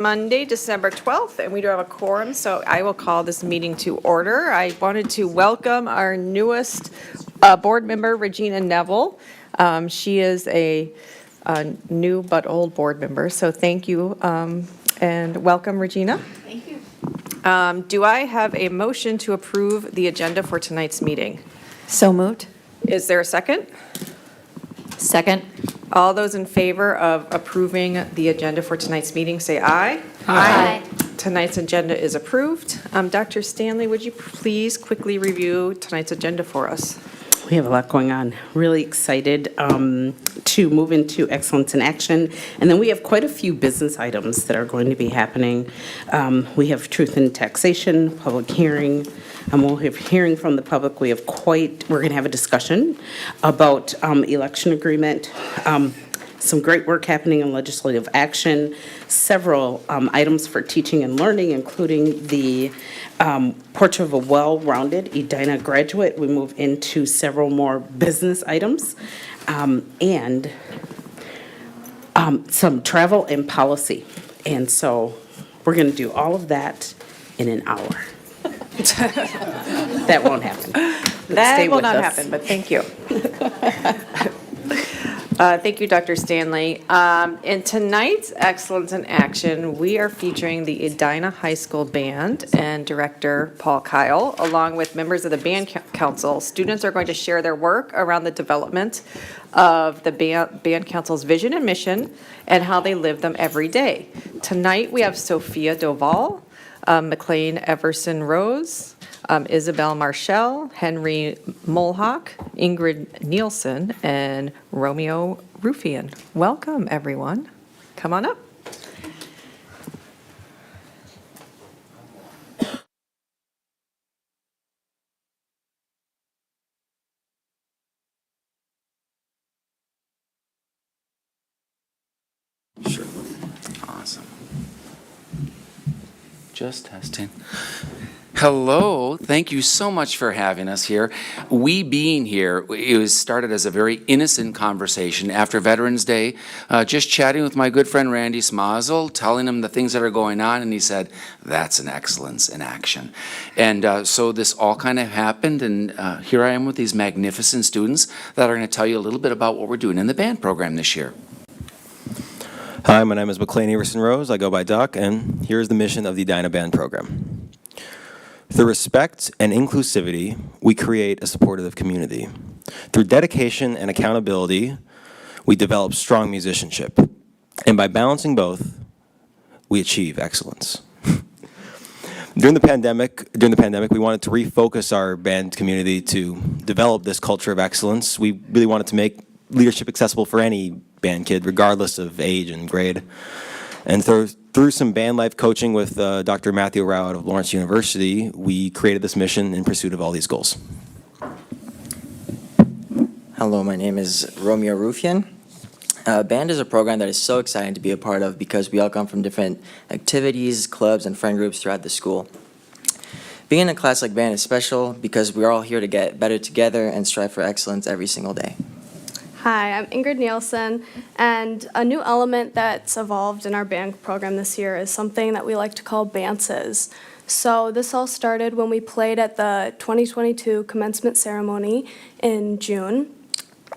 Monday, December 12th, and we do have a quorum, so I will call this meeting to order. I wanted to welcome our newest board member, Regina Neville. She is a new but old board member, so thank you, and welcome, Regina. Thank you. Do I have a motion to approve the agenda for tonight's meeting? So moved. Is there a second? Second. All those in favor of approving the agenda for tonight's meeting, say aye. Aye. Tonight's agenda is approved. Dr. Stanley, would you please quickly review tonight's agenda for us? We have a lot going on. Really excited to move into Excellence in Action. And then we have quite a few business items that are going to be happening. We have Truth in Taxation, public hearing. We'll have hearing from the public. We're going to have a discussion about election agreement. Some great work happening in legislative action, several items for teaching and learning, including the portrait of a well-rounded Edina graduate. We move into several more business items and some travel and policy. And so we're going to do all of that in an hour. That won't happen. That will not happen, but thank you. Thank you, Dr. Stanley. In tonight's Excellence in Action, we are featuring the Edina High School Band and Director Paul Kyle, along with members of the Band Council. Students are going to share their work around the development of the Band Council's vision and mission and how they live them every day. Tonight, we have Sophia Doval, McLean Everson Rose, Isabel Marshall, Henry Mulhawk, Ingrid Nielsen, and Romeo Rufian. Welcome, everyone. Come on up. Sure. Awesome. Just testing. Hello, thank you so much for having us here. We being here, it was started as a very innocent conversation after Veterans Day, just chatting with my good friend Randy Smazel, telling him the things that are going on, and he said, that's an excellence in action. And so this all kind of happened, and here I am with these magnificent students that are going to tell you a little bit about what we're doing in the band program this year. Hi, my name is McLean Everson Rose. I go by Duck, and here's the mission of the Edina Band program. Through respect and inclusivity, we create a supportive community. Through dedication and accountability, we develop strong musicianship. And by balancing both, we achieve excellence. During the pandemic, we wanted to refocus our band community to develop this culture of excellence. We really wanted to make leadership accessible for any band kid, regardless of age and grade. And through some band life coaching with Dr. Matthew Rao out of Lawrence University, we created this mission in pursuit of all these goals. Hello, my name is Romeo Rufian. Band is a program that is so exciting to be a part of because we all come from different activities, clubs, and friend groups throughout the school. Being in a class like band is special because we're all here to get better together and strive for excellence every single day. Hi, I'm Ingrid Nielsen, and a new element that's evolved in our band program this year is something that we like to call bances. So this all started when we played at the 2022 commencement ceremony in June,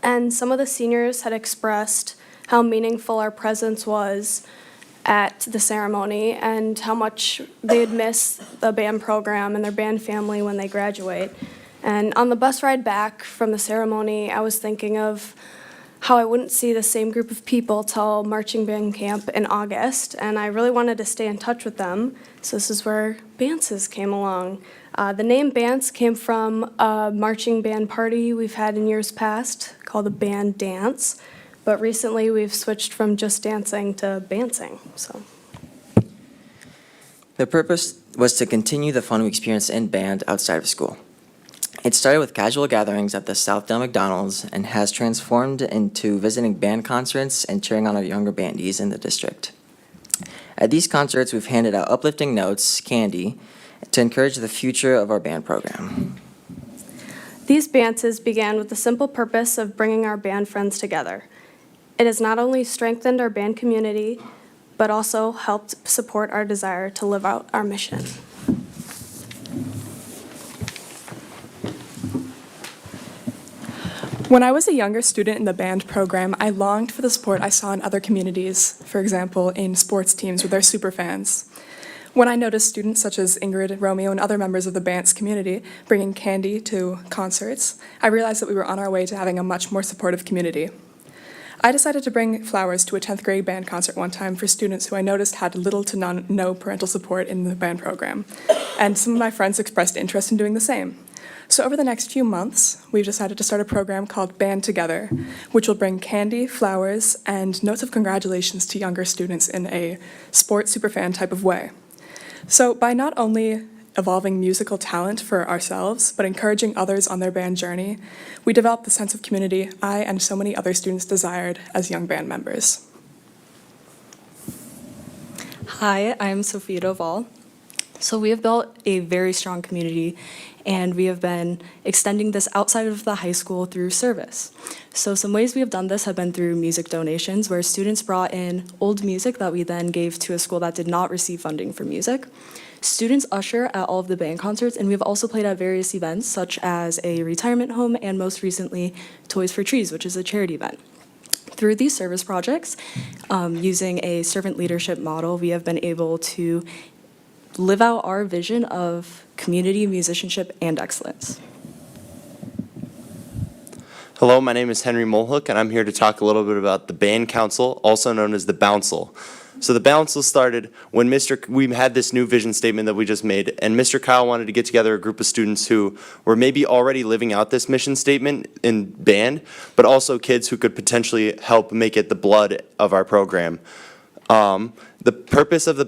and some of the seniors had expressed how meaningful our presence was at the ceremony and how much they'd miss the band program and their band family when they graduate. And on the bus ride back from the ceremony, I was thinking of how I wouldn't see the same group of people till marching band camp in August, and I really wanted to stay in touch with them, so this is where Bances came along. The name Bance came from a marching band party we've had in years past called the Band Dance, but recently we've switched from just dancing to Bancing. So. The purpose was to continue the fun we experienced in band outside of school. It started with casual gatherings at the Southdale McDonald's and has transformed into visiting band concerts and cheering on our younger bandies in the district. At these concerts, we've handed out uplifting notes, candy, to encourage the future of our band program. These bances began with the simple purpose of bringing our band friends together. It has not only strengthened our band community, but also helped support our desire to live out our mission. When I was a younger student in the band program, I longed for the support I saw in other communities, for example, in sports teams with their superfans. When I noticed students such as Ingrid, Romeo, and other members of the band's community bringing candy to concerts, I realized that we were on our way to having a much more supportive community. I decided to bring flowers to a 10th grade band concert one time for students who I noticed had little to no parental support in the band program, and some of my friends expressed interest in doing the same. So over the next few months, we've decided to start a program called Band Together, which will bring candy, flowers, and notes of congratulations to younger students in a sports superfan type of way. So by not only evolving musical talent for ourselves, but encouraging others on their band journey, we developed the sense of community I and so many other students desired as young band members. Hi, I'm Sophia Doval. So we have built a very strong community, and we have been extending this outside of the high school through service. So some ways we have done this have been through music donations, where students brought in old music that we then gave to a school that did not receive funding for music. Students usher at all of the band concerts, and we've also played at various events, such as a retirement home and most recently, Toys for Trees, which is a charity event. Through these service projects, using a servant leadership model, we have been able to live out our vision of community, musicianship, and excellence. Hello, my name is Henry Mulhook, and I'm here to talk a little bit about the Band Council, also known as the Bouncil. So the Bouncil started when we had this new vision statement that we just made, and Mr. Kyle wanted to get together a group of students who were maybe already living out this mission statement in band, but also kids who could potentially help make it the blood of our program. The purpose of the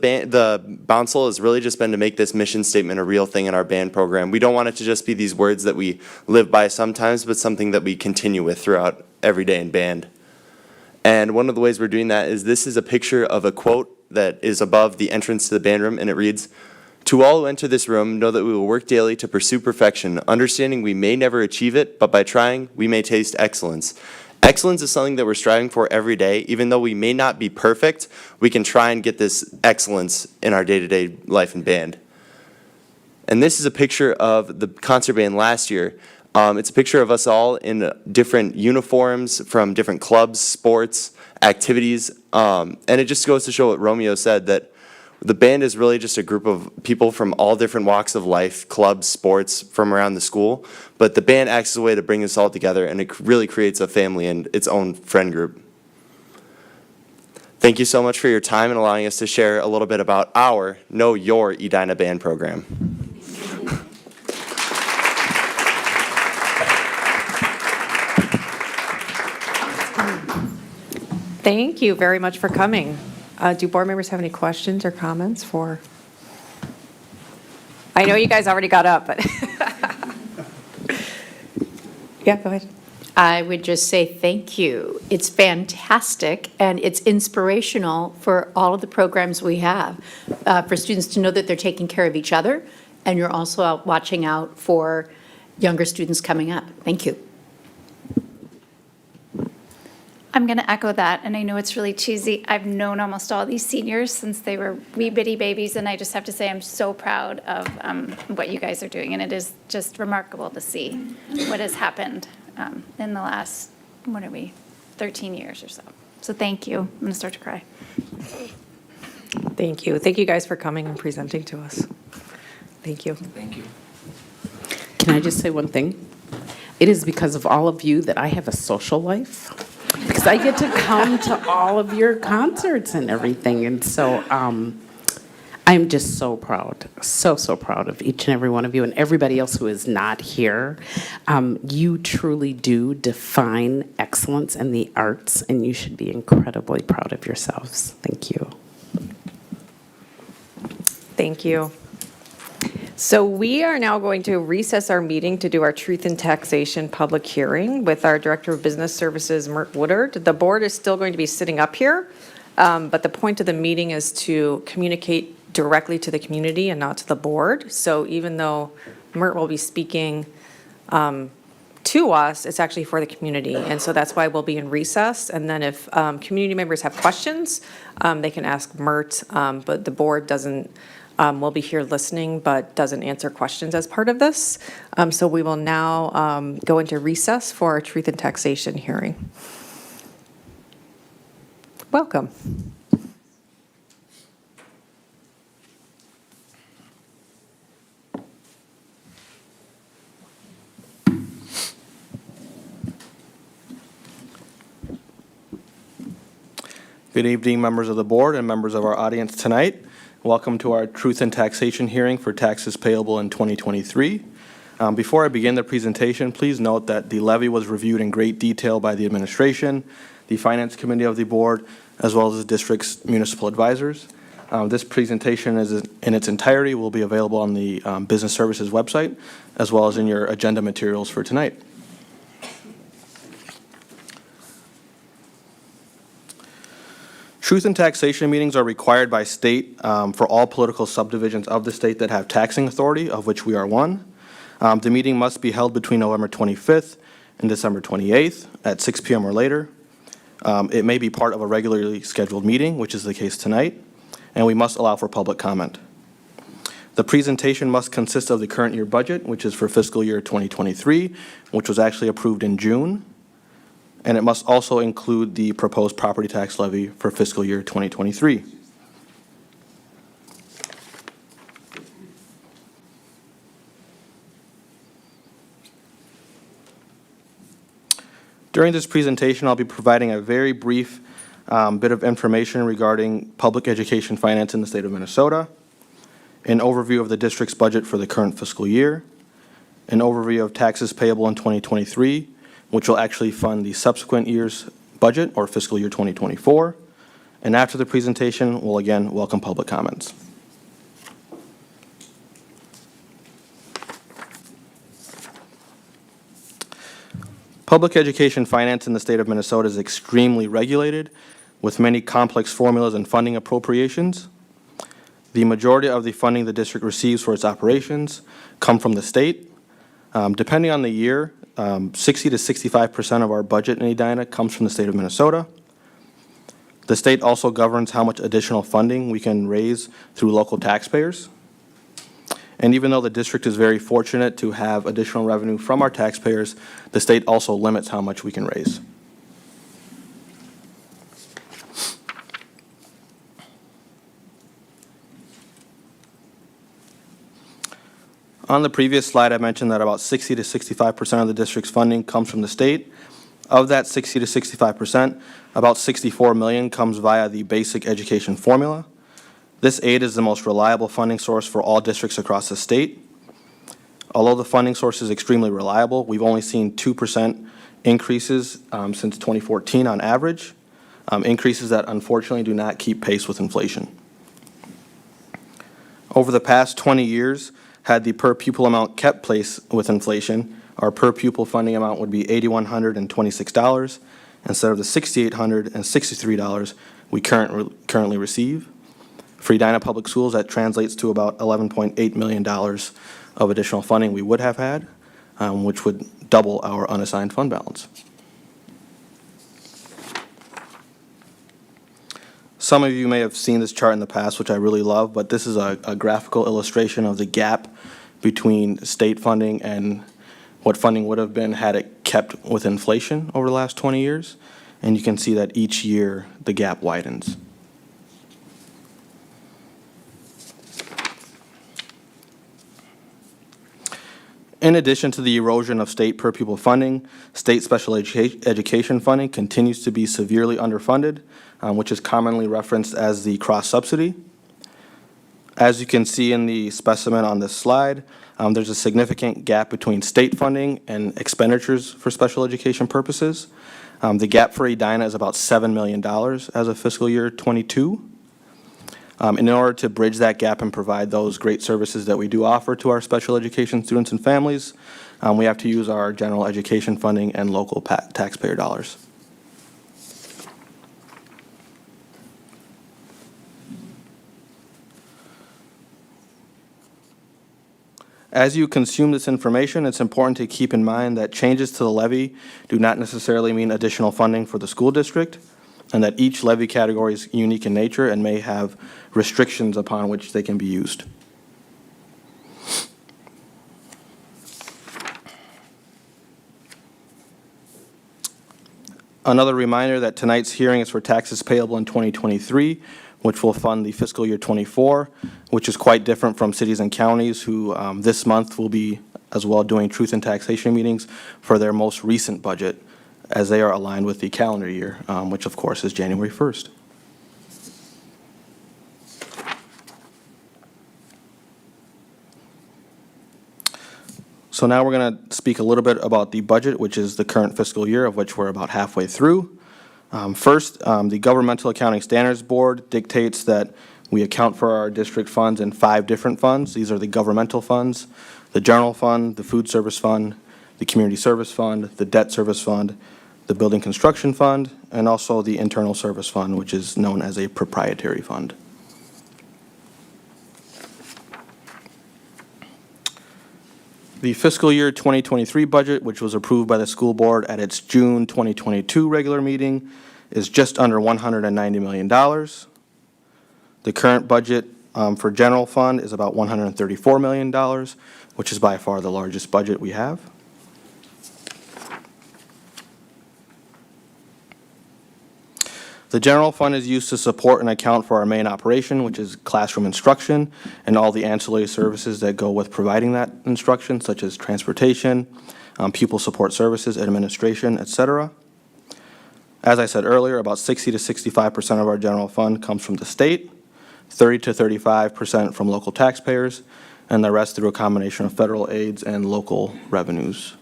Bouncil has really just been to make this mission statement a real thing in our band program. We don't want it to just be these words that we live by sometimes, but something that we continue with throughout every day in band. And one of the ways we're doing that is this is a picture of a quote that is above the entrance to the band room, and it reads, "To all who enter this room, know that we will work daily to pursue perfection, understanding we may never achieve it, but by trying, we may taste excellence." Excellence is something that we're striving for every day. Even though we may not be perfect, we can try and get this excellence in our day-to-day life in band. And this is a picture of the concert band last year. It's a picture of us all in different uniforms from different clubs, sports, activities, and it just goes to show what Romeo said, that the band is really just a group of people from all different walks of life, clubs, sports, from around the school. But the band acts as a way to bring us all together, and it really creates a family and its own friend group. Thank you so much for your time and allowing us to share a little bit about our Know Your Edina band program. Thank you very much for coming. Do board members have any questions or comments for? I know you guys already got up, but. Yeah, go ahead. I would just say thank you. It's fantastic, and it's inspirational for all of the programs we have, for students to know that they're taking care of each other, and you're also out watching out for younger students coming up. Thank you. I'm going to echo that, and I know it's really cheesy. I've known almost all these seniors since they were wee bitty babies, and I just have to say I'm so proud of what you guys are doing, and it is just remarkable to see what has happened in the last, 13 years or so. So thank you. I'm going to start to cry. Thank you. Thank you guys for coming and presenting to us. Thank you. Thank you. Can I just say one thing? It is because of all of you that I have a social life, because I get to come to all of your concerts and everything. And so I'm just so proud, so proud of each and every one of you and everybody else who is not here. You truly do define excellence in the arts, and you should be incredibly proud of yourselves. Thank you. Thank you. So we are now going to recess our meeting to do our Truth in Taxation public hearing with our Director of Business Services, Mert Woodard. The board is still going to be sitting up here, but the point of the meeting is to communicate directly to the community and not to the board. So even though Mert will be speaking to to us, it's actually for the community. And so that's why we'll be in recess. And then if community members have questions, they can ask Mert, but the board doesn't, will be here listening, but doesn't answer questions as part of this. So we will now go into recess for our Truth and Taxation hearing. Welcome. Good evening, members of the board and members of our audience tonight. Welcome to our Truth and Taxation hearing for taxes payable in 2023. Before I begin the presentation, please note that the levy was reviewed in great detail by the administration, the finance committee of the board, as well as the district's municipal advisors. This presentation is in its entirety will be available on the Business Services website, as well as in your agenda materials for tonight. Truth and taxation meetings are required by state for all political subdivisions of the state that have taxing authority, of which we are one. The meeting must be held between November 25th and December 28th at 6 p.m. or later. It may be part of a regularly scheduled meeting, which is the case tonight, and we must allow for public comment. The presentation must consist of the current year budget, which is for fiscal year 2023, which was actually approved in June. And it must also include the proposed property tax levy for fiscal year 2023. During this presentation, I'll be providing a very brief bit of information regarding public education finance in the state of Minnesota, an overview of the district's budget for the current fiscal year, an overview of taxes payable in 2023, which will actually fund the subsequent year's budget, or fiscal year 2024. And after the presentation, we'll again welcome public comments. Public education finance in the state of Minnesota is extremely regulated, with many complex formulas and funding appropriations. The majority of the funding the district receives for its operations come from the state. Depending on the year, 60 to 65% of our budget in Edina comes from the state of Minnesota. The state also governs how much additional funding we can raise through local taxpayers. And even though the district is very fortunate to have additional revenue from our taxpayers, the state also limits how much we can raise. On the previous slide, I mentioned that about 60 to 65% of the district's funding comes from the state. Of that 60 to 65%, about $64 million comes via the basic education formula. This aid is the most reliable funding source for all districts across the state. Although the funding source is extremely reliable, we've only seen 2% increases since 2014 on average, increases that unfortunately do not keep pace with inflation. Over the past 20 years, had the per pupil amount kept pace with inflation, our per pupil funding amount would be $8,126 instead of the $6,863 we currently receive. For Edina Public Schools, that translates to about $11.8 million of additional funding we would have had, which would double our unassigned fund balance. Some of you may have seen this chart in the past, which I really love, but this is a graphical illustration of the gap between state funding and what funding would have been had it kept with inflation over the last 20 years. And you can see that each year the gap widens. In addition to the erosion of state per pupil funding, state special education funding continues to be severely underfunded, which is commonly referenced as the cross-subsidy. As you can see in the specimen on this slide, there's a significant gap between state funding and expenditures for special education purposes. The gap for Edina is about $7 million as of fiscal year 22. In order to bridge that gap and provide those great services that we do offer to our special education students and families, we have to use our general education funding and local taxpayer dollars. As you consume this information, it's important to keep in mind that changes to the levy do not necessarily mean additional funding for the school district, and that each levy category is unique in nature and may have restrictions upon which they can be used. Another reminder that tonight's hearing is for taxes payable in 2023, which will fund the fiscal year '24, which is quite different from cities and counties who this month will be as well doing truth and taxation meetings for their most recent budget, as they are aligned with the calendar year, which of course is January 1st. So now we're going to speak a little bit about the budget, which is the current fiscal year, of which we're about halfway through. First, the Governmental Accounting Standards Board dictates that we account for our district funds in 5 different funds. These are the governmental funds, the general fund, the food service fund, the community service fund, the debt service fund, the building construction fund, and also the internal service fund, which is known as a proprietary fund. The fiscal year 2023 budget, which was approved by the school board at its June 2022 regular meeting, is just under $190 million. The current budget for general fund is about $134 million, which is by far the largest budget we have. The general fund is used to support and account for our main operation, which is classroom instruction, and all the ancillary services that go with providing that instruction, such as transportation, pupil support services, administration, etc. As I said earlier, about 60 to 65% of our general fund comes from the state, 30 to 35% from local taxpayers, and the rest through a combination of federal aids and local revenues.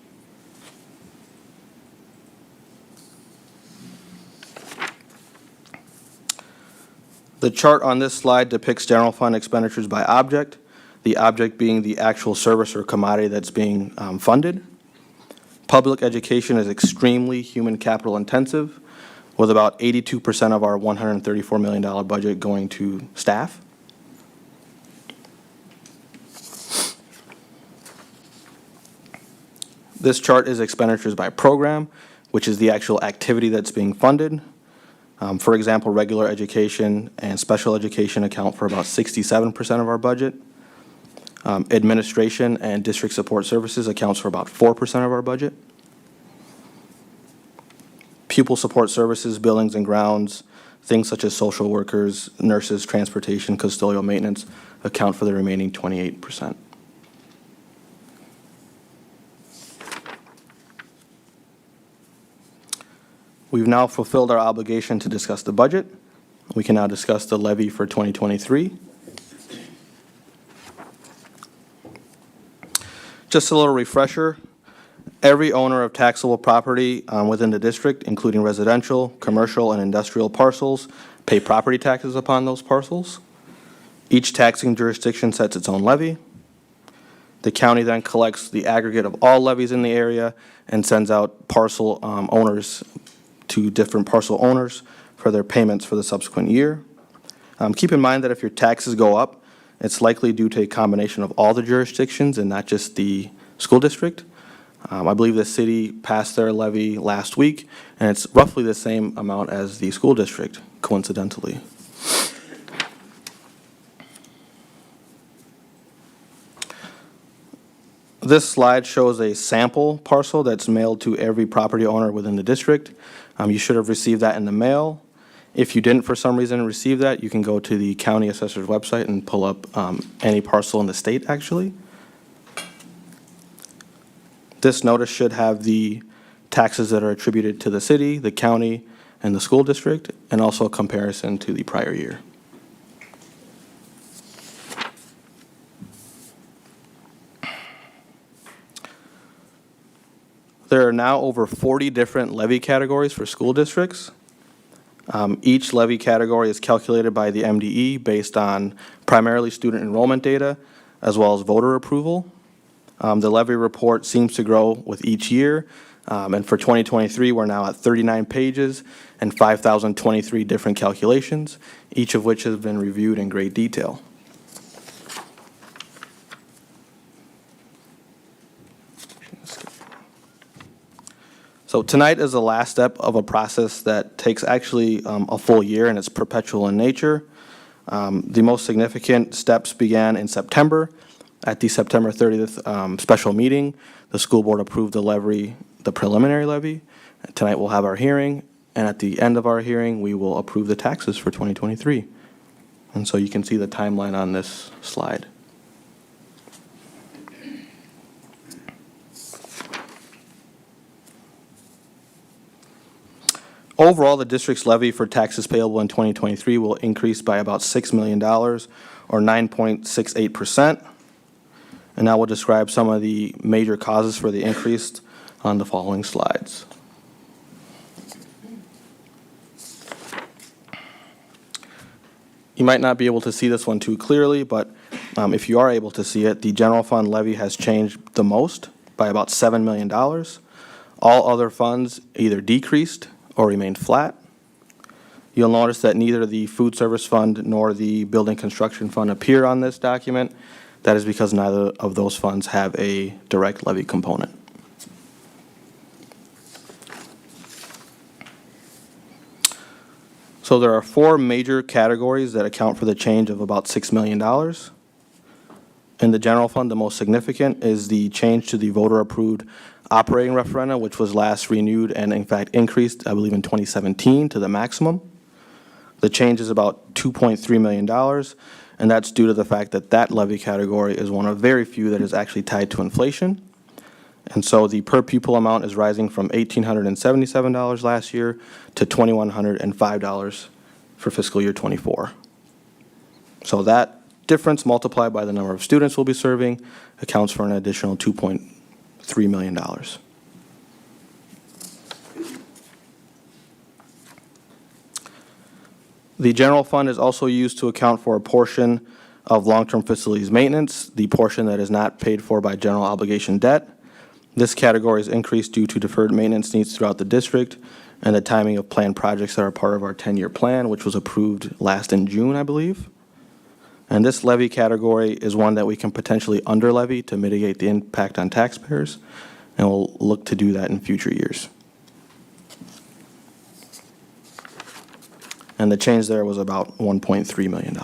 The chart on this slide depicts general fund expenditures by object, the object being the actual service or commodity that's being funded. Public education is extremely human capital intensive, with about 82% of our $134 million budget going to staff. This chart is expenditures by program, which is the actual activity that's being funded. For example, regular education and special education account for about 67% of our budget. Administration and district support services accounts for about 4% of our budget. Pupil support services, buildings and grounds, things such as social workers, nurses, transportation, custodial maintenance account for the remaining 28%. We've now fulfilled our obligation to discuss the budget. We can now discuss the levy for 2023. Just a little refresher, every owner of taxable property within the district, including residential, commercial, and industrial parcels, pay property taxes upon those parcels. Each taxing jurisdiction sets its own levy. The county then collects the aggregate of all levies in the area and sends out parcel owners to different parcel owners for their payments for the subsequent year. Keep in mind that if your taxes go up, it's likely due to a combination of all the jurisdictions and not just the school district. I believe the city passed their levy last week, and it's roughly the same amount as the school district, coincidentally. This slide shows a sample parcel that's mailed to every property owner within the district. You should have received that in the mail. If you didn't for some reason receive that, you can go to the county assessor's website and pull up any parcel in the state, actually. This notice should have the taxes that are attributed to the city, the county, and the school district, and also a comparison to the prior year. There are now over 40 different levy categories for school districts. Each levy category is calculated by the MDE based on primarily student enrollment data as well as voter approval. The levy report seems to grow with each year, and for 2023 we're now at 39 pages and 5,023 different calculations, each of which has been reviewed in great detail. So tonight is the last step of a process that takes actually a full year, and it's perpetual in nature. The most significant steps began in September. At the September 30th special meeting, the school board approved the levy, the preliminary levy. Tonight we'll have our hearing, and at the end of our hearing, we will approve the taxes for 2023. And so you can see the timeline on this slide. Overall, the district's levy for taxes payable in 2023 will increase by about $6 million, or 9.68%. And now we'll describe some of the major causes for the increase on the following slides. You might not be able to see this one too clearly, but if you are able to see it, the general fund levy has changed the most by about $7 million. All other funds either decreased or remained flat. You'll notice that neither the food service fund nor the building construction fund appear on this document. That is because neither of those funds have a direct levy component. So there are four major categories that account for the change of about $6 million. In the general fund, the most significant is the change to the voter-approved operating referenda, which was last renewed and in fact increased, I believe, in 2017 to the maximum. The change is about $2.3 million, and that's due to the fact that that levy category is one of very few that is actually tied to inflation. And so the per pupil amount is rising from $1,877 last year to $2,105 for fiscal year '24. So that difference multiplied by the number of students we'll be serving accounts for an additional $2.3 million. The general fund is also used to account for a portion of long-term facilities maintenance, the portion that is not paid for by general obligation debt. This category is increased due to deferred maintenance needs throughout the district and the timing of planned projects that are part of our 10-year plan, which was approved last in June, I believe. And this levy category is one that we can potentially under-levy to mitigate the impact on taxpayers, and we'll look to do that in future years. And the change there was about $1.3 million.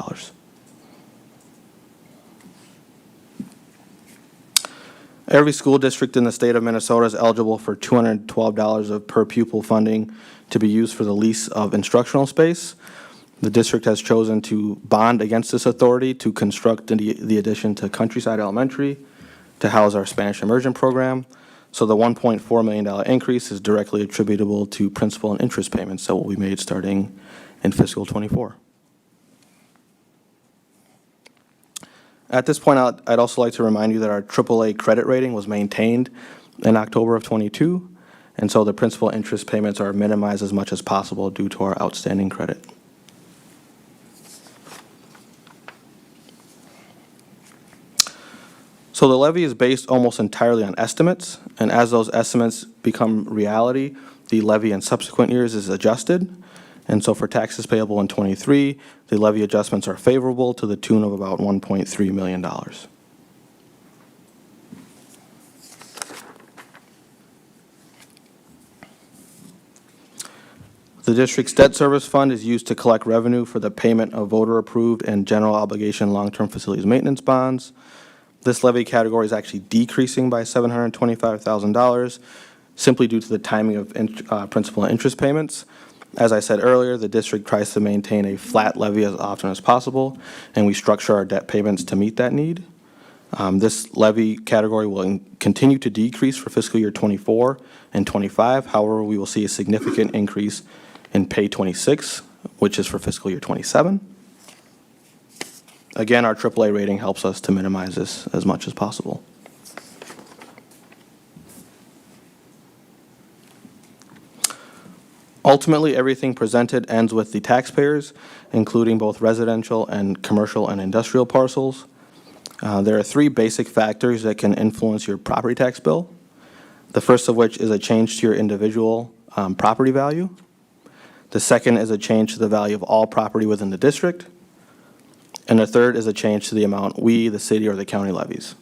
Every school district in the state of Minnesota is eligible for $212 of per pupil funding to be used for the lease of instructional space. The district has chosen to bond against this authority to construct the addition to Countryside Elementary to house our Spanish immersion program. So the $1.4 million increase is directly attributable to principal and interest payments that will be made starting in fiscal '24. At this point, I'd also like to remind you that our AAA credit rating was maintained in October of '22, and so the principal interest payments are minimized as much as possible due to our outstanding credit. So the levy is based almost entirely on estimates, and as those estimates become reality, the levy in subsequent years is adjusted. And so for taxes payable in '23, the levy adjustments are favorable to the tune of about $1.3 million. The district's debt service fund is used to collect revenue for the payment of voter-approved and general obligation long-term facilities maintenance bonds. This levy category is actually decreasing by $725,000 simply due to the timing of principal and interest payments. As I said earlier, the district tries to maintain a flat levy as often as possible, and we structure our debt payments to meet that need. This levy category will continue to decrease for fiscal year '24 and '25. However, we will see a significant increase in pay 26, which is for fiscal year '27. Again, our AAA rating helps us to minimize this as much as possible. Ultimately, everything presented ends with the taxpayers, including both residential and commercial and industrial parcels. There are three basic factors that can influence your property tax bill. The first of which is a change to your individual property value. The second is a change to the value of all property within the district. And the third is a change to the amount we, the city, or the county levies.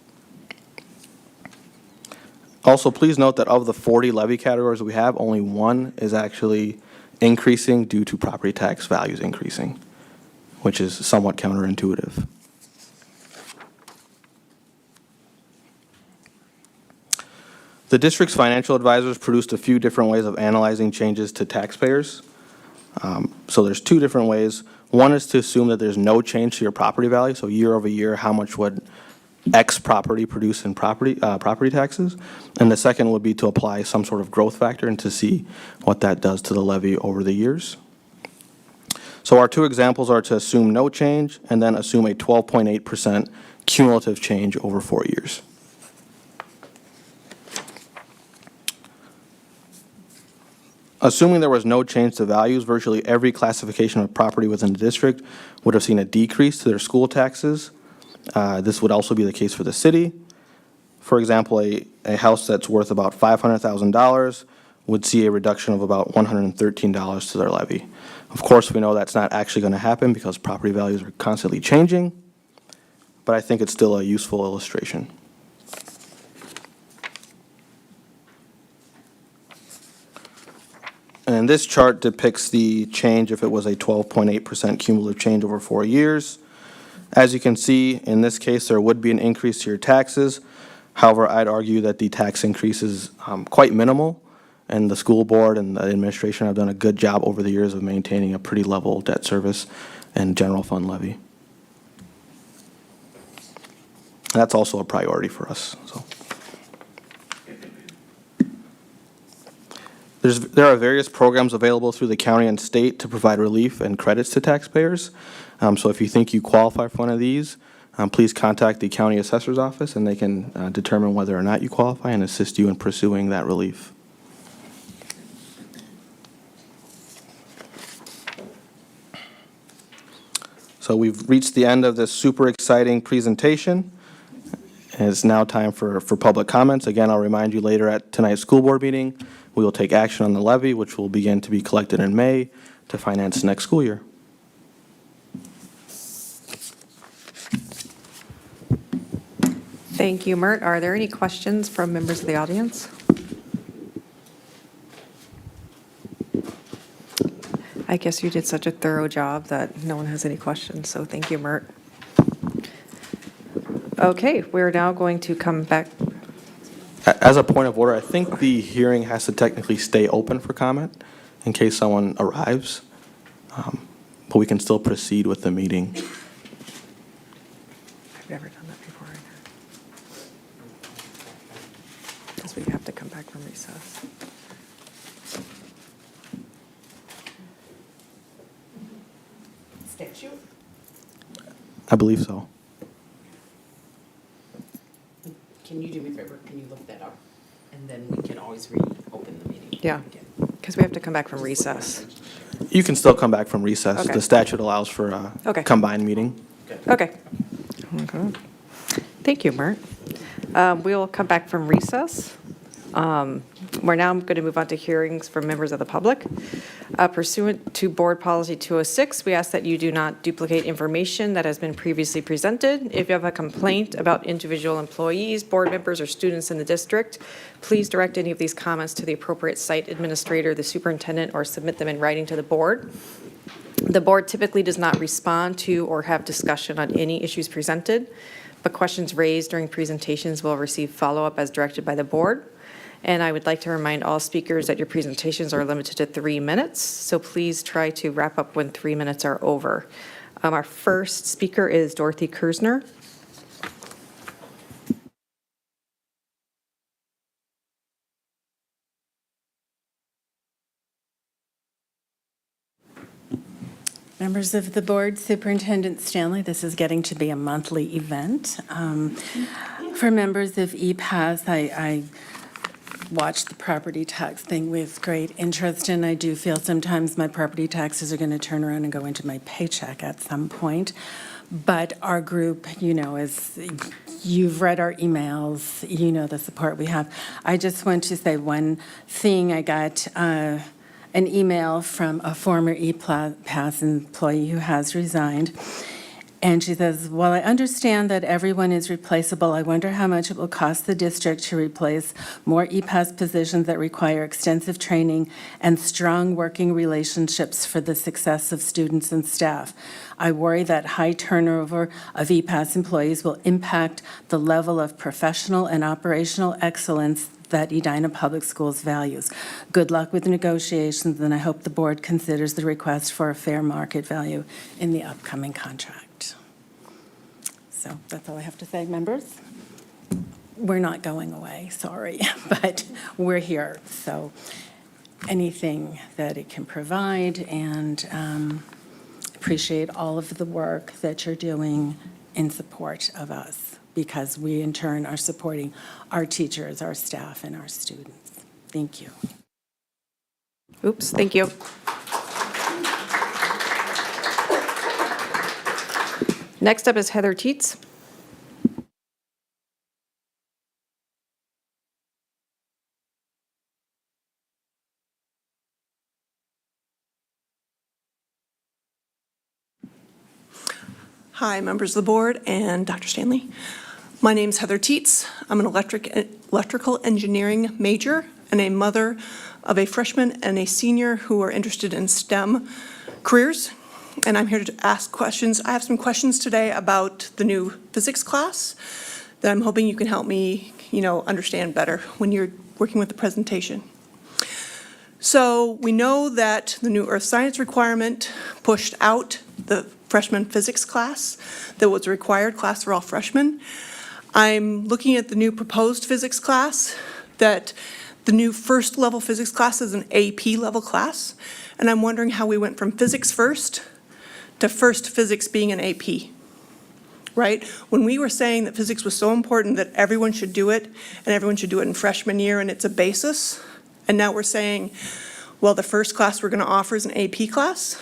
Also, please note that of the 40 levy categories we have, only one is actually increasing due to property tax values increasing, which is somewhat counterintuitive. The district's financial advisors produced a few different ways of analyzing changes to taxpayers. So there's two different ways. One is to assume that there's no change to your property value, so year over year, how much would X property produce in property taxes? And the second would be to apply some sort of growth factor and to see what that does to the levy over the years. So our two examples are to assume no change and then assume a 12.8% cumulative change over 4 years. Assuming there was no change to values, virtually every classification of property within the district would have seen a decrease to their school taxes. This would also be the case for the city. For example, a house that's worth about $500,000 would see a reduction of about $113 to their levy. Of course, we know that's not actually going to happen because property values are constantly changing, but I think it's still a useful illustration. And this chart depicts the change if it was a 12.8% cumulative change over 4 years. As you can see, in this case, there would be an increase to your taxes. However, I'd argue that the tax increase is quite minimal, and the school board and the administration have done a good job over the years of maintaining a pretty level debt service and general fund levy. That's also a priority for us. So. There are various programs available through the county and state to provide relief and credits to taxpayers. So if you think you qualify for one of these, please contact the county assessor's office and they can determine whether or not you qualify and assist you in pursuing that relief. So we've reached the end of this super exciting presentation. It's now time for public comments. Again, I'll remind you later at tonight's school board meeting, we will take action on the levy, which will begin to be collected in May to finance next school year. Thank you, Mert. Are there any questions from members of the audience? I guess you did such a thorough job that no one has any questions, so thank you, Mert. Okay, we're now going to come back. As a point of order, I think the hearing has to technically stay open for comment in case someone arrives, but we can still proceed with the meeting. I've never done that before. Because we have to come back from recess. Statute? I believe so. Can you do me a favor? Can you look that up? And then we can always reopen the meeting. Yeah, because we have to come back from recess. You can still come back from recess. Okay. The statute allows for Okay. a combined meeting. Okay. Thank you, Mert. We'll come back from recess. We're now going to move on to hearings from members of the public. Pursuant to Board Policy 206, we ask that you do not duplicate information that has been previously presented. If you have a complaint about individual employees, board members, or students in the district, please direct any of these comments to the appropriate site administrator, the superintendent, or submit them in writing to the board. The board typically does not respond to or have discussion on any issues presented, but questions raised during presentations will receive follow-up as directed by the board. And I would like to remind all speakers that your presentations are limited to 3 minutes, so please try to wrap up when 3 minutes are over. Our first speaker is Dorothy Kersner. Members of the board, Superintendent Stanley, this is getting to be a monthly event. For members of EPAS, I watched the property tax thing with great interest, and I do feel sometimes my property taxes are going to turn around and go into my paycheck at some point. But our group, you know, is, you've read our emails, you know the support we have. I just want to say one thing. I got an email from a former EPAS employee who has resigned, And she says, while I understand that everyone is replaceable, I wonder how much it will cost the district to replace more EPAS positions that require extensive training and strong working relationships for the success of students and staff. I worry that high turnover of EPAS employees will impact the level of professional and operational excellence that Edina Public Schools values. Good luck with the negotiations, and I hope the board considers the request for a fair market value in the upcoming contract. So that's all I have to say, members. We're not going away, sorry, but we're here. So anything that it can provide, and appreciate all of the work that you're doing in support of us, because we in turn are supporting our teachers, our staff, and our students. Thank you. Oops, thank you. Next up is Heather Teets. Hi, members of the board and Dr. Stanley. My name is Heather Teets. I'm an electrical engineering major and a mother of a freshman and a senior who are interested in STEM careers. And I'm here to ask questions. I have some questions today about the new physics class that I'm hoping you can help me, understand better when you're working with the presentation. So we know that the new earth science requirement pushed out the freshman physics class that was a required class for all freshmen. I'm looking at the new proposed physics class, that the new first level physics class is an AP level class, and I'm wondering how we went from physics first to first physics being an AP, right? When we were saying that physics was so important that everyone should do it, and everyone should do it in freshman year, and it's a basis, and now we're saying, well, the first class we're going to offer is an AP class,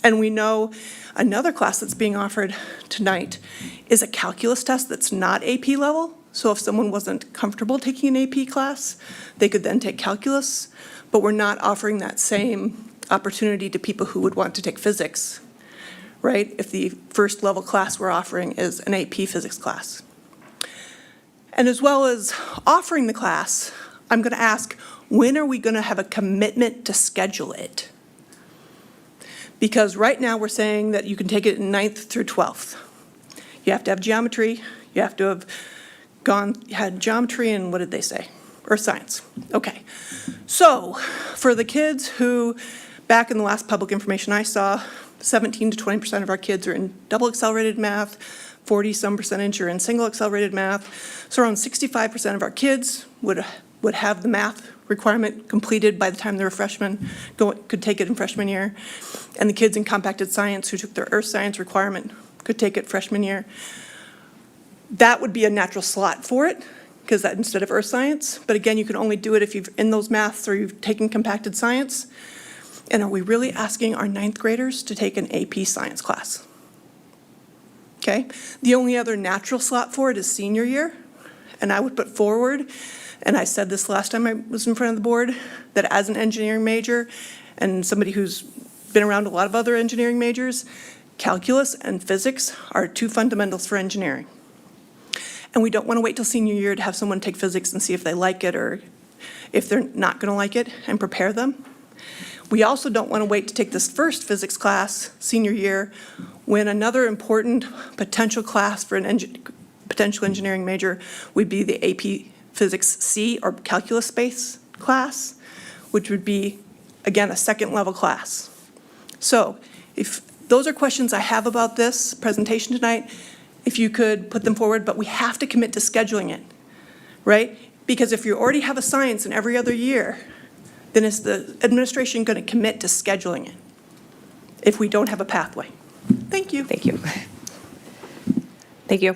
and we know another class that's being offered tonight is a calculus test that's not AP level. So if someone wasn't comfortable taking an AP class, they could then take calculus, but we're not offering that same opportunity to people who would want to take physics, right? If the first level class we're offering is an AP physics class. And as well as offering the class, I'm going to ask, when are we going to have a commitment to schedule it? Because right now we're saying that you can take it in 9th through 12th. You have to have geometry, you have to have had geometry, and what did they say? Earth science. Okay. So for the kids who, back in the last public information I saw, 17 to 20% of our kids are in double accelerated math, 40-some percentage are in single accelerated math. So around 65% of our kids would have the math requirement completed by the time they were freshmen, could take it in freshman year. And the kids in compacted science who took their earth science requirement could take it freshman year. That would be a natural slot for it, because that instead of earth science. But again, you can only do it if you've in those maths or you've taken compacted science. And are we really asking our 9th graders to take an AP science class? Okay. The only other natural slot for it is senior year. And I would put forward, and I said this last time I was in front of the board, that as an engineering major and somebody who's been around a lot of other engineering majors, calculus and physics are 2 fundamentals for engineering. And we don't want to wait till senior year to have someone take physics and see if they like it or if they're not going to like it and prepare them. We also don't want to wait to take this first physics class senior year when another important potential class for an potential engineering major would be the AP Physics C or calculus space class, which would be, again, a 2nd level class. So if those are questions I have about this presentation tonight, if you could put them forward, but we have to commit to scheduling it, right? Because if you already have a science in every other year, then is the administration going to commit to scheduling it if we don't have a pathway? Thank you. Thank you. Thank you.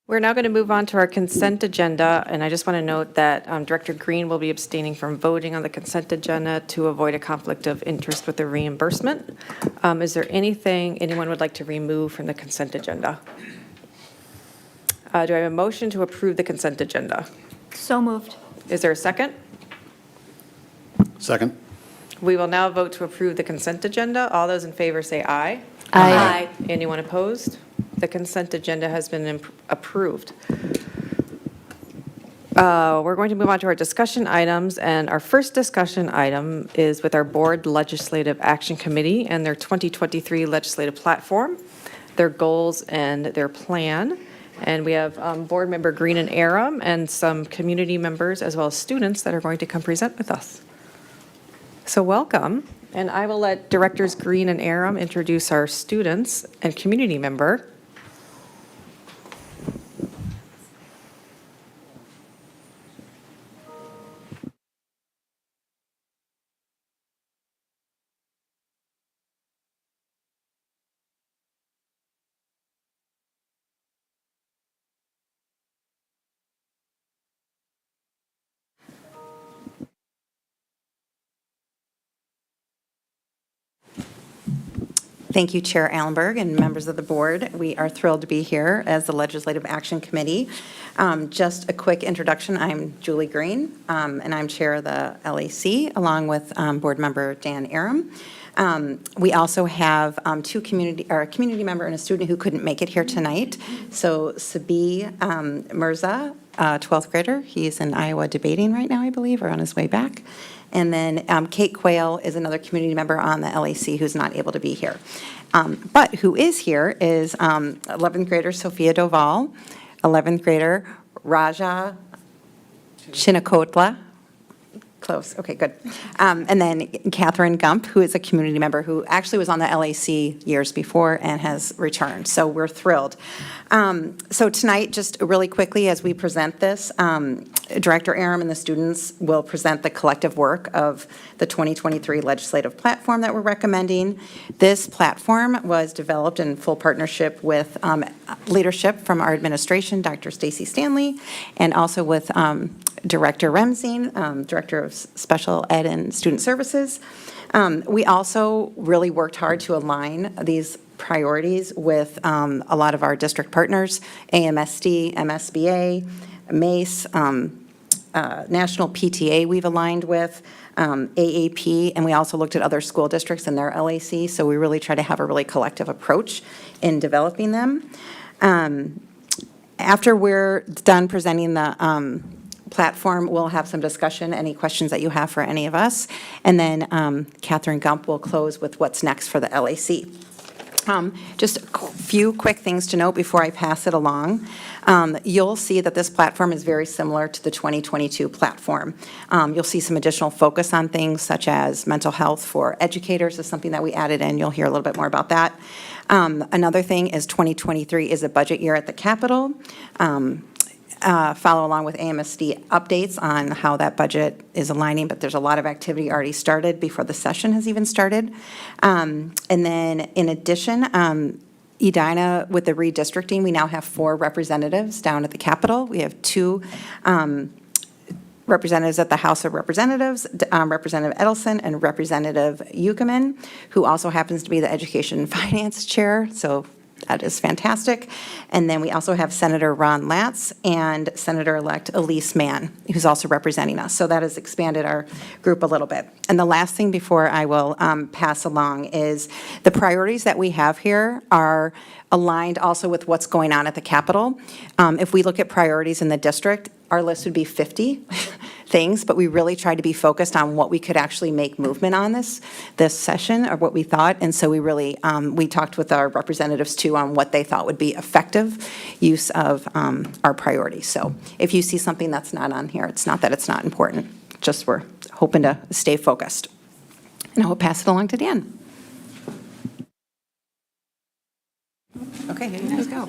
We're now going to move on to our consent agenda, and I just want to note that Director Green will be abstaining from voting on the consent agenda to avoid a conflict of interest with the reimbursement. Is there anything anyone would like to remove from the consent agenda? Do I have a motion to approve the consent agenda? So moved. Is there a second? Second. We will now vote to approve the consent agenda. All those in favor say aye. Aye. Anyone opposed? The consent agenda has been approved. We're going to move on to our discussion items, and our first discussion item is with our Board Legislative Action Committee and their 2023 legislative platform, their goals and their plan. And we have Board Member Green and Aram and some community members as well as students that are going to come present with us. So welcome, and I will let Directors Green and Aram introduce our students and community member. Thank you, Chair Allenberg and members of the board. We are thrilled to be here as the Legislative Action Committee. Just a quick introduction, I'm Julie Green, and I'm Chair of the LAC, along with Board Member Dan Aram. We also have a community member and a student who couldn't make it here tonight. So Sabi Mirza, 12th grader, he's in Iowa debating right now, I believe, or on his way back. And then Kate Quayle is another community member on the LAC who's not able to be here. But who is here is 11th grader Sophia Doval, 11th grader Raja Chinakotla. Close, okay, good. And then Catherine Gump, who is a community member who actually was on the LAC years before and has returned. So we're thrilled. So tonight, just really quickly, as we present this, Director Aram and the students will present the collective work of the 2023 legislative platform that we're recommending. This platform was developed in full partnership with leadership from our administration, Dr. Stacy Stanley, and also with Director Remzine, Director of Special Ed and Student Services. We also really worked hard to align these priorities with a lot of our district partners, AMSD, MSBA, MACE, National PTA we've aligned with, AAP, and we also looked at other school districts and their LAC, so we really try to have a really collective approach in developing them. After we're done presenting the platform, we'll have some discussion, any questions that you have for any of us, and then Catherine Gump will close with what's next for the LAC. Just a few quick things to note before I pass it along. You'll see that this platform is very similar to the 2022 platform. You'll see some additional focus on things such as mental health for educators is something that we added in. You'll hear a little bit more about that. Another thing is 2023 is a budget year at the Capitol. Follow along with AMSD updates on how that budget is aligning, but there's a lot of activity already started before the session has even started. And then in addition, Edina, with the redistricting, we now have 4 representatives down at the Capitol. We have 2 representatives at the House of Representatives, Representative Edelson and Representative Yukaman, who also happens to be the Education and Finance Chair, so that is fantastic. And then we also have Senator Ron Latz and Senator-elect Elise Mann, who's also representing us. So that has expanded our group a little bit. And the last thing before I will pass along is the priorities that we have here are aligned also with what's going on at the Capitol. If we look at priorities in the district, our list would be 50 things, but we really tried to be focused on what we could actually make movement on this session, or what we thought. And so we really, we talked with our representatives too on what they thought would be effective use of our priorities. So if you see something that's not on here, it's not that it's not important, just we're hoping to stay focused. And I will pass it along to Dan. Okay, here you guys go.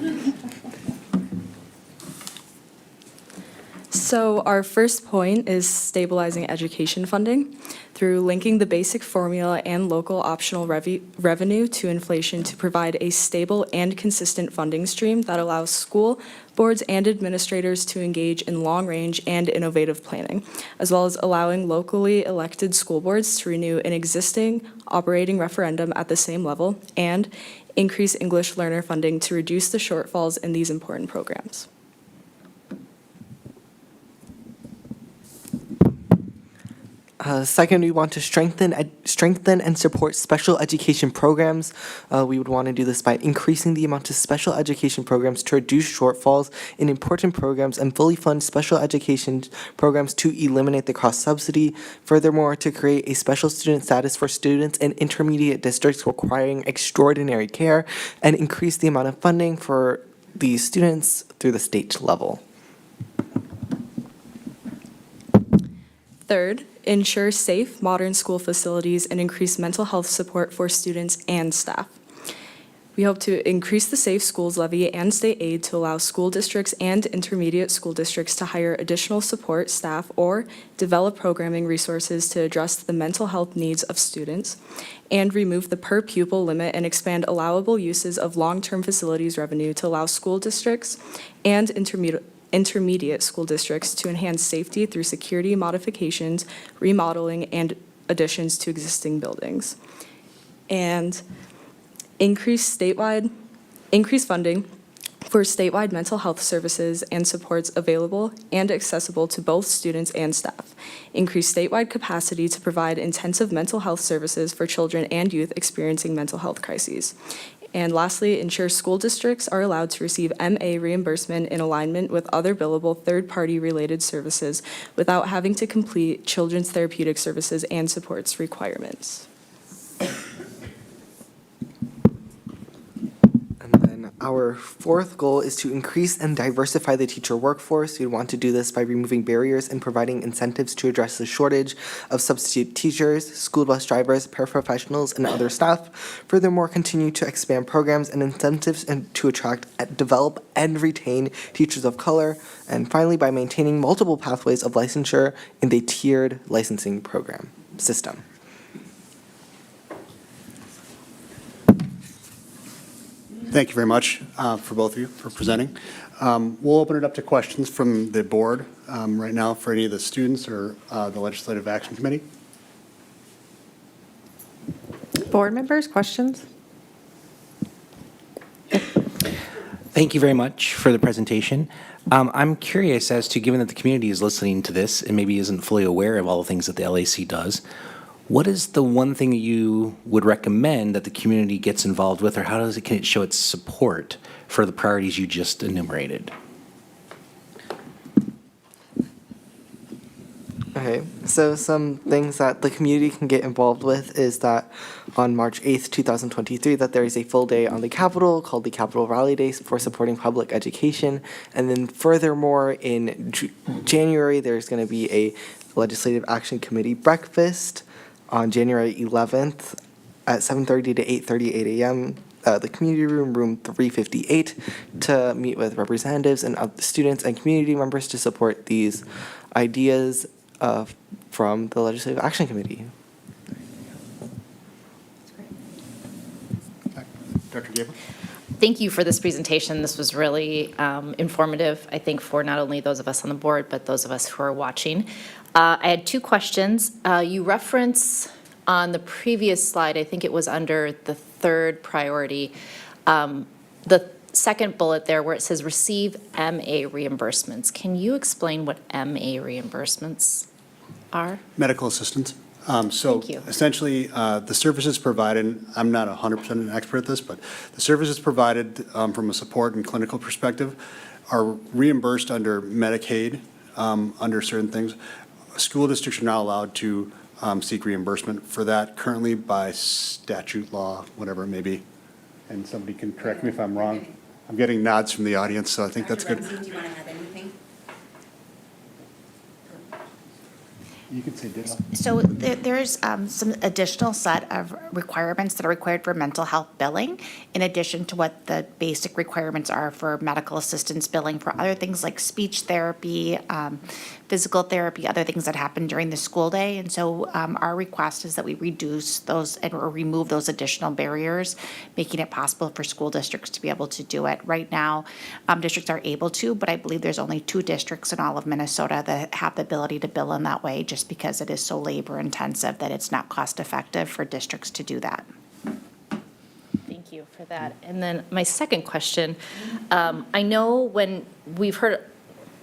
So our first point is stabilizing education funding through linking the basic formula and local optional revenue to inflation to provide a stable and consistent funding stream that allows school boards and administrators to engage in long-range and innovative planning, as well as allowing locally elected school boards to renew an existing operating referendum at the same level and increase English learner funding to reduce the shortfalls in these important programs. Second, we want to strengthen and support special education programs. We would want to do this by increasing the amount of special education programs to reduce shortfalls in important programs and fully fund special education programs to eliminate the cross subsidy. Furthermore, to create a special student status for students in intermediate districts requiring extraordinary care and increase the amount of funding for these students through the state level. Third, ensure safe, modern school facilities and increase mental health support for students and staff. We hope to increase the Safe Schools Levy and state aid to allow school districts and intermediate school districts to hire additional support staff or develop programming resources to address the mental health needs of students, and remove the per pupil limit and expand allowable uses of long-term facilities revenue to allow school districts and intermediate school districts to enhance safety through security modifications, remodeling, and additions to existing buildings. And increase funding for statewide mental health services and supports available and accessible to both students and staff. Increase statewide capacity to provide intensive mental health services for children and youth experiencing mental health crises. And lastly, ensure school districts are allowed to receive MA reimbursement in alignment with other billable third-party related services without having to complete children's therapeutic services and supports requirements. And then our fourth goal is to increase and diversify the teacher workforce. We want to do this by removing barriers and providing incentives to address the shortage of substitute teachers, school bus drivers, paraprofessionals, and other staff. Furthermore, continue to expand programs and incentives and to attract, develop, and retain teachers of color. And finally, by maintaining multiple pathways of licensure in the tiered licensing program system. Thank you very much for both of you for presenting. We'll open it up to questions from the board right now for any of the students or the Legislative Action Committee. Board members, questions? Thank you very much for the presentation. I'm curious as to, given that the community is listening to this and maybe isn't fully aware of all the things that the LAC does, what is the one thing that you would recommend that the community gets involved with, or how can it show its support for the priorities you just enumerated? Okay, so some things that the community can get involved with is that on March 8th, 2023, that there is a full day on the Capitol called the Capitol Rally Day for supporting public education. And then furthermore, in January, there's going to be a Legislative Action Committee breakfast on January 11th at 7:30 to 8:38 a.m. The community room 358, to meet with representatives and students and community members to support these ideas from the Legislative Action Committee. Dr. Gabriel? Thank you for this presentation. This was really informative, I think, for not only those of us on the board, but those of us who are watching. I had two questions. You reference on the previous slide, I think it was under the third priority, the second bullet there where it says receive MA reimbursements. Can you explain what MA reimbursements are? Medical assistance. Thank you. Essentially, the services provided, I'm not 100% an expert at this, but the services provided from a support and clinical perspective are reimbursed under Medicaid under certain things. School districts are not allowed to seek reimbursement for that currently by statute, law, whatever it may be. And somebody can correct me if I'm wrong. I'm getting nods from the audience, so I think that's good. Do you want to add anything? You can say ditto. So there's some additional set of requirements that are required for mental health billing, in addition to what the basic requirements are for medical assistance billing for other things like speech therapy, physical therapy, other things that happen during the school day. And so our request is that we reduce those or remove those additional barriers, making it possible for school districts to be able to do it. Right now, districts are able to, but I believe there's only 2 districts in all of Minnesota that have the ability to bill in that way, just because it is so labor intensive that it's not cost effective for districts to do that. Thank you for that. And then my second question, I know when we've heard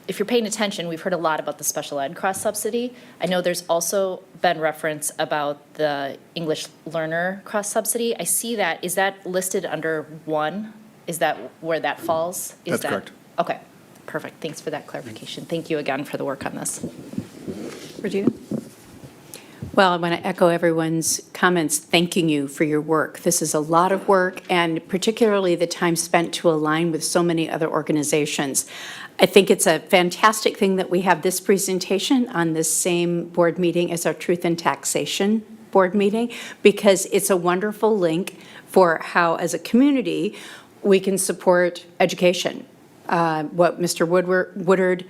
if you're paying attention, we've heard a lot about the special ed cross-subsidy. I know there's also been reference about the English learner cross-subsidy. I see that. Is that listed under one? Is that where that falls? That's correct. Okay, perfect. Thanks for that clarification. Thank you again for the work on this. Regina? Well, I want to echo everyone's comments, thanking you for your work. This is a lot of work, and particularly the time spent to align with so many other organizations. I think it's a fantastic thing that we have this presentation on this same board meeting as our Truth in Taxation board meeting, because it's a wonderful link for how, as a community, we can support education. What Mr. Woodard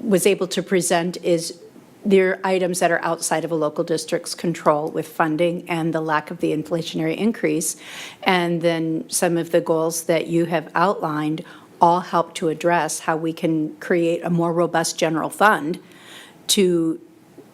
was able to present is there are items that are outside of a local district's control with funding and the lack of the inflationary increase. And then some of the goals that you have outlined all help to address how we can create a more robust general fund to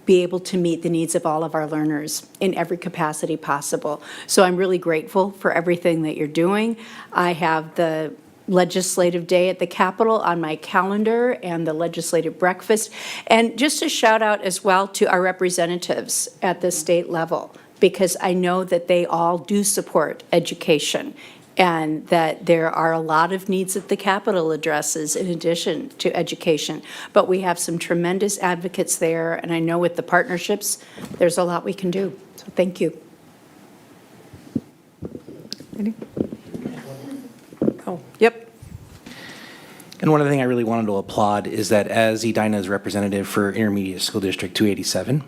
be able to meet the needs of all of our learners in every capacity possible. So I'm really grateful for everything that you're doing. I have the legislative day at the Capitol on my calendar and the legislative breakfast. And just a shout out as well to our representatives at the state level, because I know that they all do support education and that there are a lot of needs that the Capitol addresses in addition to education. But we have some tremendous advocates there, and I know with the partnerships, there's a lot we can do. So thank you. Oh, yep. And one other thing I really wanted to applaud is that as Edina's representative for Intermediate School District 287,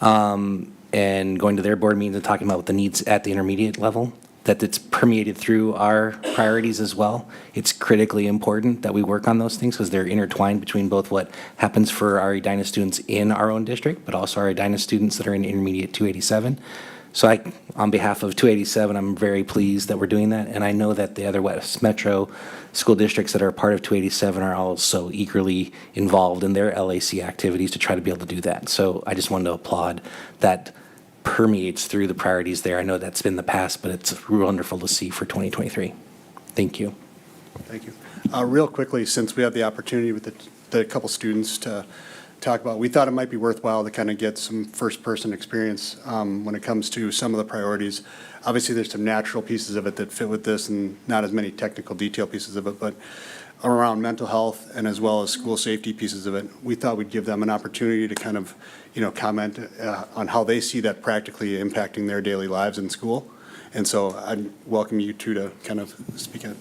and going to their board meetings and talking about what the needs at the intermediate level, that it's permeated through our priorities as well. It's critically important that we work on those things because they're intertwined between both what happens for our Edina students in our own district, but also our Edina students that are in Intermediate 287. So on behalf of 287, I'm very pleased that we're doing that. And I know that the other West Metro school districts that are a part of 287 are also eagerly involved in their LAC activities to try to be able to do that. So I just wanted to applaud that permeates through the priorities there. I know that's been the past, but it's wonderful to see for 2023. Thank you. Thank you. Real quickly, since we have the opportunity with the couple students to talk about, we thought it might be worthwhile to kind of get some first-person experience when it comes to some of the priorities. Obviously, there's some natural pieces of it that fit with this and not as many technical detail pieces of it, but around mental health and as well as school safety pieces of it, we thought we'd give them an opportunity to kind of, comment on how they see that practically impacting their daily lives in school. And so I'd welcome you two to kind of speak at.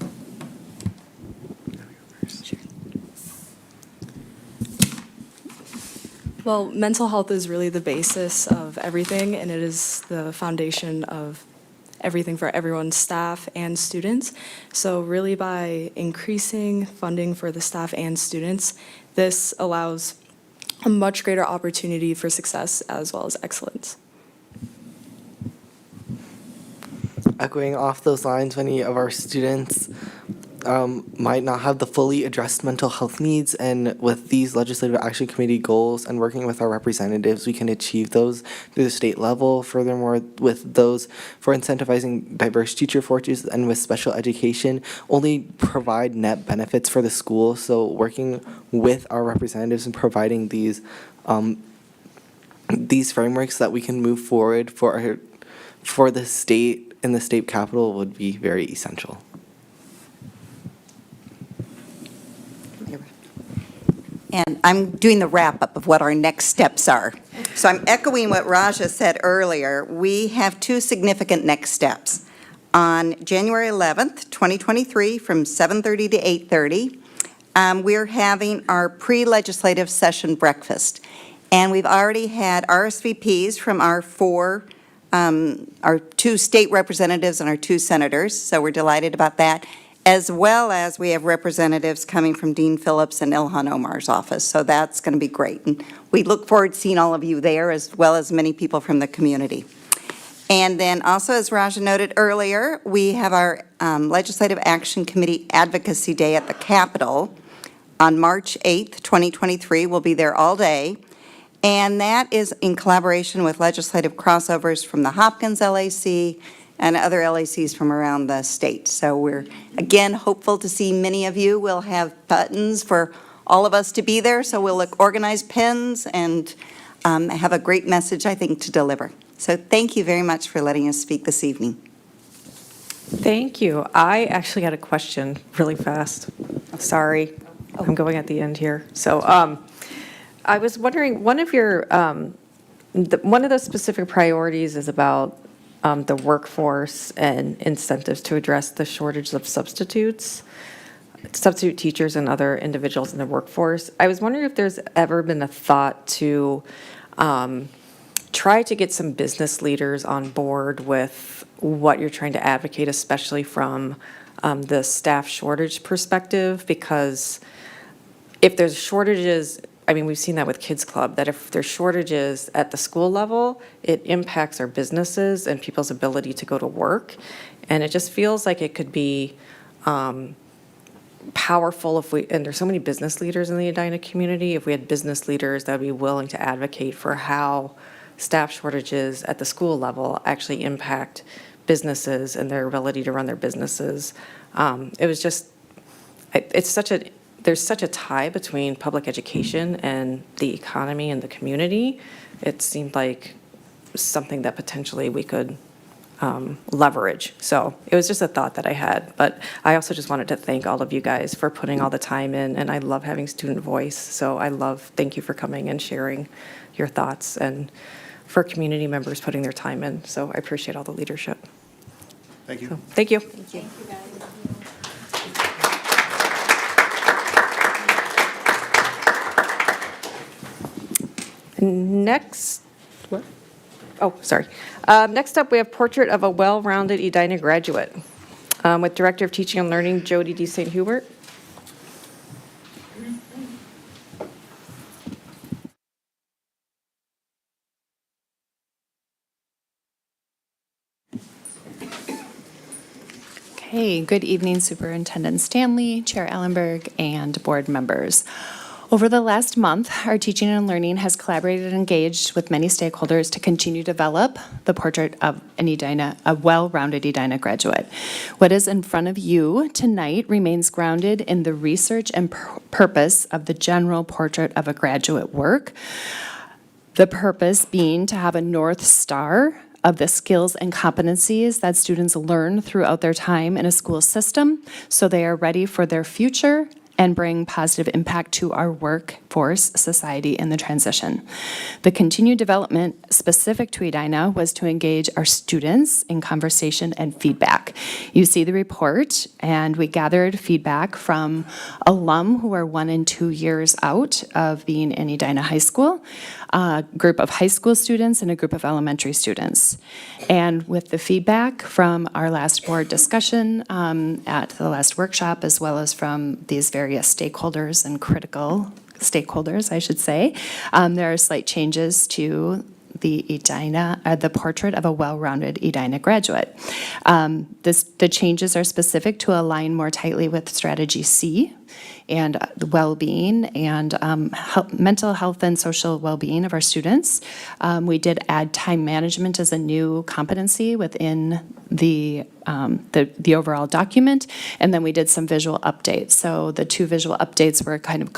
Well, mental health is really the basis of everything, and it is the foundation of everything for everyone's staff and students. So really by increasing funding for the staff and students, this allows a much greater opportunity for success as well as excellence. Echoing off those lines, many of our students might not have the fully addressed mental health needs, and with these Legislative Action Committee goals and working with our representatives, we can achieve those through the state level. Furthermore, with those for incentivizing diverse teacher forces and with special education, only provide net benefits for the school. So working with our representatives and providing these frameworks that we can move forward for the state and the state capital would be very essential. And I'm doing the wrap-up of what our next steps are. So I'm echoing what Raja said earlier. We have two significant next steps. On January 11th, 2023, from 7:30 to 8:30, we're having our pre-legislative session breakfast. And we've already had RSVPs from our two state representatives and our two senators, so we're delighted about that. As well as we have representatives coming from Dean Phillips and Ilhan Omar's office. So that's going to be great. And we look forward to seeing all of you there, as well as many people from the community. And then also, as Raja noted earlier, we have our Legislative Action Committee Advocacy Day at the Capitol on March 8th, 2023. We'll be there all day. And that is in collaboration with legislative crossovers from the Hopkins LAC and other LACs from around the state. So we're, again, hopeful to see many of you. We'll have buttons for all of us to be there, so we'll organize pins and have a great message, I think, to deliver. So thank you very much for letting us speak this evening. Thank you. I actually had a question really fast. Sorry, I'm going at the end here. So I was wondering, one of the specific priorities is about the workforce and incentives to address the shortage of substitute teachers and other individuals in the workforce. I was wondering if there's ever been a thought to try to get some business leaders on board with what you're trying to advocate, especially from the staff shortage perspective, because if there's shortages, I mean, we've seen that with Kids Club, that if there's shortages at the school level, it impacts our businesses and people's ability to go to work. And it just feels like it could be powerful if we, and there's so many business leaders in the Edina community, if we had business leaders that would be willing to advocate for how staff shortages at the school level actually impact businesses and their ability to run their businesses. It was just, there's such a tie between public education and the economy and the community. It seemed like something that potentially we could leverage. So it was just a thought that I had. But I also just wanted to thank all of you guys for putting all the time in, and I love having student voice. So thank you for coming and sharing your thoughts, and for community members putting their time in. So I appreciate all the leadership. Thank you. So, thank you. Thank you. Next, what? Oh, sorry. Next up, we have Portrait of a Well-Rounded Edina Graduate with Director of Teaching and Learning, Jody D. St. Hubert. Okay, good evening, Superintendent Stanley, Chair Ellenberg, and board members. Over the last month, our teaching and learning has collaborated and engaged with many stakeholders to continue to develop the portrait of an Edina, a well-rounded Edina graduate. What is in front of you tonight remains grounded in the research and purpose of the general portrait of a graduate work. The purpose being to have a North Star of the skills and competencies that students learn throughout their time in a school system, so they are ready for their future and bring positive impact to our workforce, society, and the transition. The continued development specific to Edina was to engage our students in conversation and feedback. You see the report, and we gathered feedback from alum who are 1 and 2 years out of being in Edina High School, a group of high school students, and a group of elementary students. And with the feedback from our last board discussion at the last workshop, as well as from these various stakeholders and critical stakeholders, I should say, there are slight changes to the the portrait of a well-rounded Edina graduate. The changes are specific to align more tightly with Strategy C and the well-being and mental health and social well-being of our students. We did add time management as a new competency within the overall document, and then we did some visual updates. So the 2 visual updates were kind of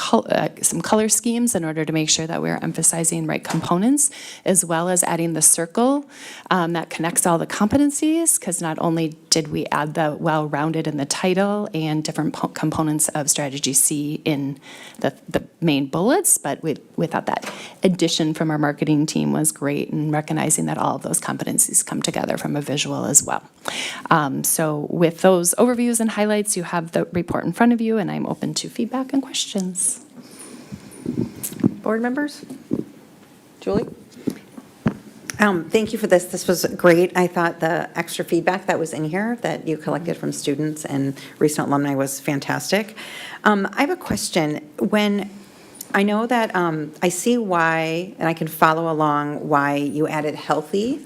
some color schemes in order to make sure that we're emphasizing right components, as well as adding the circle that connects all the competencies, because not only did we add the well-rounded in the title and different components of Strategy C in the main bullets, but we thought that addition from our marketing team was great in recognizing that all of those competencies come together from a visual as well. So with those overviews and highlights, you have the report in front of you, and I'm open to feedback and questions. Board members? Julie? Thank you for this. This was great. I thought the extra feedback that was in here that you collected from students and recent alumni was fantastic. I have a question. When I know that I see why, and I can follow along why you added healthy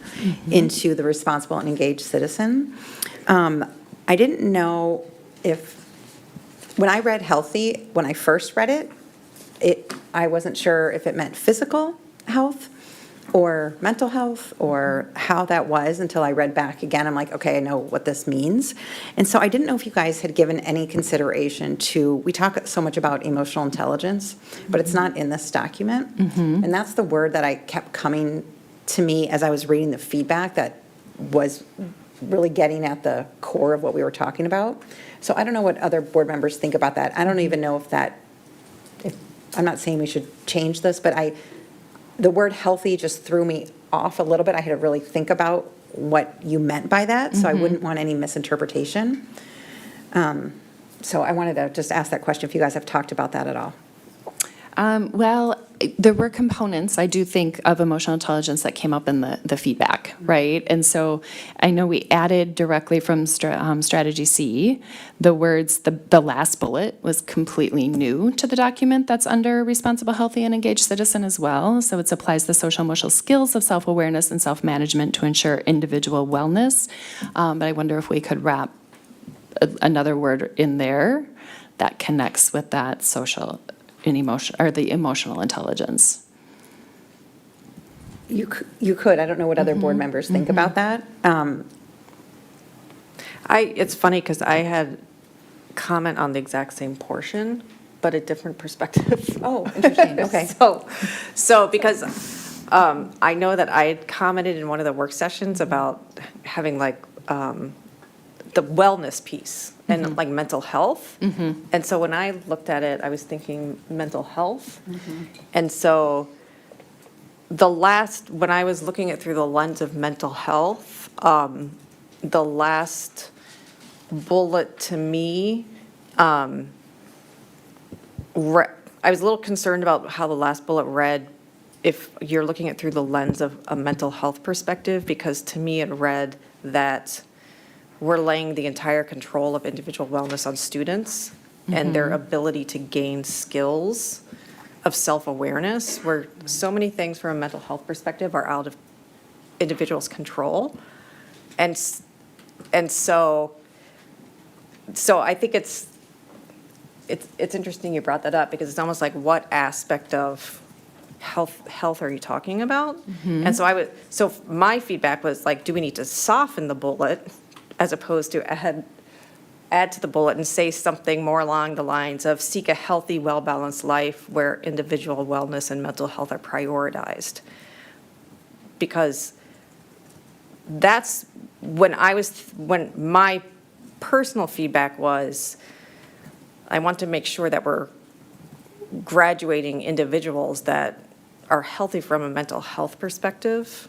into the responsible and engaged citizen. I didn't know if, when I read healthy, when I first read it, I wasn't sure if it meant physical health or mental health or how that was until I read back again. I'm like, okay, I know what this means. And so I didn't know if you guys had given any consideration to, we talk so much about emotional intelligence, but it's not in this document. And that's the word that I kept coming to me as I was reading the feedback that was really getting at the core of what we were talking about. So I don't know what other board members think about that. I don't even know if I'm not saying we should change this, but the word healthy just threw me off a little bit. I had to really think about what you meant by that, so I wouldn't want any misinterpretation. So I wanted to just ask that question if you guys have talked about that at all. Well, there were components, I do think, of emotional intelligence that came up in the feedback, right? And so I know we added directly from Strategy C, the words, the last bullet was completely new to the document that's under Responsible, Healthy, and Engaged Citizen as well. So it applies the social emotional skills of self-awareness and self-management to ensure individual wellness. But I wonder if we could wrap another word in there that connects with that social and emotion, or the emotional intelligence. You could. I don't know what other board members think about that. It's funny because I had comment on the exact same portion, but a different perspective. Oh, interesting. Okay. So because I know that I had commented in one of the work sessions about having like the wellness piece and like mental health. And so when I looked at it, I was thinking mental health. And so when I was looking at through the lens of mental health, the last bullet to me, I was a little concerned about how the last bullet read if you're looking at through the lens of a mental health perspective, because to me it read that we're laying the entire control of individual wellness on students and their ability to gain skills of self-awareness, where so many things from a mental health perspective are out of individuals' control. And so I think it's interesting you brought that up, because it's almost like, what aspect of health are you talking about? And so my feedback was like, do we need to soften the bullet as opposed to add to the bullet and say something more along the lines of seek a healthy, well-balanced life where individual wellness and mental health are prioritized? Because that's when my personal feedback was, I want to make sure that we're graduating individuals that are healthy from a mental health perspective.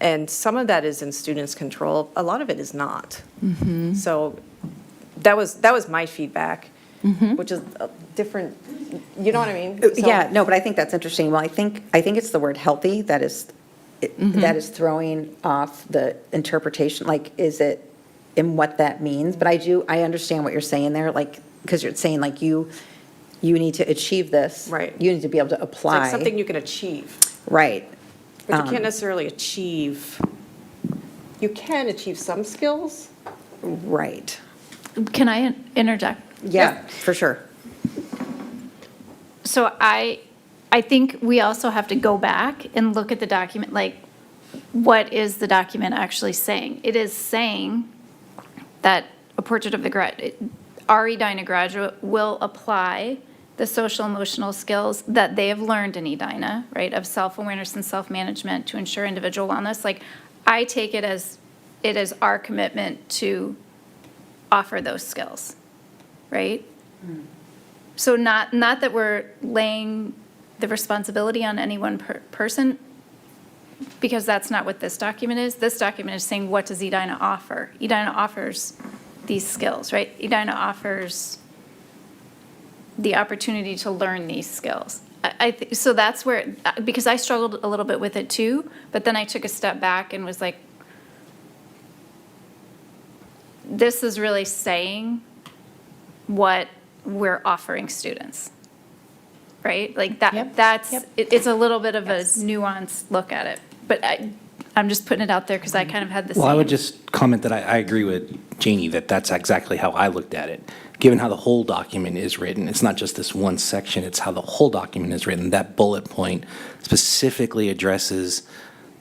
And some of that is in students' control. A lot of it is not. So that was my feedback, which is different. You know what I mean? Yeah, no, but I think that's interesting. Well, I think it's the word healthy that is throwing off the interpretation. Like, is it in what that means? But I understand what you're saying there. Like, because you're saying like you need to achieve this. Right. You need to be able to apply. It's like something you can achieve. Right. But you can't necessarily you can achieve some skills. Right. Can I interject? Yeah, for sure. So I think we also have to go back and look at the document, like, what is the document actually saying? It is saying that a portrait of the our Edina graduate will apply the social emotional skills that they have learned in Edina, right, of self-awareness and self-management to ensure individual wellness. Like, I take it as our commitment to offer those skills, right? So not that we're laying the responsibility on any one person, because that's not what this document is. This document is saying, what does Edina offer? Edina offers these skills, right? Edina offers the opportunity to learn these skills. So that's where, because I struggled a little bit with it too, but then I took a step back and was like, this is really saying what we're offering students, right? Like it's a little bit of a nuanced look at it, but I'm just putting it out there because I kind of had the same. Well, I would just comment that I agree with Janie that that's exactly how I looked at it. Given how the whole document is written, it's not just this one section, it's how the whole document is written. That bullet point specifically addresses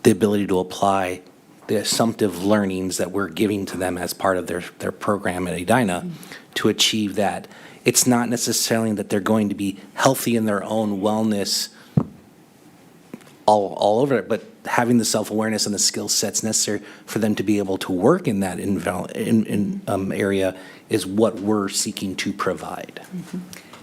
the ability to apply the assumptive learnings that we're giving to them as part of their program at Edina to achieve that. It's not necessarily that they're going to be healthy in their own wellness all over it, but having the self-awareness and the skill sets necessary for them to be able to work in that area is what we're seeking to provide.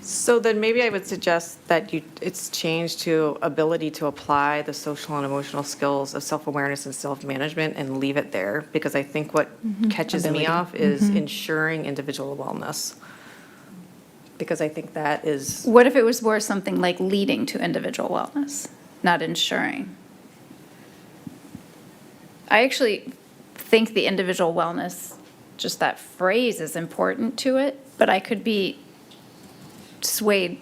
So then maybe I would suggest that it's changed to ability to apply the social and emotional skills of self-awareness and self-management and leave it there, because I think what catches me Ability. off is ensuring individual wellness. Because I think that is, What if it was more something like leading to individual wellness, not ensuring? I actually think the individual wellness, just that phrase is important to it, but I could be swayed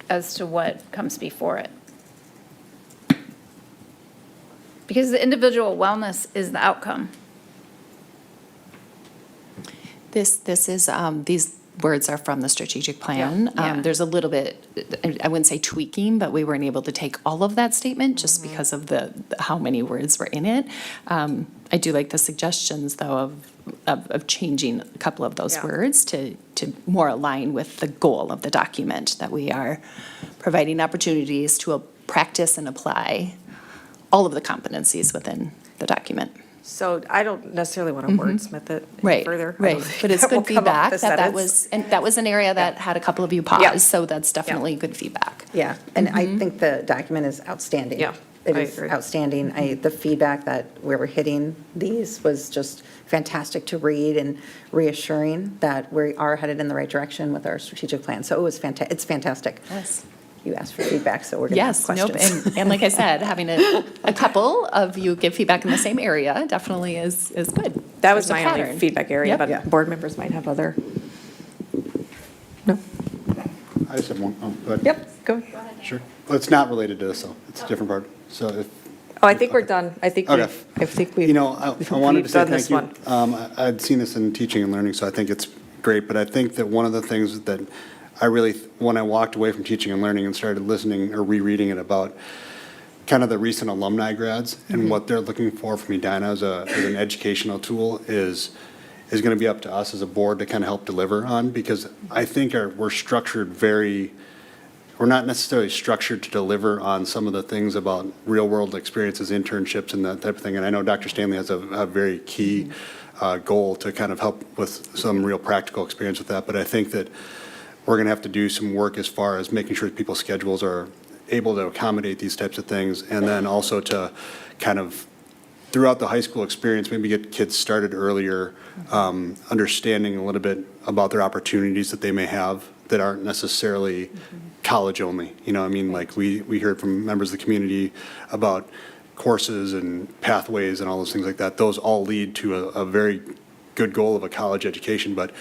as to what comes before it. Because the individual wellness is the outcome. This is, these words are from the strategic plan. Yeah. There's a little bit, I wouldn't say tweaking, but we weren't able to take all of that statement just because of how many words were in it. I do like the suggestions, though, of changing a couple of those Yeah. words to more align with the goal of the document, that we are providing opportunities to practice and apply all of the competencies within the document. so I don't necessarily want to wordsmith it any Right, further. I right. don't think But it's that will good come up feedback with that the was, sentence. and that was an area that had a couple of you Yeah. pause, so that's definitely good feedback. Yeah, and I think the document is outstanding. Yeah, It I is agree. outstanding. The feedback that we were hitting these was just fantastic to read and reassuring that we are headed in the right direction with our strategic plan. So it was it's fantastic. Yes. You asked for feedback, so we're going to ask Yes, nope, questions. and like I said, having a couple of you give feedback in the same area definitely is good. That was There's a my only pattern. feedback area, Yep. but Yeah. board members might have other. I just have one, go ahead. Yep, go. Sure. Well, it's not related to this, though. It's a different part. So if, Oh, I think we're done. I think Okay. we've. you know, I wanted to say done this thank you. I'd seen this in teaching and learning, so I think it's great. But I think that one of the things that I really, when I walked away from teaching and learning and started listening or rereading it about kind of the recent alumni grads and what they're looking for from Edina as an educational tool is going to be up to us as a board to kind of help deliver on, because I think we're structured we're not necessarily structured to deliver on some of the things about real-world experiences, internships, and that type of thing. And I know Dr. Stanley has a very key goal to kind of help with some real practical experience with that. But I think that we're going to have to do some work as far as making sure people's schedules are able to accommodate these types of things, and then also to kind of, throughout the high school experience, maybe get kids started earlier, understanding a little bit about their opportunities that they may have that aren't necessarily college only. You know, I mean, like we heard from members of the community about courses and pathways and all those things like that. Those all lead to a very good goal of a college education, but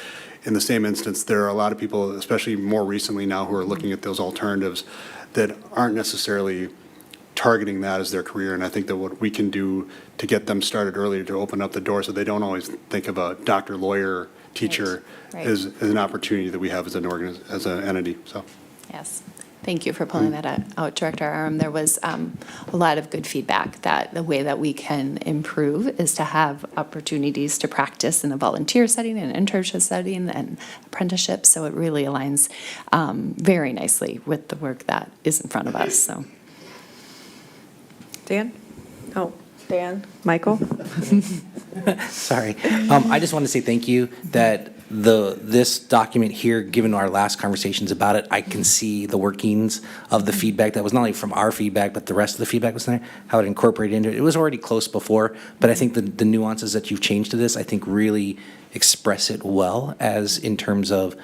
in the same instance, there are a lot of people, especially more recently now, who are looking at those alternatives that aren't necessarily targeting that as their career. And I think that what we can do to get them started earlier, to open up the door so they don't always think of a doctor, lawyer, teacher, Right. is an opportunity that we have as an entity, so. Yes. Thank you for pulling that out, Director Aram. There was a lot of good feedback that the way that we can improve is to have opportunities to practice in a volunteer setting, an internship setting, and apprenticeship. So it really aligns very nicely with the work that is in front of us, so. Dan? Oh, Dan, Michael? Sorry. I just want to say thank you that this document here, given our last conversations about it, I can see the workings of the feedback that was not only from our feedback, but the rest of the feedback was there, how it incorporated into it. It was already close before, but I think the nuances that you've changed to this, I think really express it well as in terms of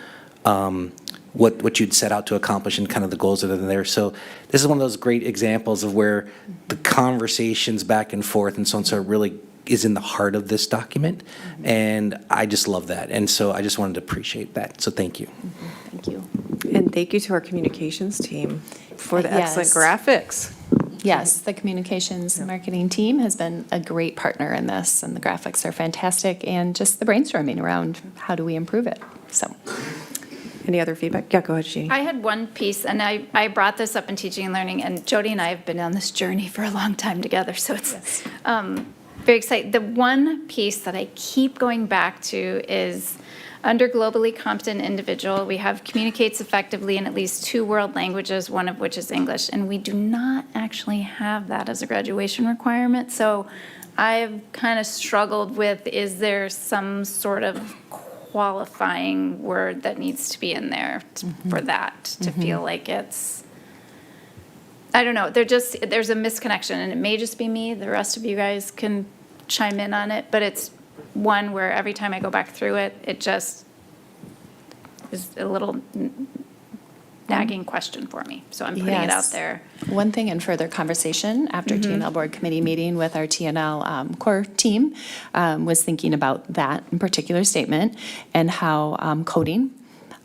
what you'd set out to accomplish and kind of the goals that are there. So this is one of those great examples of where the conversations back and forth and so on, so it really is in the heart of this document. And I just love that. And so I just wanted to appreciate that. So thank you. Thank you. And thank you to our communications team for the excellent Yes. graphics. Yes, the communications and marketing team has been a great partner in this, and the graphics are fantastic, and just the brainstorming around how do we improve it. So Any other feedback? Yeah, go ahead, Jeannie. I had one piece, and I brought this up in teaching and learning, and Jody and I have been on this journey for a long time together, so it's very exciting. The one piece that I keep going back to is under globally competent individual, we have communicates effectively in at least 2 world languages, one of which is English, and we do not actually have that as a graduation requirement. So I've kind of struggled with, is there some sort of qualifying word that needs to be in there for that to feel like it's, I don't know, there's a misconnection, and it may just be me, the rest of you guys can chime in on it, but it's one where every time I go back through it, it just is a little nagging question for me, so I'm putting it out Yes. there. One thing in further conversation after TNL Board Committee meeting with our TNL core team was thinking about that in particular statement and how coding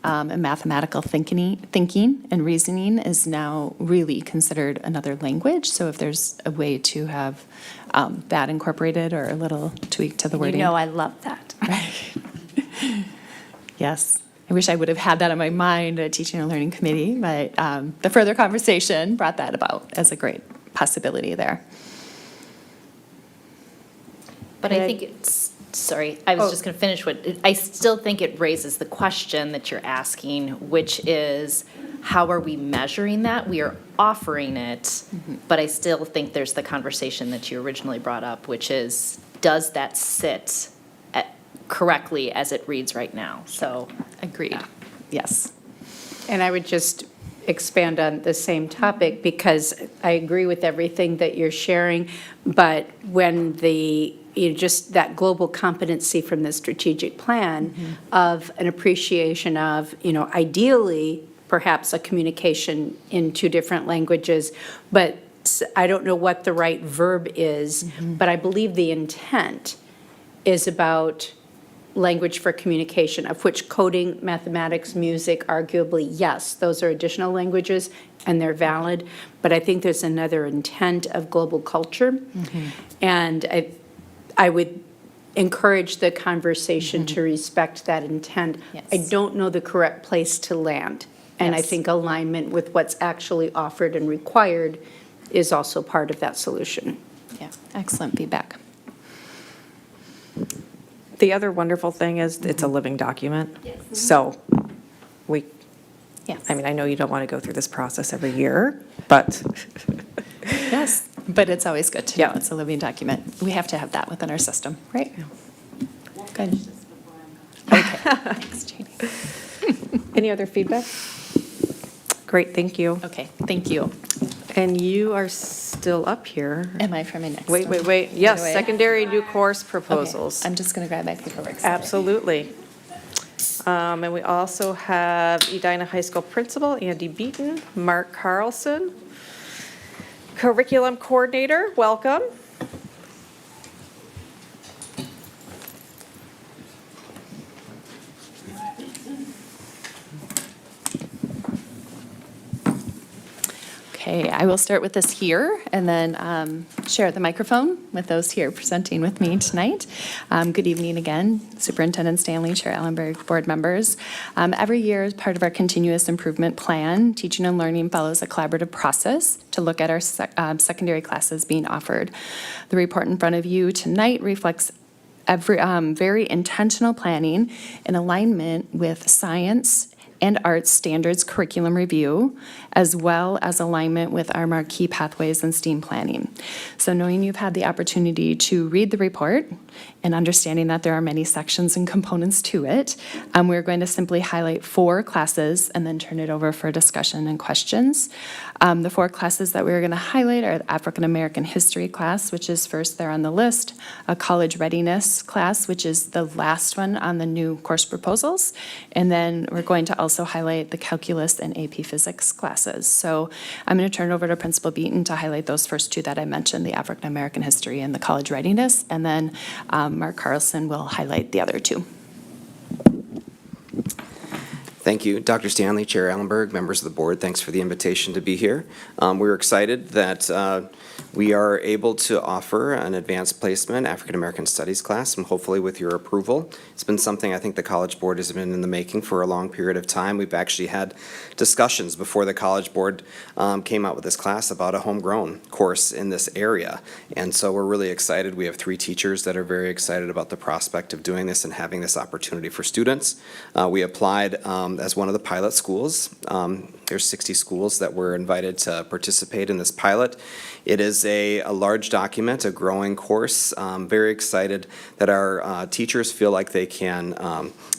and mathematical thinking and reasoning is now really considered another language. So if there's a way to have that incorporated or a little tweak to the wording. You know I love that. Yes. I wish I would have had that on my mind at Teaching and Learning Committee, but the further conversation brought that about as a great possibility there. But I think it's, sorry, I was just going to finish I still think it raises the question that you're asking, which is, how are we measuring that? We are offering it, but I still think there's the conversation that you originally brought up, which is, does that sit correctly as it reads right now? So. Agreed. Yes. And I would just expand on the same topic because I agree with everything that you're sharing, but when just that global competency from the strategic plan of an appreciation of, ideally, perhaps a communication in 2 different languages, but I don't know what the right verb is, but I believe the intent is about language for communication, of which coding, mathematics, music, arguably, yes, those are additional languages, and they're valid, but I think there's another intent of global culture. And I would encourage the conversation to respect that intent. Yes. I don't know the correct place to land, and I Yes. think alignment with what's actually offered and required is also part of that solution. Yeah, excellent feedback. The other wonderful thing is it's a living document. So Yes. I mean, I know you don't want to go through this process every year, but Yes, but it's always good to know it's a living document. We have to have that within our system, right? Good. Okay, thanks, Jeannie. any other feedback? Great, thank you. Okay, thank you. And you are still up here. Am I for my next Wait. one? Yes, By the way. secondary new course Okay, proposals. I'm just going to grab my paperwork. Absolutely. And we also have Edina High School Principal Andy Beaton, Mark Carlson, Curriculum Coordinator, welcome. Okay, I will start with this here and then share the microphone with those here presenting with me tonight. Good evening again, Superintendent Stanley, Chair Ellenberg, board members. Every year, as part of our continuous improvement plan, Teaching and Learning follows a collaborative process to look at our secondary classes being offered. The report in front of you tonight reflects very intentional planning in alignment with science and arts standards curriculum review, as well as alignment with our marquee pathways and STEAM planning. So knowing you've had the opportunity to read the report and understanding that there are many sections and components to it, we're going to simply highlight 4 classes and then turn it over for discussion and questions. The 4 classes that we're going to highlight are the African American History class, which is first there on the list, a college readiness class, which is the last one on the new course proposals, and then we're going to also highlight the calculus and AP physics classes. So I'm going to turn it over to Principal Beaton to highlight those first 2 that I mentioned, the African American History and the college readiness, and then Mark Carlson will highlight the other 2. Thank you, Dr. Stanley, Chair Allenberg, members of the board. Thanks for the invitation to be here. We're excited that we are able to offer an advanced placement African American Studies class, and hopefully with your approval. It's been something I think the College Board has been in the making for a long period of time. We've actually had discussions before the College Board came out with this class about a homegrown course in this area. And so we're really excited. We have 3 teachers that are very excited about the prospect of doing this and having this opportunity for students. We applied as one of the pilot schools. There's 60 schools that were invited to participate in this pilot. It is a large document, a growing course. Very excited that our teachers feel like they can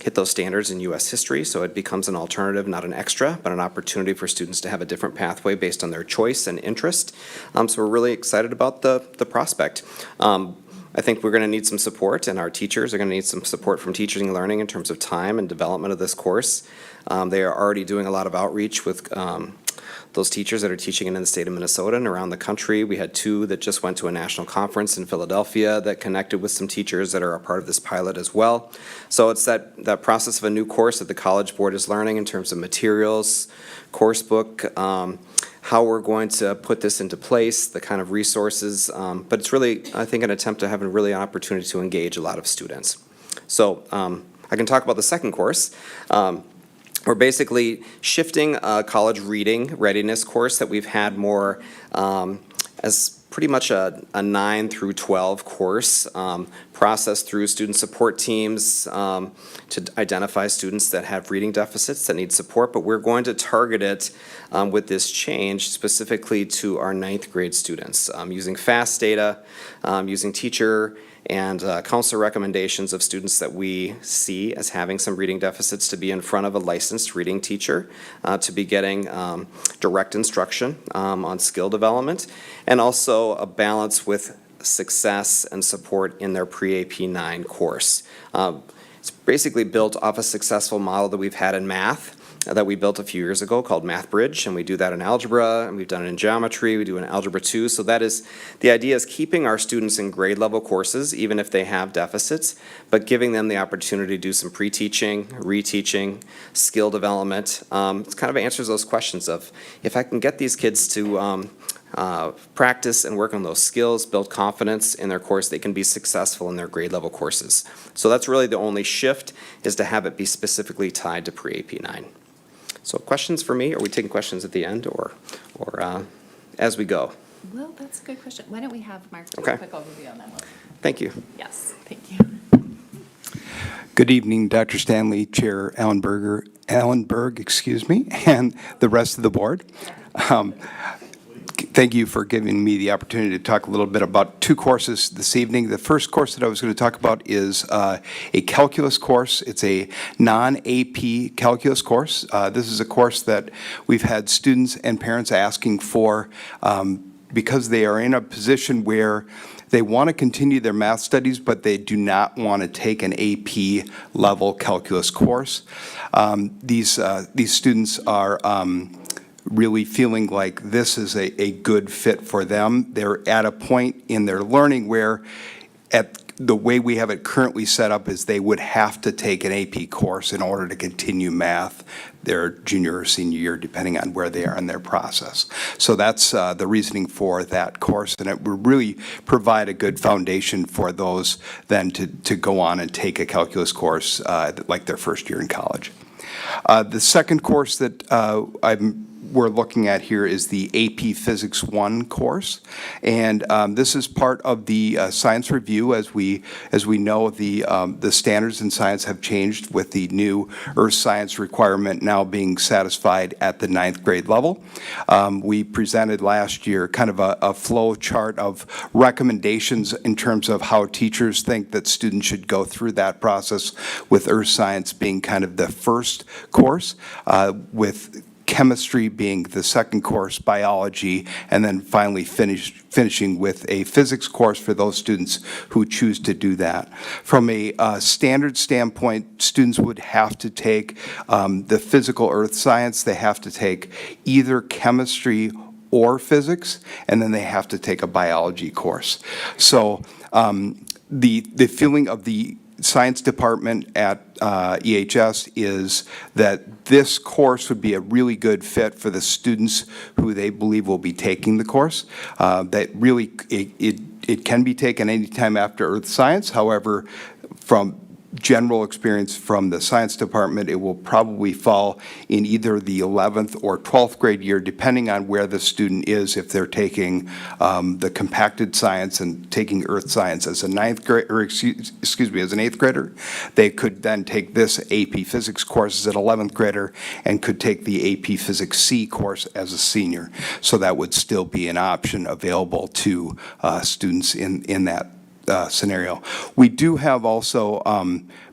hit those standards in U.S. history, so it becomes an alternative, not an extra, but an opportunity for students to have a different pathway based on their choice and interest. So we're really excited about the prospect. I think we're going to need some support, and our teachers are going to need some support from Teaching and Learning in terms of time and development of this course. They are already doing a lot of outreach with those teachers that are teaching in the state of Minnesota and around the country. We had 2 that just went to a national conference in Philadelphia that connected with some teachers that are a part of this pilot as well. So it's that process of a new course that the College Board is learning in terms of materials, course book, how we're going to put this into place, the kind of resources, but it's really, I think, an attempt to have a really opportunity to engage a lot of students. So I can talk about the second course. We're basically shifting a college reading readiness course that we've had more as pretty much a 9 through 12 course processed through student support teams to identify students that have reading deficits that need support, but we're going to target it with this change specifically to our 9th grade students using FAST data, using teacher and counselor recommendations of students that we see as having some reading deficits to be in front of a licensed reading teacher, to be getting direct instruction on skill development, and also a balance with success and support in their pre-AP 9 course. It's basically built off a successful model that we've had in math that we built a few years ago called Math Bridge, and we do that in algebra, and we've done it in geometry, we do it in algebra 2. So that is, the idea is keeping our students in grade level courses, even if they have deficits, but giving them the opportunity to do some pre-teaching, reteaching, skill development. It kind of answers those questions of, if I can get these kids to practice and work on those skills, build confidence in their course, they can be successful in their grade level courses. So that's really the only shift, is to have it be specifically tied to pre-AP 9. So questions for me? Are we taking questions at the end or as we go? Well, that's a good question. Why don't we have Mark do Okay. a quick overview on that one? Thank you. Yes, thank you. Good evening, Dr. Stanley, Chair Allenberg, excuse me, and the rest of the board. Thank you for giving me the opportunity to talk a little bit about 2 courses this evening. The first course that I was going to talk about is a calculus course. It's a non-AP calculus course. This is a course that we've had students and parents asking for because they are in a position where they want to continue their math studies, but they do not want to take an AP level calculus course. These students are really feeling like this is a good fit for them. They're at a point in their learning where, at the way we have it currently set up, is they would have to take an AP course in order to continue math their junior or senior year, depending on where they are in their process. So that's the reasoning for that course, and it will really provide a good foundation for those then to go on and take a calculus course like their first year in college. The second course that we're looking at here is the AP Physics 1 course, and this is part of the science review. As we know, the standards in science have changed with the new earth science requirement now being satisfied at the 9th grade level. We presented last year kind of a flow chart of recommendations in terms of how teachers think that students should go through that process, with earth science being kind of the first course, with chemistry being the second course, biology, and then finally finishing with a physics course for those students who choose to do that. From a standard standpoint, students would have to take the physical earth science. They have to take either chemistry or physics, and then they have to take a biology course. So the feeling of the science department at EHS is that this course would be a really good fit for the students who they believe will be taking the course. That really, it can be taken anytime after Earth Science. However, from general experience from the science department, it will probably fall in either the 11th or 12th grade year, depending on where the student is. If they're taking the compacted science and taking Earth Science as a ninth grade, or excuse me, as an 8th grader, they could then take this AP Physics course as an 11th grader and could take the AP Physics C course as a senior. So that would still be an option available to students in that scenario. We do have also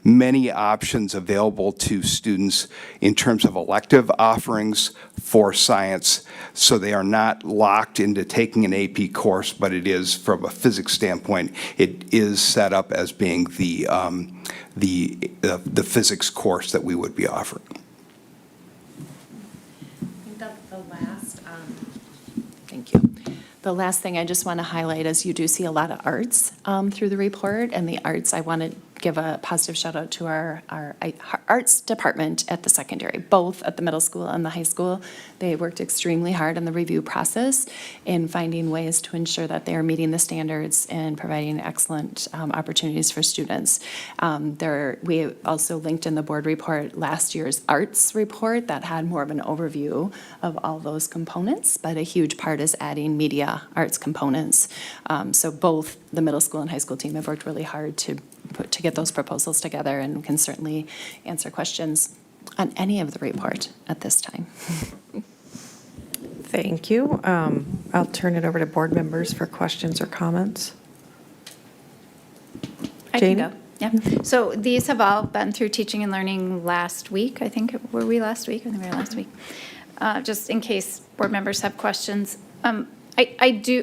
many options available to students in terms of elective offerings for science, so they are not locked into taking an AP course, but it is, from a physics standpoint, it is set up as being the physics course that we would be offering. I think that the last, thank you. The last thing I just want to highlight is you do see a lot of arts through the report, and the arts, I want to give a positive shout out to our arts department at the secondary, both at the middle school and the high school. They worked extremely hard in the review process in finding ways to ensure that they are meeting the standards and providing excellent opportunities for students. We also linked in the board report last year's arts report that had more of an overview of all those components, but a huge part is adding media arts components. So both the middle school and high school team have worked really hard to get those proposals together, and can certainly answer questions on any of the report at this time. Thank you. I'll turn it over to board members for questions or comments. I Jane? can go. Yeah. So these have all been through teaching and learning last week. I think, were we last week? I think we were last week. Just in case board members have questions. I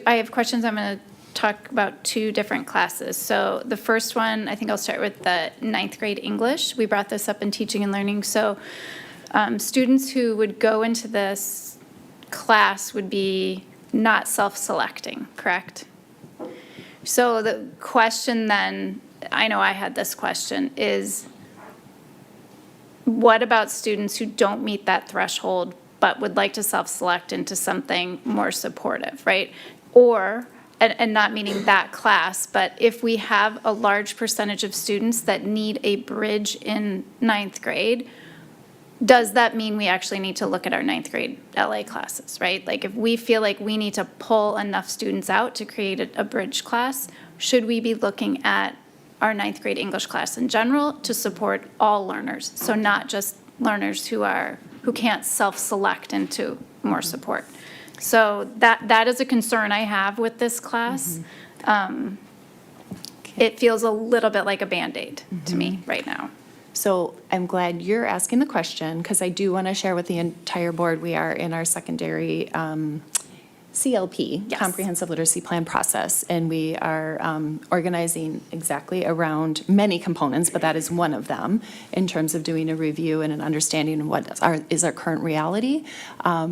have questions. I'm going to talk about two different classes. So the first one, I think I'll start with the 9th grade English. We brought this up in teaching and learning. So students who would go into this class would be not self-selecting, correct? So the question then, I know I had this question, is what about students who don't meet that threshold but would like to self-select into something more supportive, right? Or, and not meaning that class, but if we have a large percentage of students that need a bridge in 9th grade, does that mean we actually need to look at our 9th grade LA classes, right? Like if we feel like we need to pull enough students out to create a bridge class, should we be looking at our 9th grade English class in general to support all learners? So not just learners who can't self-select into more support. So that is a concern I have with this class. It feels a little bit like a Band-Aid to me right now. So I'm glad you're asking the question, because I do want to share with the entire board, we are in our secondary CLP, Yes. Comprehensive Literacy Plan process, and we are organizing exactly around many components, but that is one of them, in terms of doing a review and an understanding of what is our current reality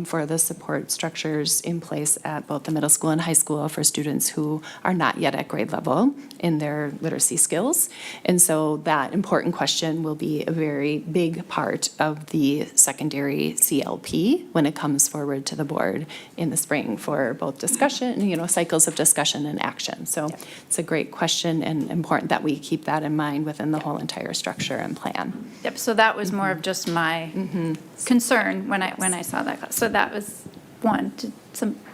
for the support structures in place at both the middle school and high school for students who are not yet at grade level in their literacy skills. And so that important question will be a very big part of the secondary CLP when it comes forward to the board in the spring for both discussion, cycles of discussion and action. So it's a great question, and important that we keep that in mind within the whole entire structure and plan. Yep, so that was more of just my concern when I saw that class. So that was one.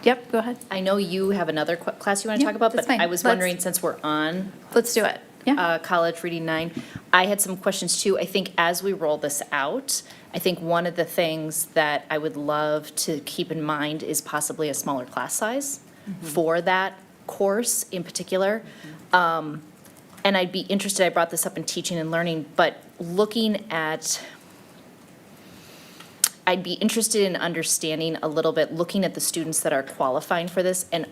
Yep, go ahead. I know you have another class you want to talk about, that's but fine. I was wondering, since we're on Let's do it. Yeah. College Reading 9, I had some questions too. I think as we roll this out, I think one of the things that I would love to keep in mind is possibly a smaller class size for that course in particular. And I'd be interested, I brought this up in teaching and learning, but I'd be interested in understanding a little bit, looking at the students that are qualifying for this, and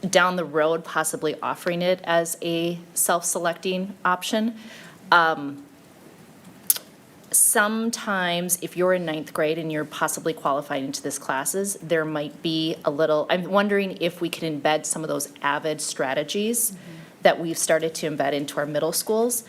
down the road possibly offering it as a self-selecting option. Sometimes if you're in 9th grade and you're possibly qualified into this classes, there might be I'm wondering if we can embed some of those AVID strategies that we've started to embed into our middle schools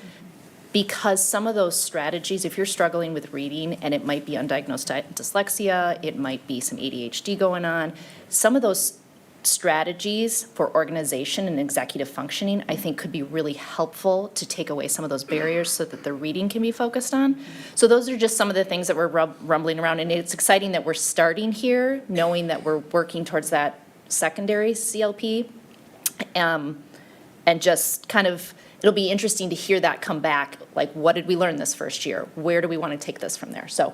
because some of those strategies, if you're struggling with reading and it might be undiagnosed dyslexia, it might be some ADHD going on, some of those strategies for organization and executive functioning, I think could be really helpful to take away some of those barriers so that the reading can be focused on. So those are just some of the things that we're rumbling around, and it's exciting that we're starting here, knowing that we're working towards that secondary CLP. And just kind of, it'll be interesting to hear that come back, like what did we learn this first year? Where do we want to take this from there? So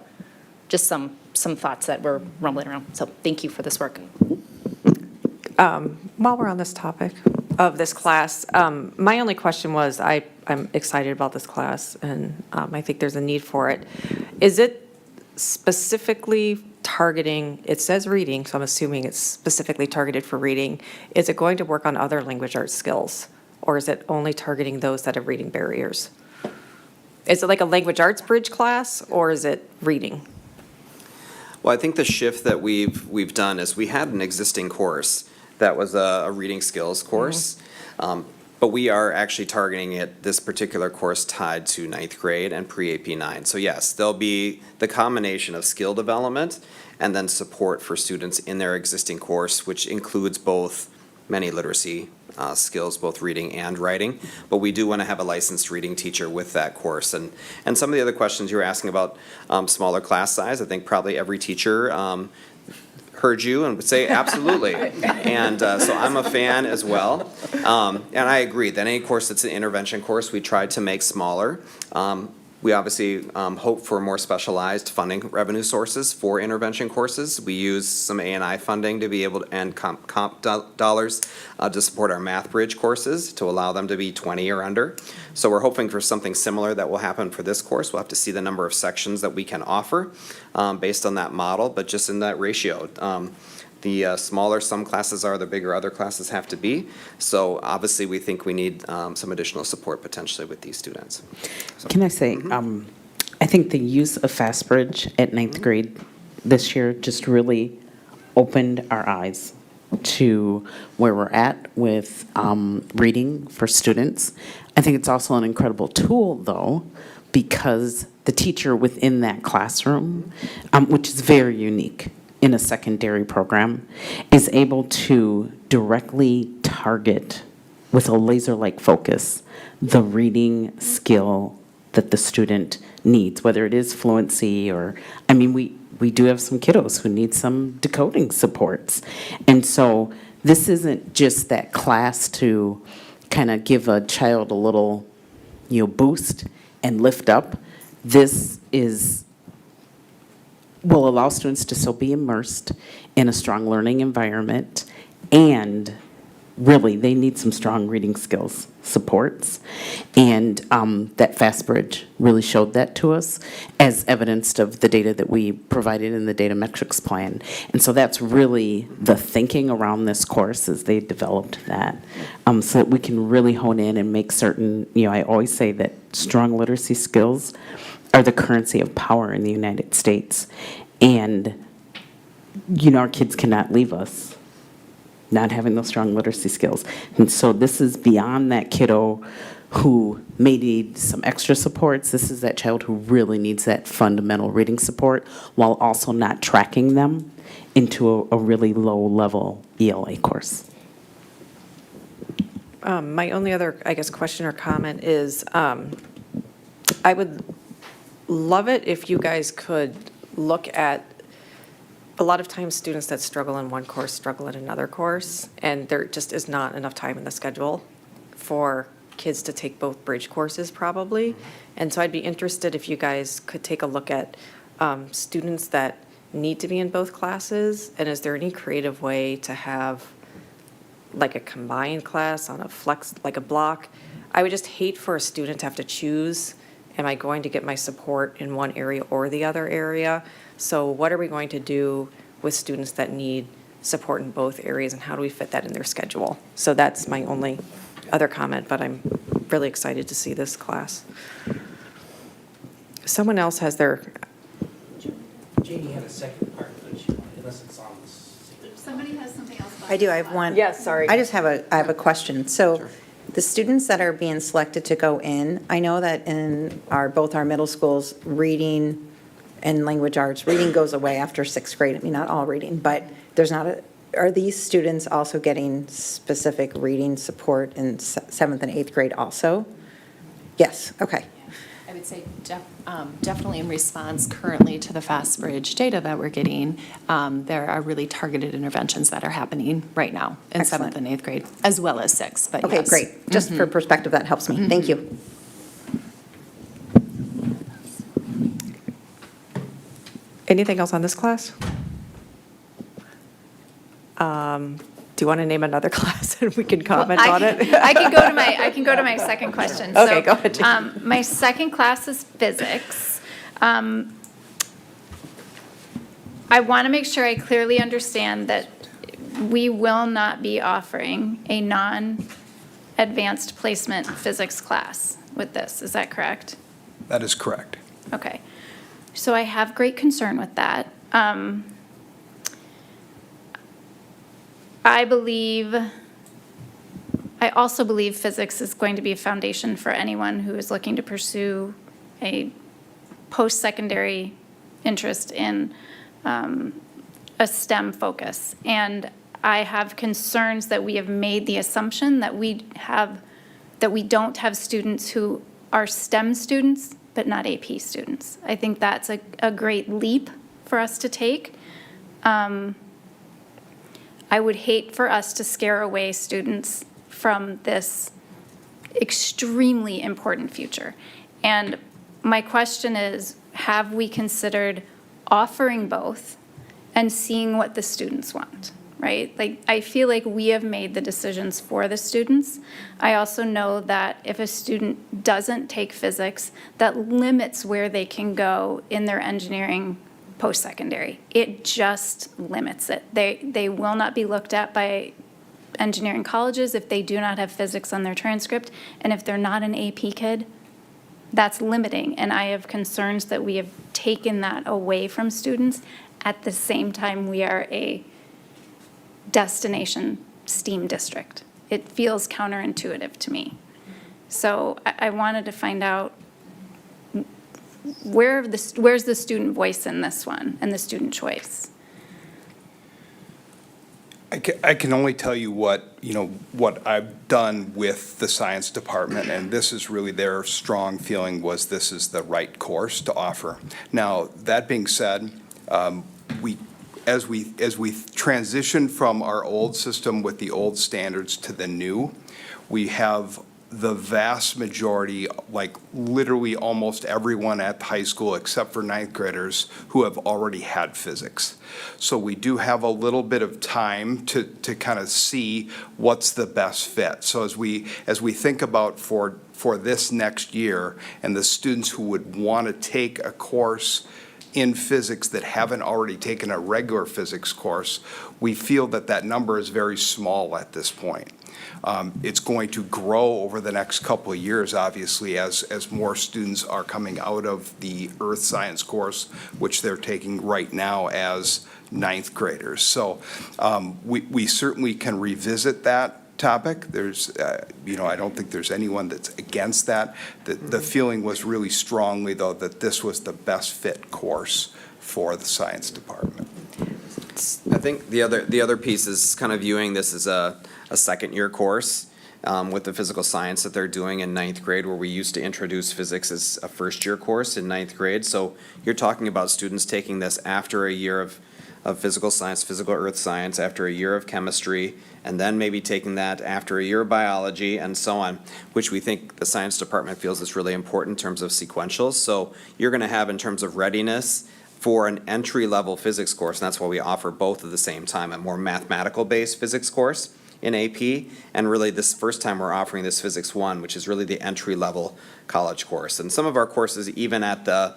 just some thoughts that we're rumbling around. So thank you for this work. While we're on this topic of this class, my only question was, I'm excited about this class, and I think there's a need for it. Is it specifically targeting, it says reading, so I'm assuming it's specifically targeted for reading. Is it going to work on other language arts skills, or is it only targeting those that have reading barriers? Is it like a language arts bridge class, or is it reading? Well, I think the shift that we've done is we had an existing course that was a reading skills course, but we are actually targeting this particular course tied to ninth grade and pre-AP 9. So yes, there'll be the combination of skill development and then support for students in their existing course, which includes both many literacy skills, both reading and writing. But we do want to have a licensed reading teacher with that course. And some of the other questions you were asking about smaller class size, I think probably every teacher heard you and would say absolutely. And so I'm a fan as well. And I agree that any course that's an intervention course, we tried to make smaller. We obviously hope for more specialized funding revenue sources for intervention courses. We use some A&I funding to be able to, and comp dollars to support our Math Bridge courses to allow them to be 20 or under. So we're hoping for something similar that will happen for this course. We'll have to see the number of sections that we can offer based on that model, but just in that ratio. The smaller some classes are, the bigger other classes have to be. So obviously, we think we need some additional support potentially with these students. So. Can I say, I think the use of FastBridge at ninth grade this year just really opened our eyes to where we're at with reading for students. I think it's also an incredible tool, though, because the teacher within that classroom, which is very unique in a secondary program, is able to directly target with a laser-like focus the reading skill that the student needs, whether it is fluency or, I mean, we do have some kiddos who need some decoding supports. And so this isn't just that class to kind of give a child a little, boost and lift up. This will allow students to still be immersed in a strong learning environment, and really, they need some strong reading skills supports. And that FastBridge really showed that to us, as evidenced of the data that we provided in the data metrics plan. And so that's really the thinking around this course as they developed that, so that we can really hone in and make certain, I always say that strong literacy skills are the currency of power in the United States. And, our kids cannot leave us not having those strong literacy skills. And so this is beyond that kiddo who may need some extra supports. This is that child who really needs that fundamental reading support while also not tracking them into a really low-level ELA course. My only other, question or comment is, I would love it if you guys could look at, a lot of times students that struggle in one course struggle in another course, and there just is not enough time in the schedule for kids to take both bridge courses probably. And so I'd be interested if you guys could take a look at students that need to be in both classes, and is there any creative way to have like a combined class on a flex, like a block? I would just hate for a student to have to choose, am I going to get my support in one area or the other area? So what are we going to do with students that need support in both areas, and how do we fit that in their schedule? So that's my only other comment, but I'm really excited to see this class. Someone else has their... Jamie had a second part, unless it's on this. Somebody has something else. I do, I have one. Yes, sorry. I just have a question. So The students that are being selected to go in, I know that in both our middle schools, reading and language arts, reading goes away after 6th grade. I mean, not all reading, but there's not are these students also getting specific reading support in 7th and 8th grade also? Yes, okay. I would say definitely in response currently to the FastBridge data that we're getting, there are really targeted interventions that are happening right now in Excellent. 7th and 8th grade, as well as 6th, but Okay, yes. great. Just for perspective, that helps me. Thank you. Anything else on this class? Do you want to name another class and we can comment on it? I can go to my second question. Okay, So, go ahead, Jen. My second class is physics. I want to make sure I clearly understand that we will not be offering a non-advanced placement physics class with this. Is that correct? That is correct. Okay. So I have great concern with that. I also believe physics is going to be a foundation for anyone who is looking to pursue a post-secondary interest in a STEM focus. And I have concerns that we have made the assumption that we don't have students who are STEM students, but not AP students. I think that's a great leap for us to take. I would hate for us to scare away students from this extremely important future. And my question is, have we considered offering both and seeing what the students want, right? Like, I feel like we have made the decisions for the students. I also know that if a student doesn't take physics, that limits where they can go in their engineering post-secondary. It just limits it. They will not be looked at by engineering colleges if they do not have physics on their transcript. And if they're not an AP kid, that's limiting. And I have concerns that we have taken that away from students. At the same time, we are a destination STEAM district. It feels counterintuitive to me. So I wanted to find out where's the student voice in this one and the student choice? I can only tell you what I've done with the science department, and this is really their strong feeling was this is the right course to offer. Now, that being said, as we transition from our old system with the old standards to the new, we have the vast majority, like literally almost everyone at the high school except for 9th graders who have already had physics. So we do have a little bit of time to kind of see what's the best fit. So as we think about for this next year and the students who would want to take a course in physics that haven't already taken a regular physics course, we feel that number is very small at this point. It's going to grow over the next couple of years, obviously, as more students are coming out of the earth science course, which they're taking right now as 9th graders. So we certainly can revisit that topic. There's, I don't think there's anyone that's against that. The feeling was really strongly, though, that this was the best fit course for the science department. I think the other piece is kind of viewing this as a second-year course with the physical science that they're doing in 9th grade, where we used to introduce physics as a first-year course in 9th grade. So you're talking about students taking this after a year of physical science, physical earth science, after a year of chemistry, and then maybe taking that after a year of biology and so on, which we think the science department feels is really important in terms of sequentials. So you're going to have, in terms of readiness, for an entry-level physics course, and that's why we offer both at the same time, a more mathematical-based physics course in AP, and really this first time we're offering this Physics 1, which is really the entry-level college course. And some of our courses, even at the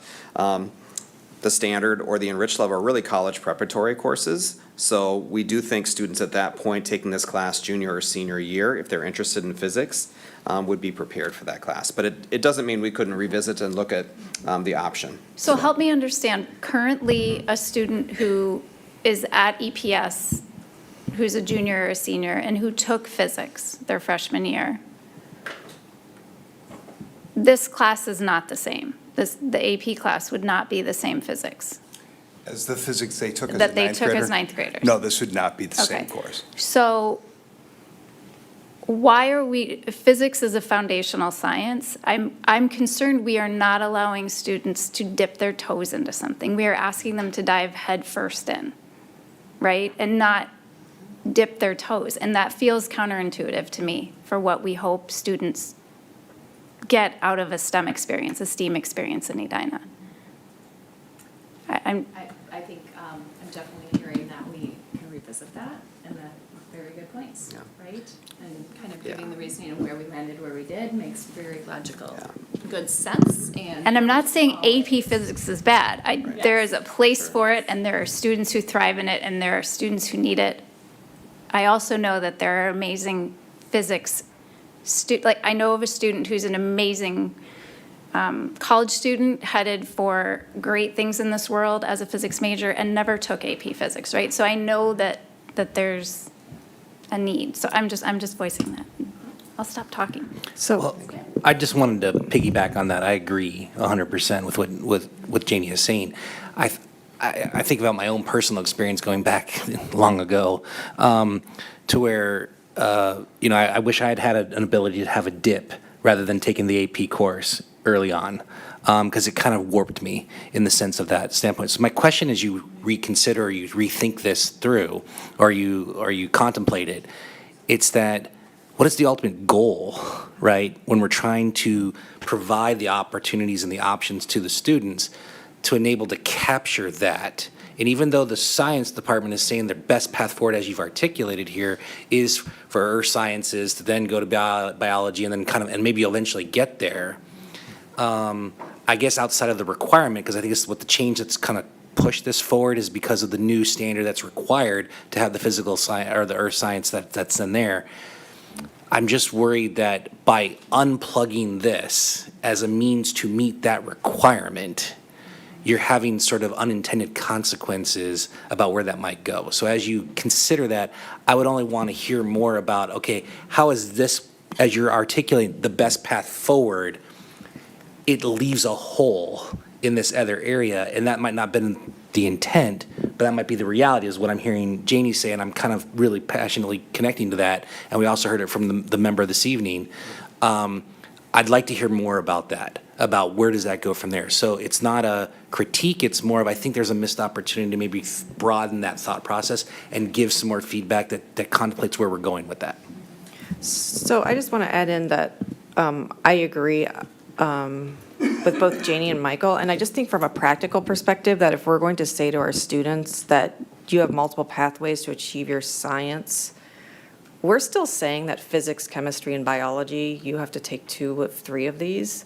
standard or the enriched level, are really college preparatory courses. So we do think students at that point taking this class junior or senior year, if they're interested in physics, would be prepared for that class. But it doesn't mean we couldn't revisit and look at the option. So help me understand, currently a student who is at EPS, who's a junior or a senior, and who took physics their freshman year, this class is not the same. The AP class would not be the same physics. As the physics they took as a That they ninth took grader? as ninth graders. No, this would not be the same Okay. course. So why are physics is a foundational science. I'm concerned we are not allowing students to dip their toes into something. We are asking them to dive headfirst in, right? And not dip their toes. And that feels counterintuitive to me for what we hope students get out of a STEM experience, a STEAM experience in Edina. I think I'm definitely hearing that we can revisit that, and that very good points, right? And kind of giving the reasoning of where we landed, where we did, makes very logical, good sense, and. And I'm not saying AP physics is bad. There is a place for it, and there are students who thrive in it, and there are students who need it. I also know that there are amazing physics, like I know of a student who's an amazing college student headed for great things in this world as a physics major and never took AP physics, right? So I know that there's a need. So I'm just voicing that. I'll stop talking. So I just wanted to piggyback on that. I agree 100% with what Janie is saying. I think about my own personal experience going back long ago, to where I wish I had had an ability to have a dip rather than taking the AP course early on, because it kind of warped me in the sense of that standpoint. So my question is, you reconsider, or you rethink this through, or you contemplate it, it's that, what is the ultimate goal, right, when we're trying to provide the opportunities and the options to the students to enable to capture that? And even though the science department is saying their best path forward, as you've articulated here, is for earth sciences to then go to biology and then and maybe eventually get there, I guess outside of the requirement, because I think this is what the change that's kind of pushed this forward is because of the new standard that's required to have the physical science or the earth science that's in there. I'm just worried that by unplugging this as a means to meet that requirement, you're having sort of unintended consequences about where that might go. So as you consider that, I would only want to hear more about, okay, how is this, as you're articulating the best path forward, it leaves a hole in this other area, and that might not have been the intent, but that might be the reality, is what I'm hearing Janie say, and I'm kind of really passionately connecting to that, and we also heard it from the member this evening. I'd like to hear more about that, about where does that go from there. So it's not a critique, it's more of, I think there's a missed opportunity to maybe broaden that thought process and give some more feedback that contemplates where we're going with that. So I just want to add in that I agree with both Janie and Michael, and I just think from a practical perspective that if we're going to say to our students that you have multiple pathways to achieve your science, we're still saying that physics, chemistry, and biology, you have to take 2 of 3 of these.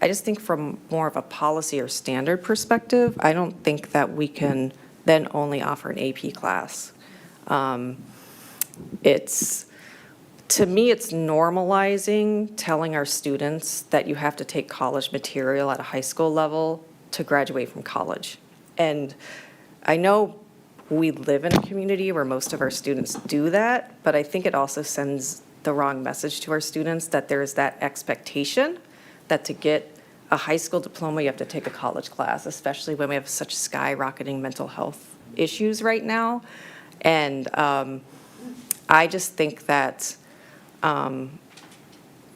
I just think from more of a policy or standard perspective, I don't think that we can then only offer an AP class. To me, it's normalizing telling our students that you have to take college material at a high school level to graduate from college. And I know we live in a community where most of our students do that, but I think it also sends the wrong message to our students that there's that expectation that to get a high school diploma, you have to take a college class, especially when we have such skyrocketing mental health issues right now. And I just think that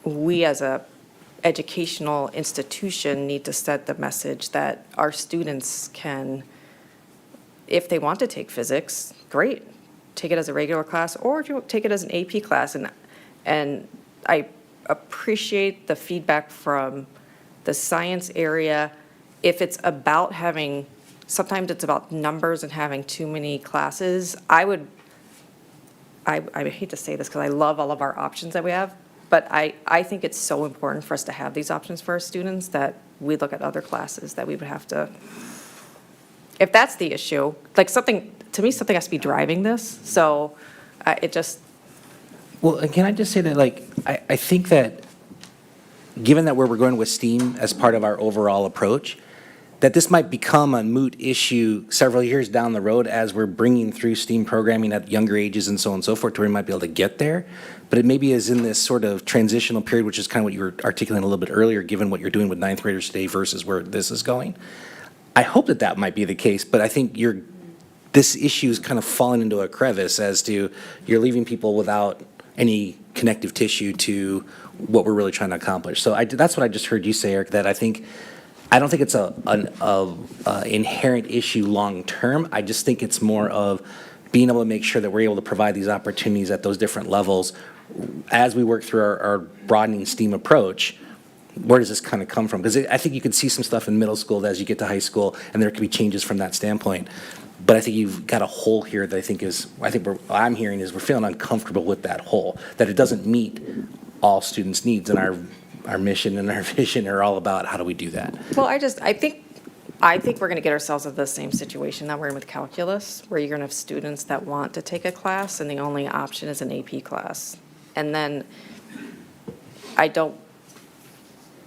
we as a educational institution need to set the message that our students can, if they want to take physics, great, take it as a regular class, or if you take it as an AP class. And I appreciate the feedback from the science area. If it's about having, sometimes it's about numbers and having too many classes, I hate to say this because I love all of our options that we have, but I think it's so important for us to have these options for our students that we look at other classes that we would have to, if that's the issue, like something, to me, something has to be driving this. So it just. Well, can I just say that, like, I think that given that where we're going with STEAM as part of our overall approach, that this might become a moot issue several years down the road as we're bringing through STEAM programming at younger ages and so on and so forth, to where we might be able to get there. but it maybe is in this sort of transitional period, which is kind of what you were articulating a little bit earlier, given what you're doing with ninth graders today versus where this is going. I hope that that might be the case, but I think this issue is kind of falling into a crevice as to you're leaving people without any connective tissue to what we're really trying to accomplish. So that's what I just heard you say, Eric, that I don't think it's an inherent issue long-term. I just think it's more of being able to make sure that we're able to provide these opportunities at those different levels as we work through our broadening STEAM approach. Where does this kind of come from? Because I think you can see some stuff in middle school as you get to high school, and there could be changes from that standpoint. But I think you've got a hole here that what I'm hearing is we're feeling uncomfortable with that hole, that it doesn't meet all students' needs, and our mission and our vision are all about how do we do that. Well, I think we're going to get ourselves in the same situation that we're in with calculus, where you're going to have students that want to take a class and the only option is an AP class. And then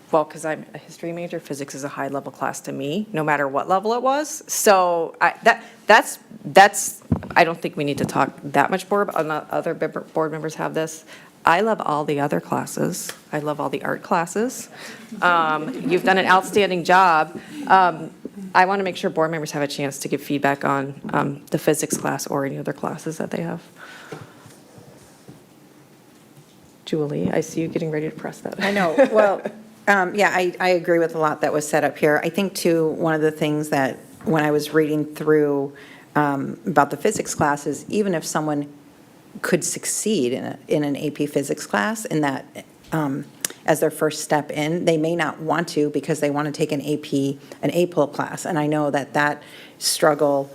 because I'm a history major, physics is a high-level class to me, no matter what level it was. So that's I don't think we need to talk that much more about, other board members have this. I love all the other classes. I love all the art classes. You've done an outstanding job. I want to make sure board members have a chance to give feedback on the physics class or any other classes that they have. Julie, I see you getting ready to press that. I know. Well, yeah, I agree with a lot that was set up here. I think, too, one of the things that when I was reading through about the physics classes, even if someone could succeed in an AP physics class in that as their first step in, they may not want to because they want to take an AP class. And I know that struggle,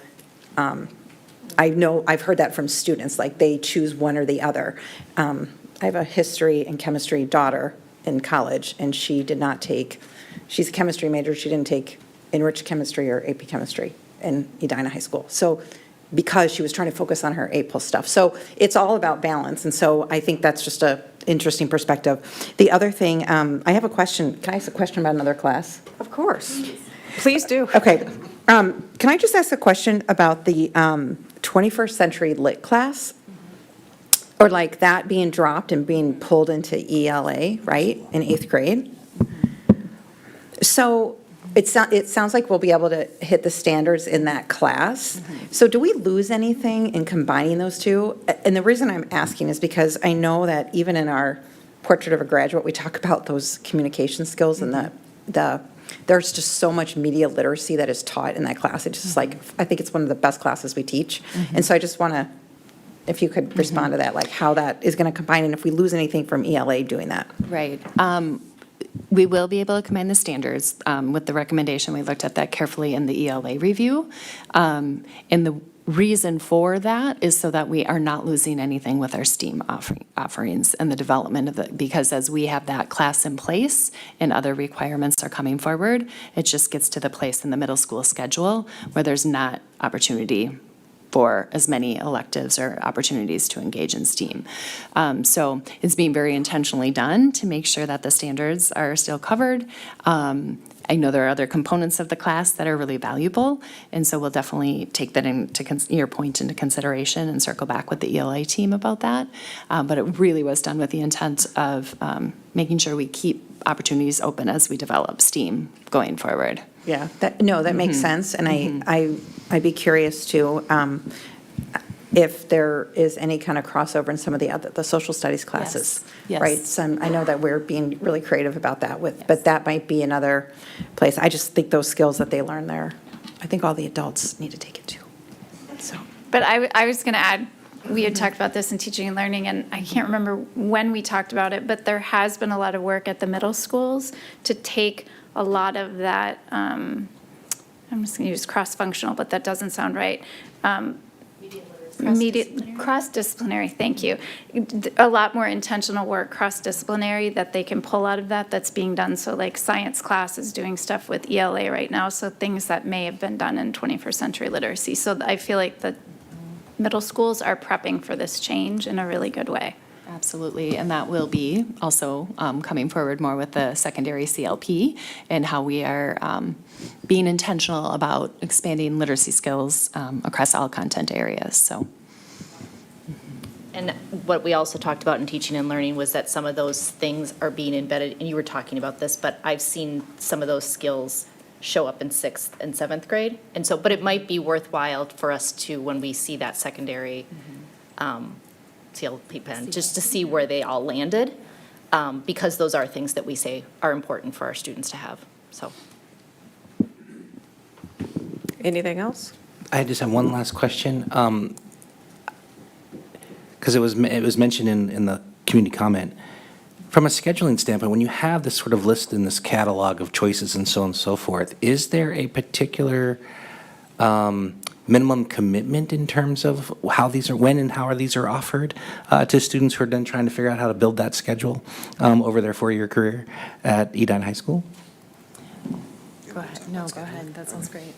I've heard that from students, like they choose one or the other. I have a history and chemistry daughter in college, and she's a chemistry major, she didn't take enriched chemistry or AP chemistry in Edina High School. So because she was trying to focus on her A+ stuff. So it's all about balance, and so I think that's just an interesting perspective. The other thing, I have a question. Can I ask a question about another class? Of course. Please do. Okay. Can I just ask a question about the 21st Century Lit class? Or like that being dropped and being pulled into ELA, right, in 8th grade? So it sounds like we'll be able to hit the standards in that class. So do we lose anything in combining those two? And the reason I'm asking is because I know that even in our Portrait of a Graduate, we talk about those communication skills and there's just so much media literacy that is taught in that class. It's just like, I think it's one of the best classes we teach. And so I just want to, if you could respond to that, like how that is going to combine, and if we lose anything from ELA doing that. Right. We will be able to combine the standards with the recommendation. We looked at that carefully in the ELA review. And the reason for that is so that we are not losing anything with our STEAM offerings and the development of it, because as we have that class in place and other requirements are coming forward, it just gets to the place in the middle school schedule where there's not opportunity for as many electives or opportunities to engage in STEAM. So it's being very intentionally done to make sure that the standards are still covered. I know there are other components of the class that are really valuable, and so we'll definitely take that into your point into consideration and circle back with the ELA team about that. But it really was done with the intent of making sure we keep opportunities open as we develop STEAM going forward. Yeah, that makes sense, and I'd be curious too, if there is any kind of crossover in some of the social studies classes, Yes. right? So I know that we're being really creative about that but that might be another place. I just think those skills that they learn there, I think all the adults need to take it too. So. But I was going to add, we had talked about this in teaching and learning, and I can't remember when we talked about it, but there has been a lot of work at the middle schools to take a lot of that, I'm just going to use cross-functional, but that doesn't sound right. Cross-disciplinary, thank you. A lot more intentional work, cross-disciplinary, that they can pull out of that's being done. So like science class is doing stuff with ELA right now, so things that may have been done in 21st century literacy. So I feel like the middle schools are prepping for this change in a really good way. Absolutely, and that will be also coming forward more with the secondary CLP and how we are being intentional about expanding literacy skills across all content areas, so. And what we also talked about in teaching and learning was that some of those things are being embedded, and you were talking about this, but I've seen some of those skills show up in 6th and 7th grade. And so, but it might be worthwhile for us to, when we see that secondary CLP pen, just to see where they all landed, because those are things that we say are important for our students to have, so. Anything else? I just have one last question. Because it was mentioned in the community comment. From a scheduling standpoint, when you have this sort of list in this catalog of choices and so on and so forth, is there a particular minimum commitment in terms of how these are, when and how these are offered to students who are then trying to figure out how to build that schedule over their 4-year career at Edina High School? Go ahead. No, go ahead. That sounds great.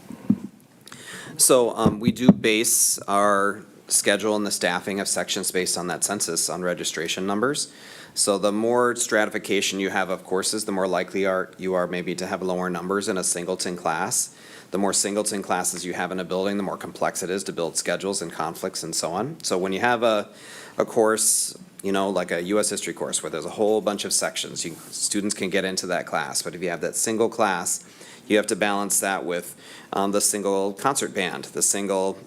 So we do base our schedule and the staffing of sections based on that census on registration numbers. So the more stratification you have of courses, the more likely you are maybe to have lower numbers in a singleton class. The more singleton classes you have in a building, the more complex it is to build schedules and conflicts and so on. So when you have a course, you know, like a U.S. history course where there's a whole bunch of sections, students can get into that class. But if you have that single class, you have to balance that with the single concert band, the single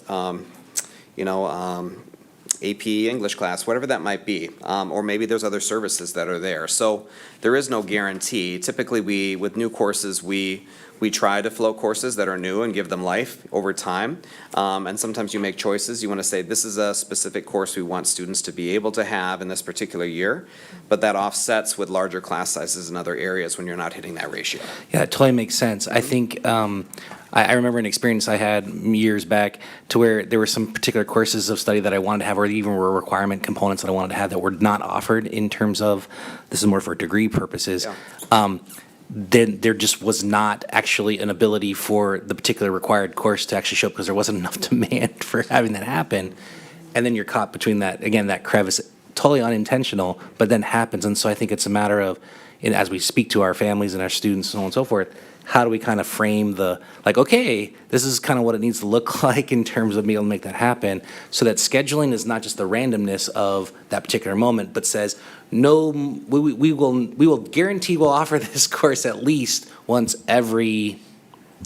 AP English class, whatever that might be, or maybe there's other services that are there. So there is no guarantee. Typically, with new courses, we try to float courses that are new and give them life over time. And sometimes you make choices. You want to say, this is a specific course we want students to be able to have in this particular year, but that offsets with larger class sizes in other areas when you're not hitting that ratio. Yeah, it totally makes sense. I think, I remember an experience I had years back to where there were some particular courses of study that I wanted to have, or even were requirement components that I wanted to have that were not offered in terms of, this is more for degree purposes. Then there just was not actually an ability for the particular required course to actually show up because there wasn't enough demand for having that happen. And then you're caught between that, again, that crevice, totally unintentional, but then happens. And so I think it's a matter of, as we speak to our families and our students and so on and so forth, how do we kind of frame okay, this is kind of what it needs to look like in terms of being able to make that happen, so that scheduling is not just the randomness of that particular moment, but says, no, we will guarantee we'll offer this course at least once every,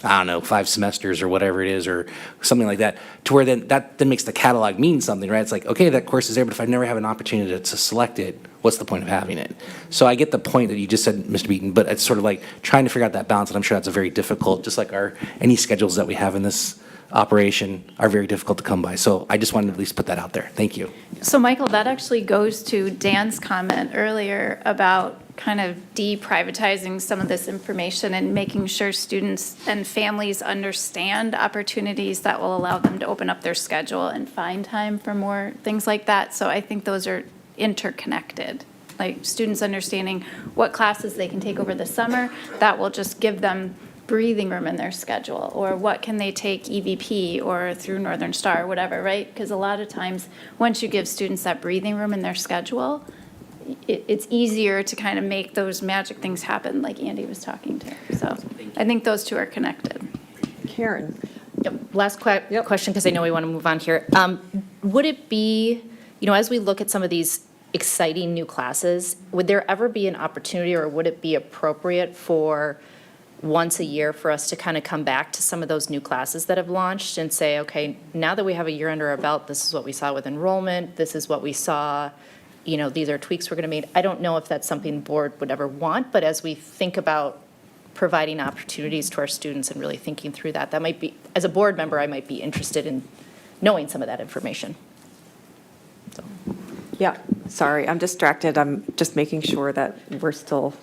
5 semesters or whatever it is, or something like that, to where then that then makes the catalog mean something, right? It's like, okay, that course is there, but if I never have an opportunity to select it, what's the point of having it? So I get the point that you just said, Mr. Beaton, but it's sort of like trying to figure out that balance, and I'm sure that's a very difficult, just like any schedules that we have in this operation are very difficult to come by. So I just wanted to at least put that out there. Thank you. So Michael, that actually goes to Dan's comment earlier about kind of deprivatizing some of this information and making sure students and families understand opportunities that will allow them to open up their schedule and find time for more things like that. So I think those are interconnected. Like students understanding what classes they can take over the summer, that will just give them breathing room in their schedule, or what can they take EVP or through Northern Star or whatever, right? Because a lot of times, once you give students that breathing room in their schedule, it's easier to kind of make those magic things happen like Andy was talking to. So I think those two are connected. Karen. Yep. Last question, because I know we want to move on here. Would it be, as we look at some of these exciting new classes, would there ever be an opportunity, or would it be appropriate for once a year for us to kind of come back to some of those new classes that have launched and say, okay, now that we have a year under our belt, this is what we saw with enrollment, this is what we saw, these are tweaks we're going to make. I don't know if that's something the board would ever want, but as we think about providing opportunities to our students and really thinking through that might be, as a board member, I might be interested in knowing some of that information. So. Yeah, sorry, I'm distracted. I'm just making sure that we're still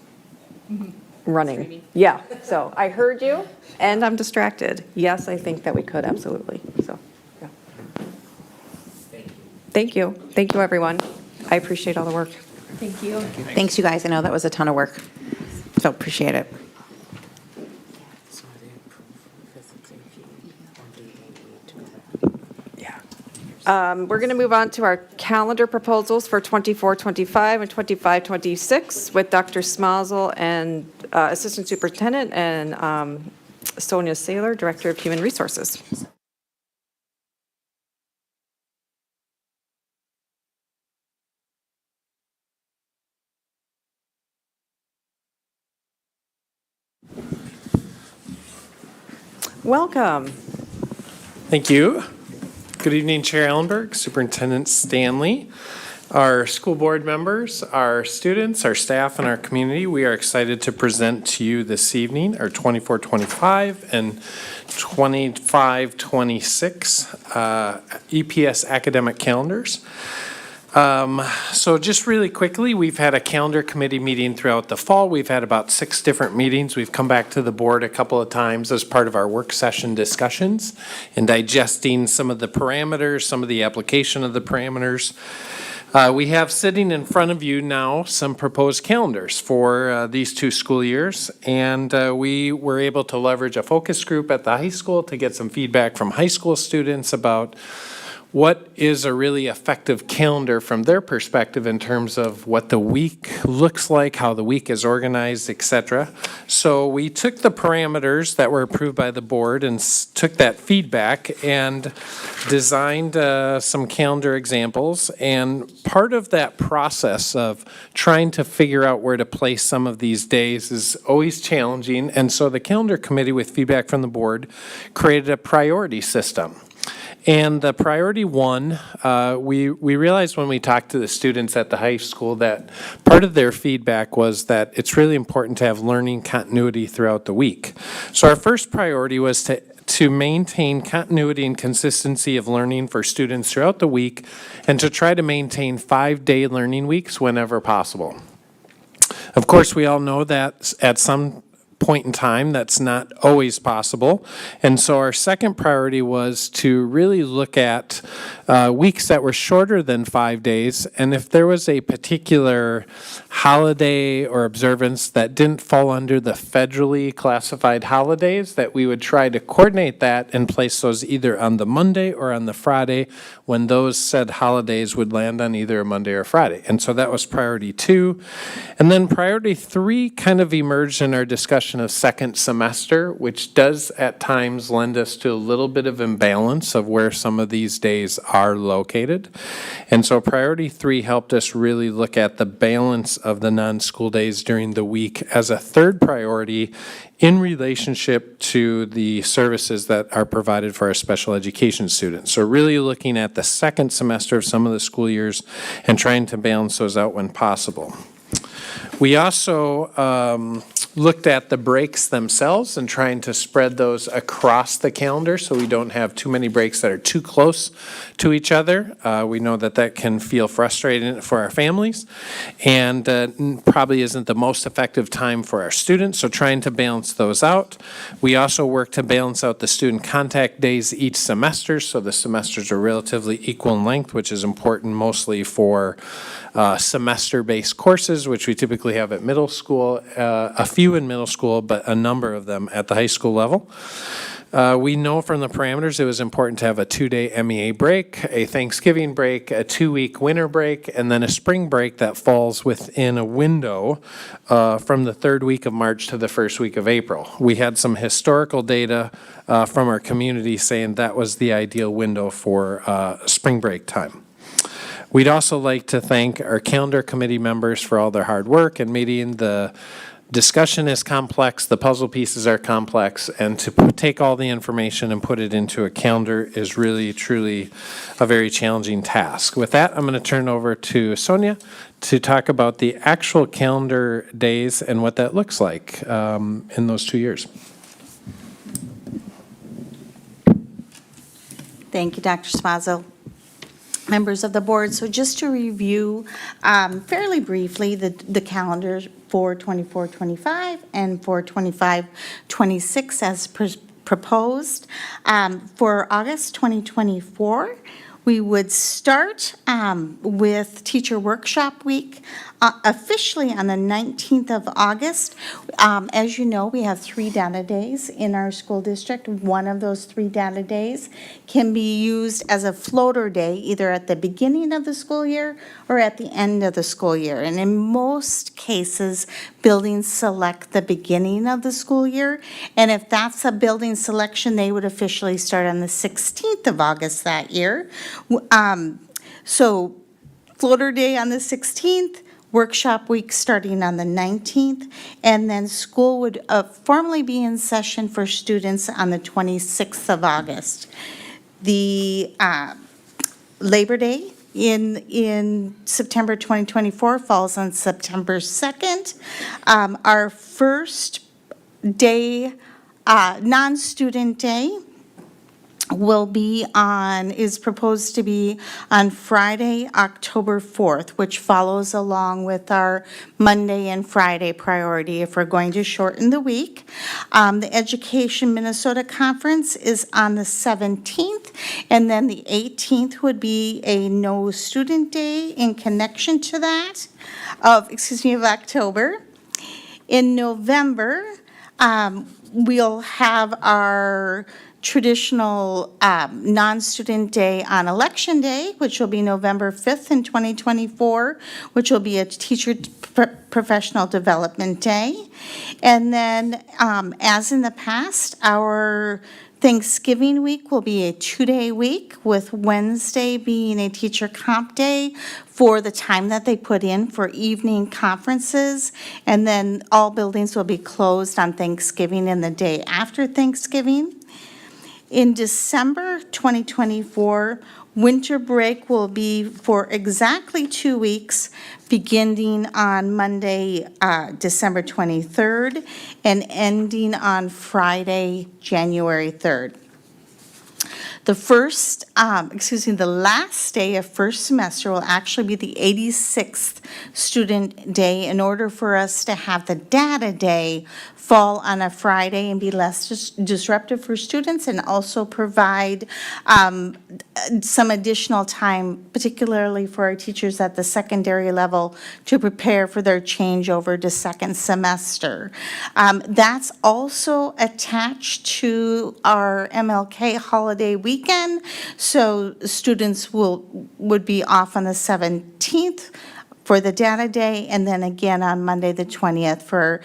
running. Streaming. Yeah, so I heard you, and I'm distracted. Yes, I think that we could, absolutely. So, yeah. Thank you. Thank you, everyone. I appreciate all the work. Thank you. Thanks, you guys. I know that was a ton of work, so appreciate it. We're going to move on to our calendar proposals for 24-25 and 25-26 with Dr. Smazel and Assistant Superintendent, and Sonia Saylor, Director of Human Resources. Welcome. Thank you. Good evening, Chair Ellenberg, Superintendent Stanley, our school board members, our students, our staff, and our community. We are excited to present to you this evening our 24-25 and 25-26 EPS academic calendars. So just really quickly, we've had a calendar committee meeting throughout the fall. We've had about 6 different meetings. We've come back to the board a couple of times as part of our work session discussions and digesting some of the parameters, some of the application of the parameters. We have sitting in front of you now some proposed calendars for these 2 school years, and we were able to leverage a focus group at the high school to get some feedback from high school students about what is a really effective calendar from their perspective in terms of what the week looks like, how the week is organized, etc. So we took the parameters that were approved by the board and took that feedback and designed some calendar examples. And part of that process of trying to figure out where to place some of these days is always challenging. And so the calendar committee, with feedback from the board, created a priority system. And the priority 1, we realized when we talked to the students at the high school that part of their feedback was that it's really important to have learning continuity throughout the week. So our first priority was to maintain continuity and consistency of learning for students throughout the week and to try to maintain 5-day learning weeks whenever possible. Of course, we all know that at some point in time that's not always possible, and so our second priority was to really look at weeks that were shorter than 5 days, and if there was a particular holiday or observance that didn't fall under the federally classified holidays, that we would try to coordinate that and place those either on the Monday or on the Friday when those said holidays would land on either a Monday or Friday. And so that was priority 2. And then priority 3 kind of emerged in our discussion of second semester, which does at times lend us to a little bit of imbalance of where some of these days are located. And so priority 3 helped us really look at the balance of the non-school days during the week as a third priority in relationship to the services that are provided for our special education students. So really looking at the second semester of some of the school years and trying to balance those out when possible. We also looked at the breaks themselves and trying to spread those across the calendar so we don't have too many breaks that are too close to each other. We know that that can feel frustrating for our families and probably isn't the most effective time for our students, so trying to balance those out. We also work to balance out the student contact days each semester, so the semesters are relatively equal in length, which is important mostly for semester-based courses, which we typically have at middle school, a few in middle school, but a number of them at the high school level. We know from the parameters it was important to have a 2-day MEA break, a Thanksgiving break, a 2-week winter break, and then a spring break that falls within a window from the 3rd week of March to the 1st week of April. We had some historical data from our community saying that was the ideal window for spring break time. We'd also like to thank our calendar committee members for all their hard work and meeting. The discussion is complex, the puzzle pieces are complex, and to take all the information and put it into a calendar is really, truly a very challenging task. With that, I'm going to turn over to Sonia to talk about the actual calendar days and what that looks like in those 2 years. Thank you, Dr. Spazzo. Members of the board, so just to review fairly briefly the calendars for 24-25 and for 25-26 as proposed. For August 2024, we would start with Teacher Workshop Week officially on the 19th of August. As you know, we have 3 data days in our school district. One of those 3 data days can be used as a floater day, either at the beginning of the school year or at the end of the school year. And in most cases, buildings select the beginning of the school year. And if that's a building selection, they would officially start on the 16th of August that year. So floater day on the 16th, workshop week starting on the 19th, and then school would formally be in session for students on the 26th of August. The Labor Day in September 2024 falls on September 2nd. Our first day, non-student day, is proposed to be on Friday, October 4th, which follows along with our Monday and Friday priority if we're going to shorten the week. The Education Minnesota Conference is on the 17th, and then the 18th would be a no student day in connection to that, of October. In November, we'll have our traditional non-student day on Election Day, which will be November 5th in 2024, which will be a teacher professional development day. And then, as in the past, our Thanksgiving week will be a 2-day week, with Wednesday being a teacher comp day for the time that they put in for evening conferences. And then all buildings will be closed on Thanksgiving and the day after Thanksgiving. In December 2024, winter break will be for exactly 2 weeks, beginning on Monday, December 23rd, and ending on Friday, January 3rd. The last day of first semester will actually be the 86th student day in order for us to have the data day fall on a Friday and be less disruptive for students, and also provide some additional time, particularly for our teachers at the secondary level, to prepare for their changeover to second semester. That's also attached to our MLK holiday weekend, so students would be off on the 17th for the data day, and then again on Monday, the 20th, for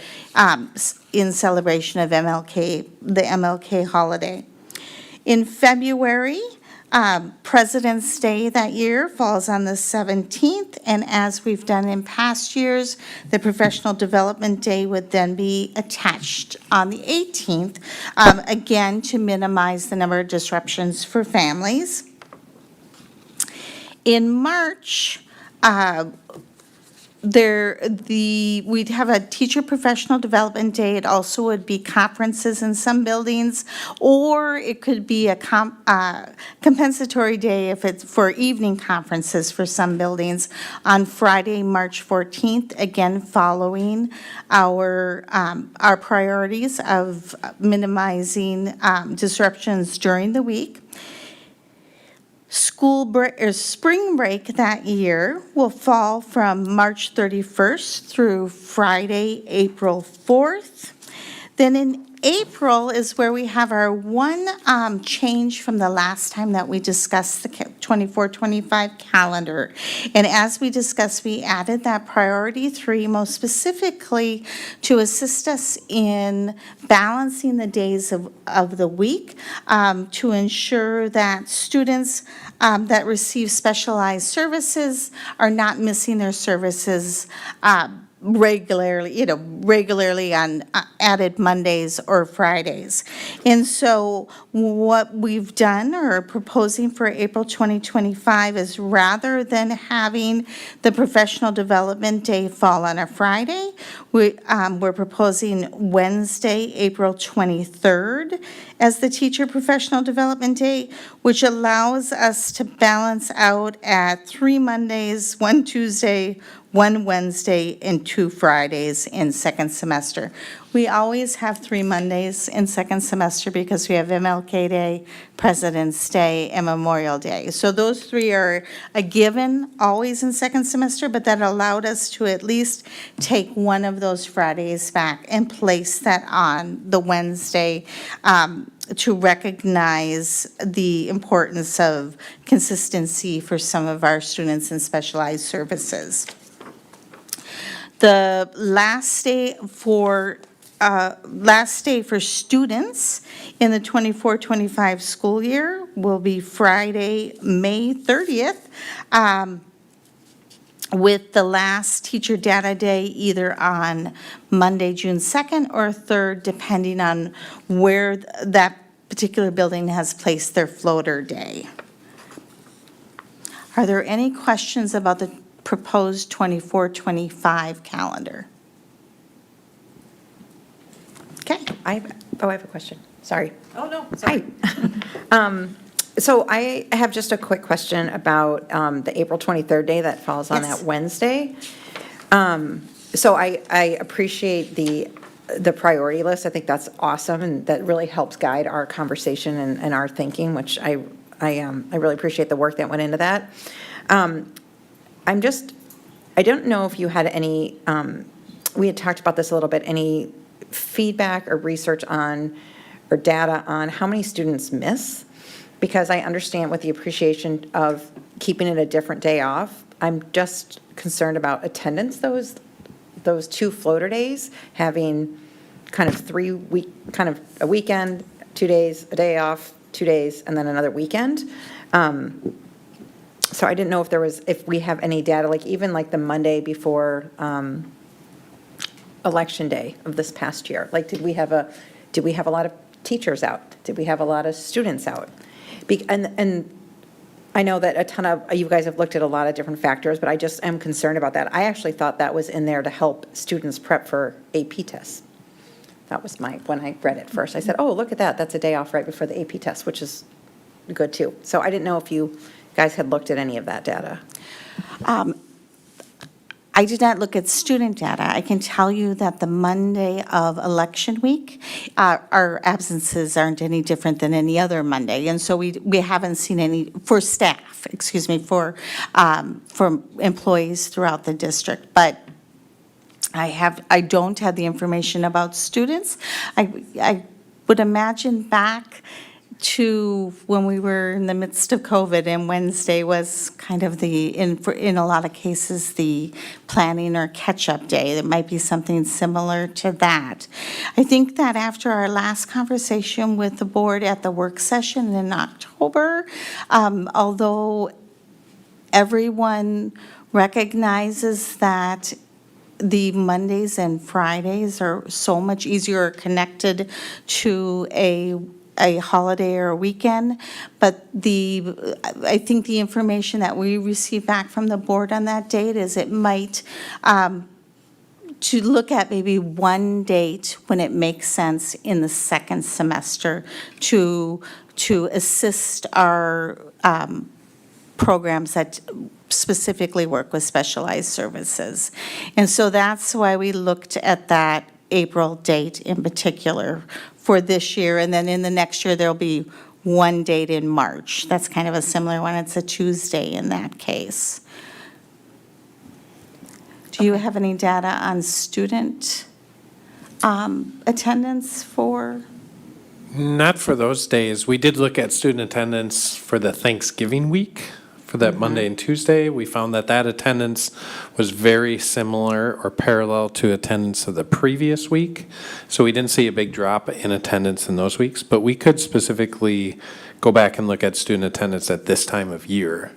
in celebration of MLK, the MLK holiday. In February, President's Day that year falls on the 17th, and as we've done in past years, the Professional Development Day would then be attached on the 18th, again, to minimize the number of disruptions for families. In March, we'd have a teacher professional development day. It also would be conferences in some buildings, or it could be a compensatory day if it's for evening conferences for some buildings on Friday, March 14th, again following our priorities of minimizing disruptions during the week. Spring break that year will fall from March 31st through Friday, April 4th. Then in April is where we have our one change from the last time that we discussed the 24-25 calendar. And as we discussed, we added that priority 3 most specifically to assist us in balancing the days of the week, to ensure that students that receive specialized services are not missing their services regularly on added Mondays or Fridays. And so what we've done or are proposing for April 2025 is, rather than having the Professional Development Day fall on a Friday, we're proposing Wednesday, April 23rd as the Teacher Professional Development Day, which allows us to balance out at 3 Mondays, 1 Tuesday, 1 Wednesday, and 2 Fridays in second semester. We always have 3 Mondays in second semester because we have MLK Day, President's Day, and Memorial Day. So those 3 are a given always in second semester, but that allowed us to at least take one of those Fridays back and place that on the Wednesday, to recognize the importance of consistency for some of our students in specialized services. The last day for students in the 24-25 school year will be Friday, May 30th. with the last teacher data day either on Monday, June 2nd or 3rd, depending on where that particular building has placed their floater day. Are there any questions about the proposed 24-25 calendar? Okay. I have a question. Sorry. Oh, no, sorry. So I have just a quick question about the April 23rd day that falls on Yes. that Wednesday. So I appreciate the priority list. I think that's awesome, and that really helps guide our conversation and our thinking, which I really appreciate the work that went into that. I don't know if you had any, we had talked about this a little bit, any feedback or research on, or data on how many students miss? Because I understand with the appreciation of keeping it a different day off, I'm just concerned about attendance those 2 floater days, having kind of a weekend, 2 days, a day off, 2 days, and then another weekend. So I didn't know if we have any data, like even like the Monday before Election Day of this past year. Like, did we have a lot of teachers out? Did we have a lot of students out? And I know that a ton of you guys have looked at a lot of different factors, but I just am concerned about that. I actually thought that was in there to help students prep for AP tests. That was when I read it first. I said, oh, look at that. That's a day off right before the AP test, which is good too. So I didn't know if you guys had looked at any of that data. I did not look at student data. I can tell you that the Monday of election week, our absences aren't any different than any other Monday. And so we haven't seen any, for staff, for employees throughout the district. But I don't have the information about students. I would imagine back to when we were in the midst of COVID, and Wednesday was kind of in a lot of cases, the planning or catch-up day. It might be something similar to that. I think that after our last conversation with the board at the work session in October, although everyone recognizes that the Mondays and Fridays are so much easier connected to a holiday or a weekend, but I think the information that we received back from the board on that date is it might, to look at maybe one date when it makes sense in the second semester to assist our programs that specifically work with specialized services. And so that's why we looked at that April date in particular for this year, and then in the next year, there'll be one date in March. That's kind of a similar one. It's a Tuesday in that case. Do you have any data on student attendance for? Not for those days. We did look at student attendance for the Thanksgiving week, for that Monday and Tuesday. We found that attendance was very similar or parallel to attendance of the previous week. So we didn't see a big drop in attendance in those weeks, but we could specifically go back and look at student attendance at this time of year.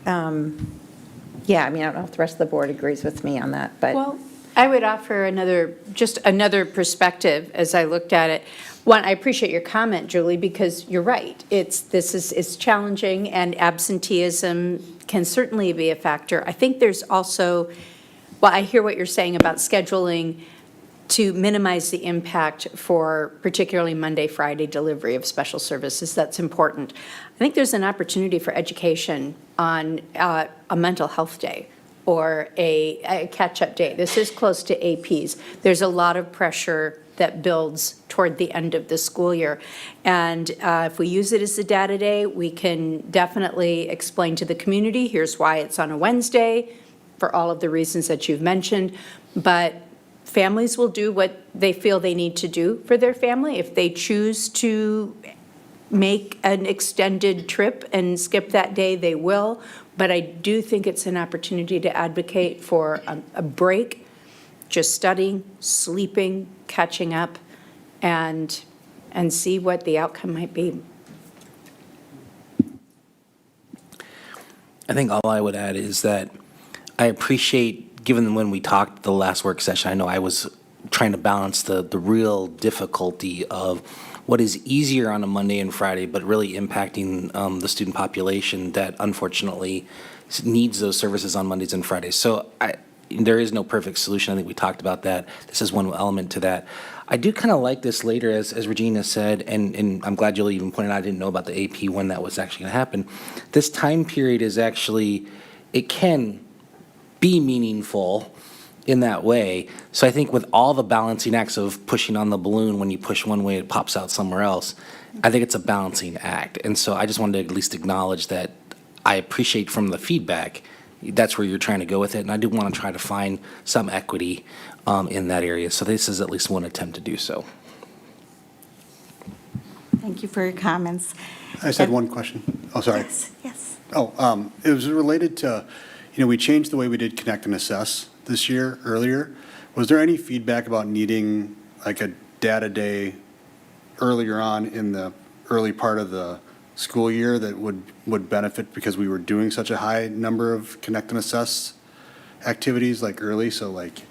Yeah, I mean, I don't know if the rest of the board agrees with me on that, but. Well, I would offer just another perspective as I looked at it. One, I appreciate your comment, Julie, because you're right. It's challenging, and absenteeism can certainly be a factor. I think there's also, well, I hear what you're saying about scheduling to minimize the impact for particularly Monday, Friday delivery of special services. That's important. I think there's an opportunity for education on a mental health day or a catch-up day. This is close to APs. There's a lot of pressure that builds toward the end of the school year. And if we use it as a data day, we can definitely explain to the community, here's why it's on a Wednesday, for all of the reasons that you've mentioned. But families will do what they feel they need to do for their family. If they choose to make an extended trip and skip that day, they will. But I do think it's an opportunity to advocate for a break, just studying, sleeping, catching up, and see what the outcome might be. I think all I would add is that I appreciate, given when we talked the last work session, I know I was trying to balance the real difficulty of what is easier on a Monday and Friday, but really impacting the student population that unfortunately needs those services on Mondays and Fridays. So there is no perfect solution. I think we talked about that. This is one element to that. I do kind of like this later, as Regina said, and I'm glad Julie even pointed out, I didn't know about the AP when that was actually going to happen. This time period is actually, it can be meaningful in that way. So I think with all the balancing acts of pushing on the balloon, when you push one way, it pops out somewhere else. I think it's a balancing act. And so I just wanted to at least acknowledge that I appreciate from the feedback, that's where you're trying to go with it. And I do want to try to find some equity in that area. So this is at least one attempt to do so. Thank you for your comments. I just had one question. Oh, sorry. Yes. Oh, it was related to, we changed the way we did Connect and Assess this year, earlier. Was there any feedback about needing like a data day earlier on in the early part of the school year that would benefit because we were doing such a high number of Connect and Assess activities like early? So like,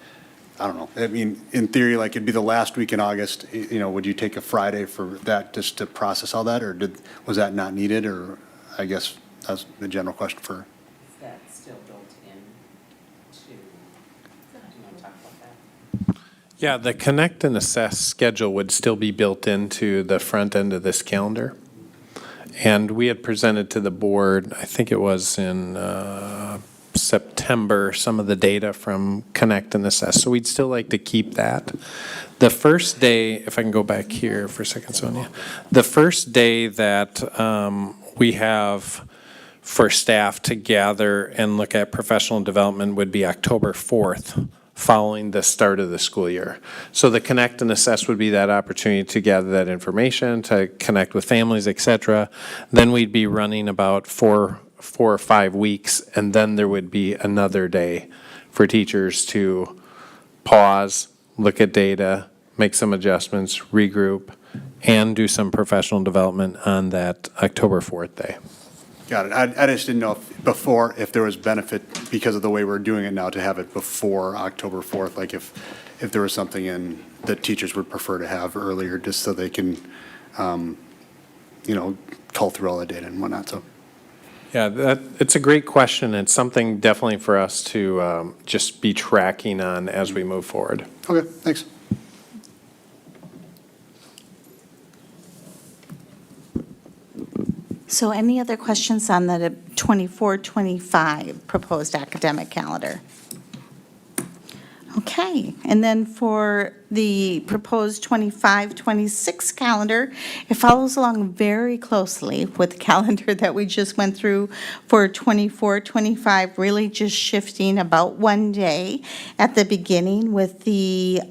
I don't know. I mean, in theory, like it'd be the last week in August, would you take a Friday for that just to process all that, or was that not needed? Or I guess that's the general question for. Is that still built in to, do you want to talk about that? Yeah, the Connect and Assess schedule would still be built into the front end of this calendar. And we had presented to the board, I think it was in September, some of the data from Connect and Assess. So we'd still like to keep that. The first day, if I can go back here for a second, Sonia. The first day that we have for staff to gather and look at professional development would be October 4th, following the start of the school year. So the Connect and Assess would be that opportunity to gather that information, to connect with families, et cetera. Then we'd be running about four or 5 weeks, and then there would be another day for teachers to pause, look at data, make some adjustments, regroup, and do some professional development on that October 4th day. Got it. I just didn't know if there was benefit because of the way we're doing it now to have it before October 4th, like if there was something that teachers would prefer to have earlier just so they can, cull through all the data and whatnot, so. Yeah, it's a great question. It's something definitely for us to just be tracking on as we move forward. Okay, thanks. So any other questions on the 24-25 proposed academic calendar? Okay, and then for the proposed 25-26 calendar, it follows along very closely with the calendar that we just went through for 24-25, really just shifting about one day at the beginning with the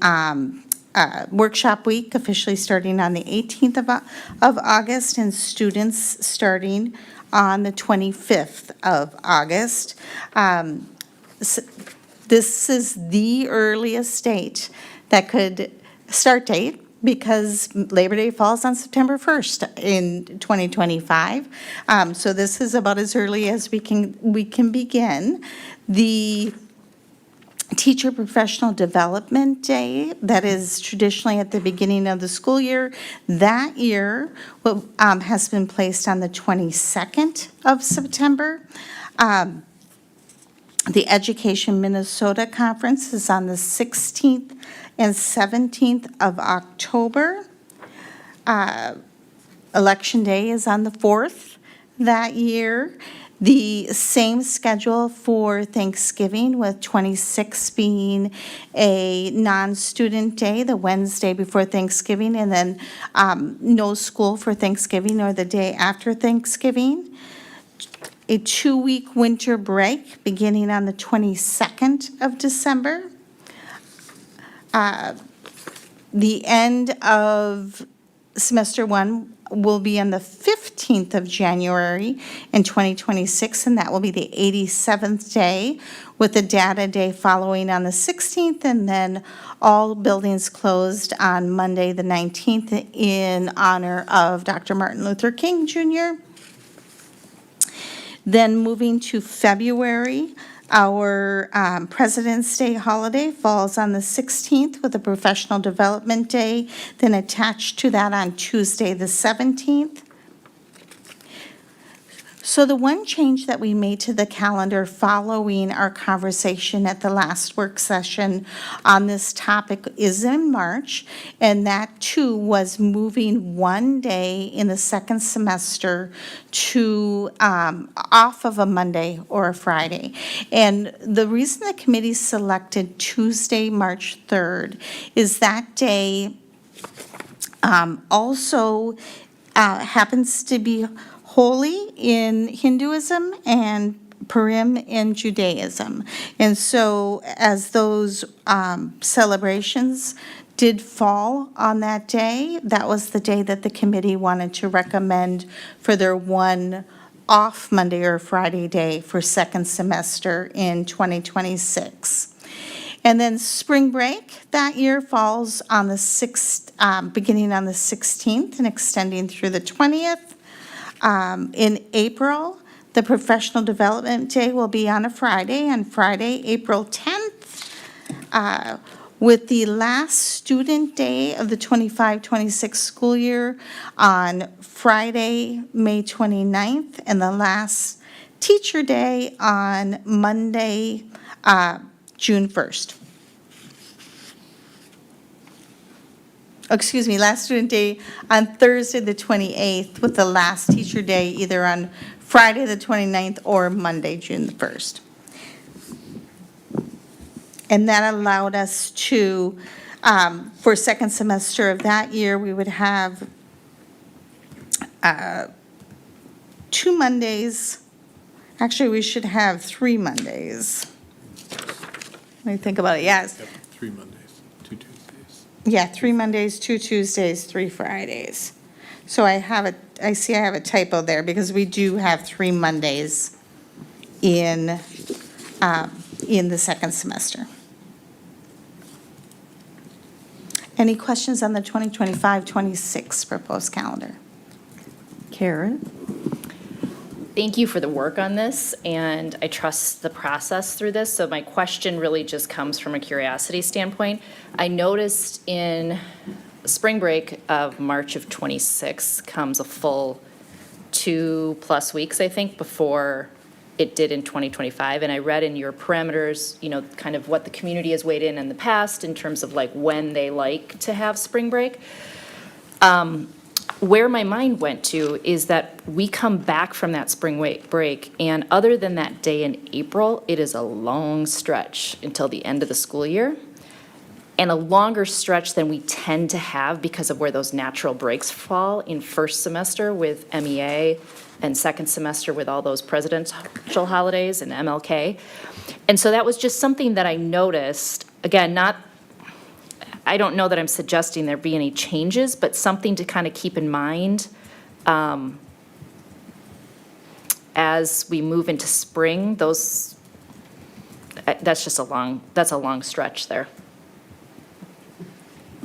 workshop week officially starting on the 18th of August and students starting on the 25th of August. This is the earliest date that could start date because Labor Day falls on September 1st in 2025. So this is about as early as we can begin. The Teacher Professional Development Day, that is traditionally at the beginning of the school year, that year has been placed on the 22nd of September. The Education Minnesota Conference is on the 16th and 17th of October. Election Day is on the 4th that year. The same schedule for Thanksgiving, with 26 being a non-student day, the Wednesday before Thanksgiving, and then no school for Thanksgiving or the day after Thanksgiving. A 2-week winter break beginning on the 22nd of December. The end of semester 1 will be on the 15th of January in 2026, and that will be the 87th day, with the data day following on the 16th, and then all buildings closed on Monday, the 19th, in honor of Dr. Martin Luther King Jr. Then moving to February, Our President's Day holiday falls on the 16th with a Professional Development Day, then attached to that on Tuesday, the 17th. So the one change that we made to the calendar following our conversation at the last work session on this topic is in March, and that too was moving one day in the second semester to off of a Monday or a Friday. And the reason the committee selected Tuesday, March 3rd, is that day also happens to be holy in Hinduism and Purim in Judaism. And so as those celebrations did fall on that day, that was the day that the committee wanted to recommend for their one off Monday or Friday day for second semester in 2026. And then spring break that year falls on the 6th, beginning on the 16th and extending through the 20th. In April, the Professional Development Day will be on Friday, April 10th, with the last student day of the 25-26 school year on Friday, May 29th, and the last teacher day on Monday, June 1st. Excuse me, last student day on Thursday, the 28th, with the last teacher day either on Friday, the 29th, or Monday, June the 1st. And that allowed us to, for second semester of that year, we would have 2 Mondays. Actually, we should have 3 Mondays. Let me think about it, yes. 3 Mondays, 2 Tuesdays. Yeah, 3 Mondays, 2 Tuesdays, 3 Fridays. So I see I have a typo there because we do have 3 Mondays in the second semester. Any questions on the 2025-26 proposed calendar? Karen? Thank you for the work on this, and I trust the process through this. So my question really just comes from a curiosity standpoint. I noticed in spring break of March of 26 comes a full 2+ weeks, I think, before it did in 2025. And I read in your parameters, you know, kind of what the community has weighed in the past in terms of like when they like to have spring break. Where my mind went to is that we come back from that spring break, and other than that day in April, it is a long stretch until the end of the school year, and a longer stretch than we tend to have because of where those natural breaks fall in first semester with MEA and second semester with all those presidential holidays and MLK. And so that was just something that I noticed, again, I don't know that I'm suggesting there be any changes, but something to kind of keep in mind as we move into spring. That's a long stretch there.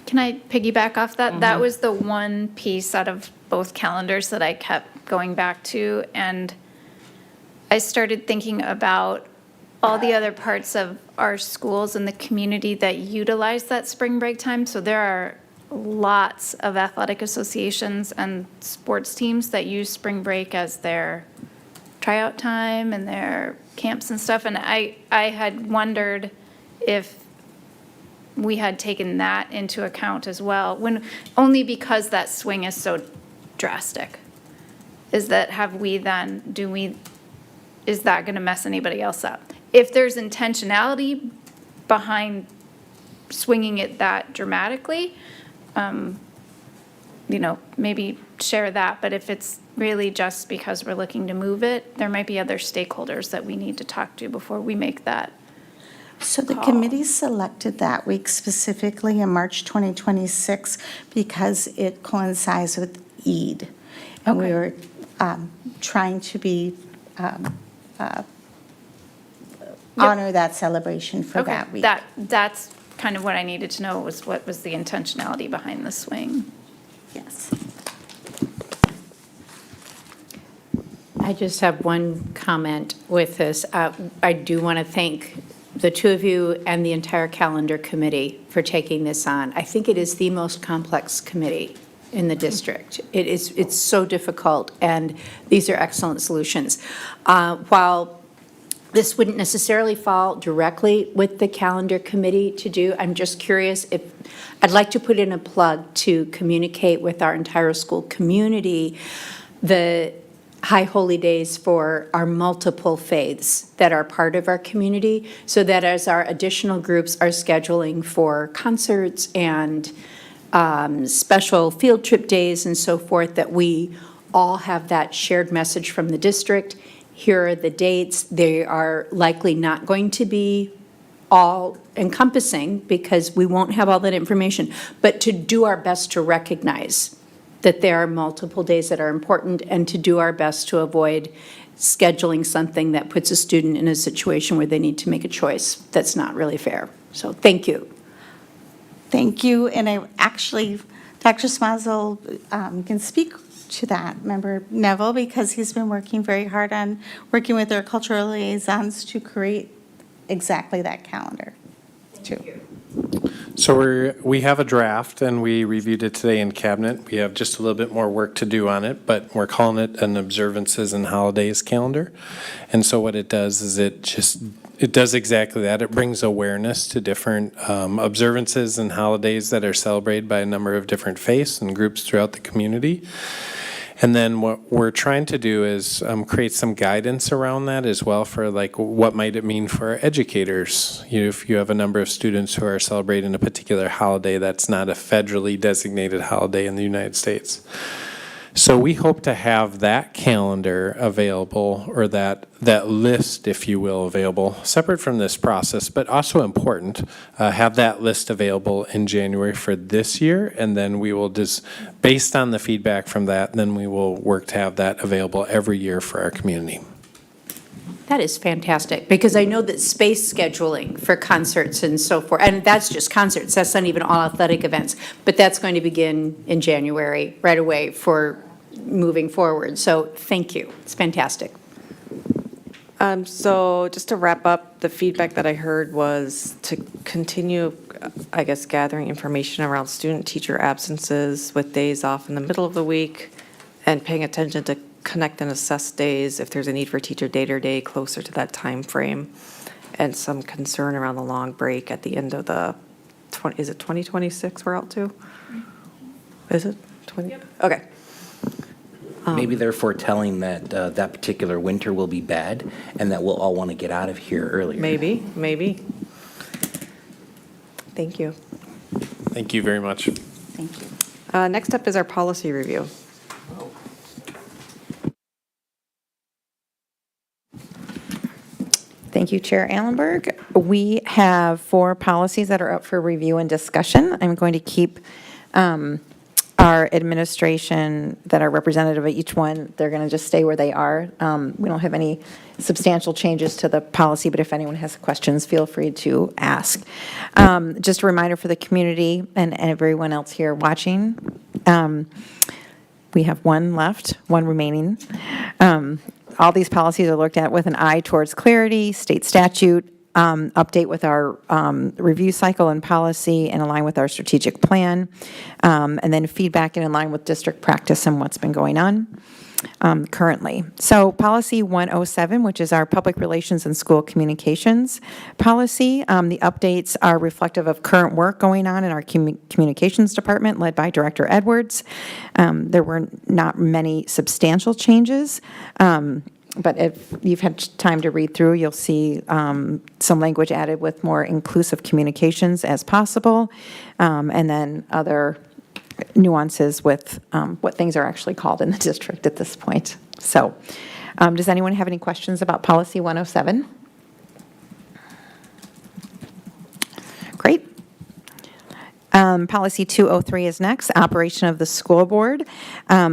Can I piggyback off that? That was the one piece out of both calendars that I kept going back to, and I started thinking about all the other parts of our schools and the community that utilize that spring break time. So there are lots of athletic associations and sports teams that use spring break as their tryout time and their camps and stuff. And I had wondered if we had taken that into account as well, only because that swing is so drastic. Is that going to mess anybody else up? If there's intentionality behind swinging it that dramatically, maybe share that. But if it's really just because we're looking to move it, there might be other stakeholders that we need to talk to before we make that. So the committee selected that week specifically in March 2026 because it coincides with Eid. And we were trying to be honor that celebration for that week. That's kind of what I needed to know, was what was the intentionality behind the swing. Yes. I just have one comment with this. I do want to thank the two of you and the entire calendar committee for taking this on. I think it is the most complex committee in the district. It's so difficult, and these are excellent solutions. While this wouldn't necessarily fall directly with the calendar committee to do, I'm just curious if, I'd like to put in a plug to communicate with our entire school community the high holy days for our multiple faiths that are part of our community, so that as our additional groups are scheduling for concerts and special field trip days and so forth, that we all have that shared message from the district. Here are the dates. They are likely not going to be all encompassing because we won't have all that information, but to do our best to recognize that there are multiple days that are important, and to do our best to avoid scheduling something that puts a student in a situation where they need to make a choice that's not really fair. So thank you. Thank you, and I actually, Dr. Smazel can speak to that, Member Neville, because he's been working very hard on working with our cultural liaisons to create exactly that calendar, too. So we have a draft, and we reviewed it today in cabinet. We have just a little bit more work to do on it, but we're calling it an observances and holidays calendar. And so what it does is it does exactly that. It brings awareness to different observances and holidays that are celebrated by a number of different faiths and groups throughout the community. And then what we're trying to do is create some guidance around that as well for, like, what might it mean for our educators? If you have a number of students who are celebrating a particular holiday that's not a federally designated holiday in the United States. So we hope to have that calendar available, or that list, if you will, available, separate from this process, but also important, have that list available in January for this year, and then we will just, based on the feedback from that, then we will work to have that available every year for our community. That is fantastic, because I know that space scheduling for concerts and so forth, and that's just concerts, that's not even all athletic events, but that's going to begin in January right away for moving forward. So thank you. It's fantastic. So just to wrap up, the feedback that I heard was to continue, I guess, gathering information around student-teacher absences with days off in the middle of the week, and paying attention to connect and assess days if there's a need for teacher day closer to that time frame, and some concern around the long break at the end of the, is it 2026 we're out to? Is it 20? Yep. Okay. Maybe they're foretelling that that particular winter will be bad, and that we'll all want to get out of here earlier. Maybe. Thank you. Thank you very much. Thank you. Next up is our policy review. Thank you, Chair Allenberg. We have 4 policies that are up for review and discussion. I'm going to keep our administration that are representative of each one. They're going to just stay where they are. We don't have any substantial changes to the policy, but if anyone has questions, feel free to ask. Just a reminder for the community and everyone else here watching, we have one left, one remaining. All these policies are looked at with an eye towards clarity, state statute, update with our review cycle and policy, and align with our strategic plan, and then feedback and in line with district practice and what's been going on currently. So policy 107, which is our public relations and school communications policy, the updates are reflective of current work going on in our communications department led by Director Edwards. There were not many substantial changes. But if you've had time to read through, you'll see some language added with more inclusive communications as possible, and then other nuances with what things are actually called in the district at this point. So does anyone have any questions about policy 107? Great. Policy 203 is next, operation of the school board.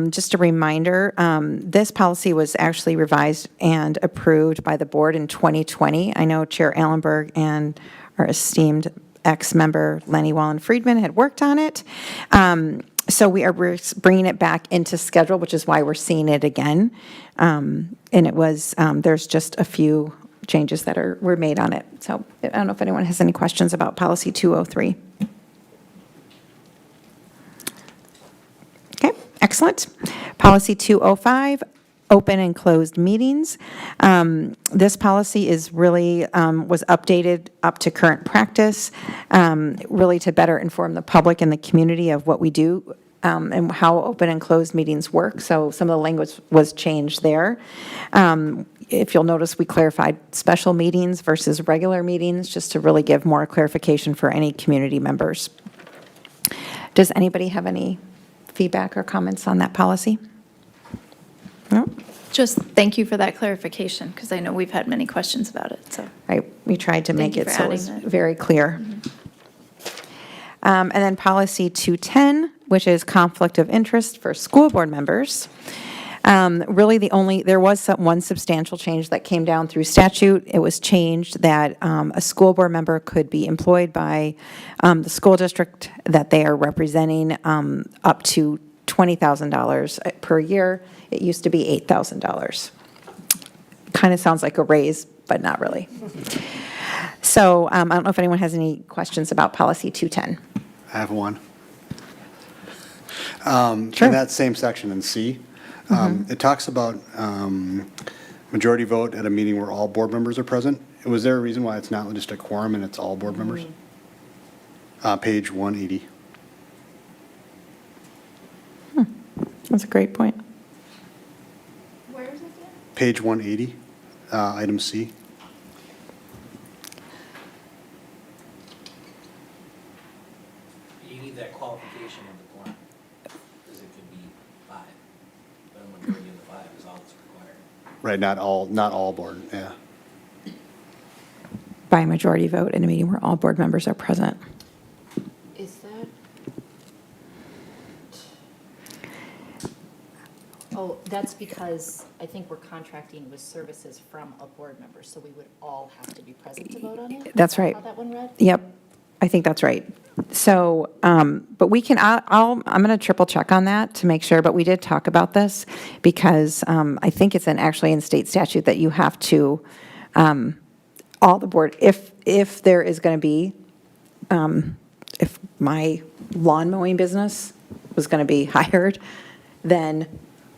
Just a reminder, this policy was actually revised and approved by the board in 2020. I know Chair Allenberg and our esteemed ex-member Lenny Wallen-Friedman had worked on it. So we're bringing it back into schedule, which is why we're seeing it again. And it was, there's just a few changes that were made on it. So I don't know if anyone has any questions about policy 203. Okay, excellent. Policy 205, open and closed meetings. This policy is really, was updated up to current practice, really to better inform the public and the community of what we do and how open and closed meetings work. So some of the language was changed there. If you'll notice, we clarified special meetings versus regular meetings, just to really give more clarification for any community members. Does anybody have any feedback or comments on that policy? No? Just thank you for that clarification, because I know we've had many questions about it, so. Right, we tried to Thank make you it for so it adding was that. very clear. And then policy 210, which is conflict of interest for school board members. Really, there was one substantial change that came down through statute. It was changed that a school board member could be employed by the school district that they are representing up to $20,000 per year. It used to be $8,000. Kind of sounds like a raise, but not really. So I don't know if anyone has any questions about policy 210. I have one. Sure. In that same section in C, it talks about majority vote at a meeting where all board members are present. Was there a reason why it's not just a quorum and it's all board members? Page 180. That's a great point. Where is it? Page 180, item C. You need that qualification of the quorum, because it could be 5, but a majority of the 5 is all that's required. Right, not all board, yeah. By a majority vote in a meeting where all board members are present. Is that? Oh, that's because I think we're contracting with services from a board member, so we would all have to be present to vote on it? That's Is that right. How that one read? Yep, I think that's right. So, but we can, I'm going to triple check on that to make sure, but we did talk about this because I think it's actually in state statute that you have to, all the board, if there is going to be, if my lawn mowing business was going to be hired, then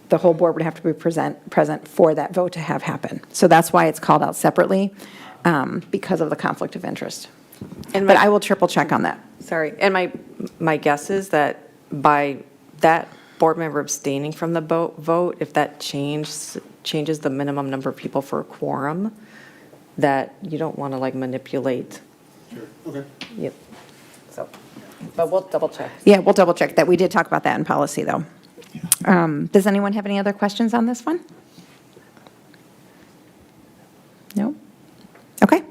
the whole board would have to be present for that vote to have happen. So that's why it's called out separately, because of the conflict of interest. But I will triple check on that. Sorry, and my guess is that by that board member abstaining from the vote, if that changes the minimum number of people for a quorum, that you don't want to like manipulate. Sure, okay. Yep. So, but we'll double check. Yeah, we'll double check that. We did talk about that in policy, though. Does anyone have any other questions on this one? No? Okay.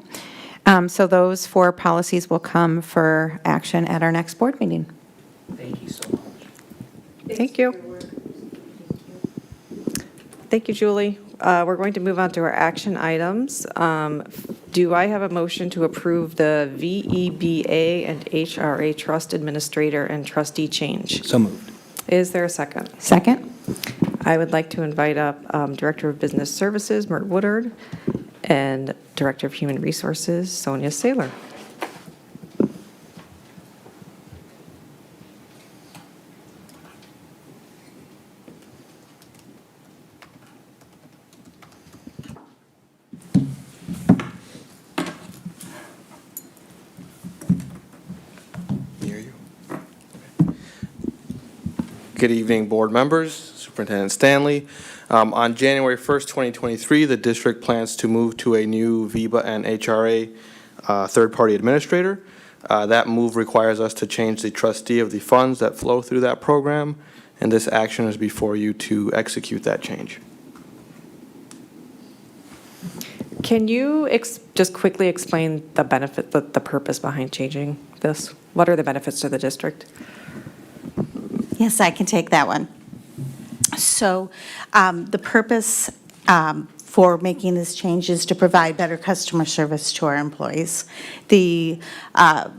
So those 4 policies will come for action at our next board meeting. Thank you so much. Thank you. Thank you, Julie. We're going to move on to our action items. Do I have a motion to approve the VEBA and HRA Trust Administrator and Trustee change? So moved. Is there a second? Second? I would like to invite up Director of Business Services, Mert Woodard, and Director of Human Resources, Sonia Saylor. Good evening, board members, Superintendent Stanley. On January 1st, 2023, the district plans to move to a new VEBA and HRA third-party administrator. That move requires us to change the trustee of the funds that flow through that program, and this action is before you to execute that change. Can you just quickly explain the benefit, the purpose behind changing this? What are the benefits to the district? Yes, I can take that one. So the purpose for making this change is to provide better customer service to our employees. The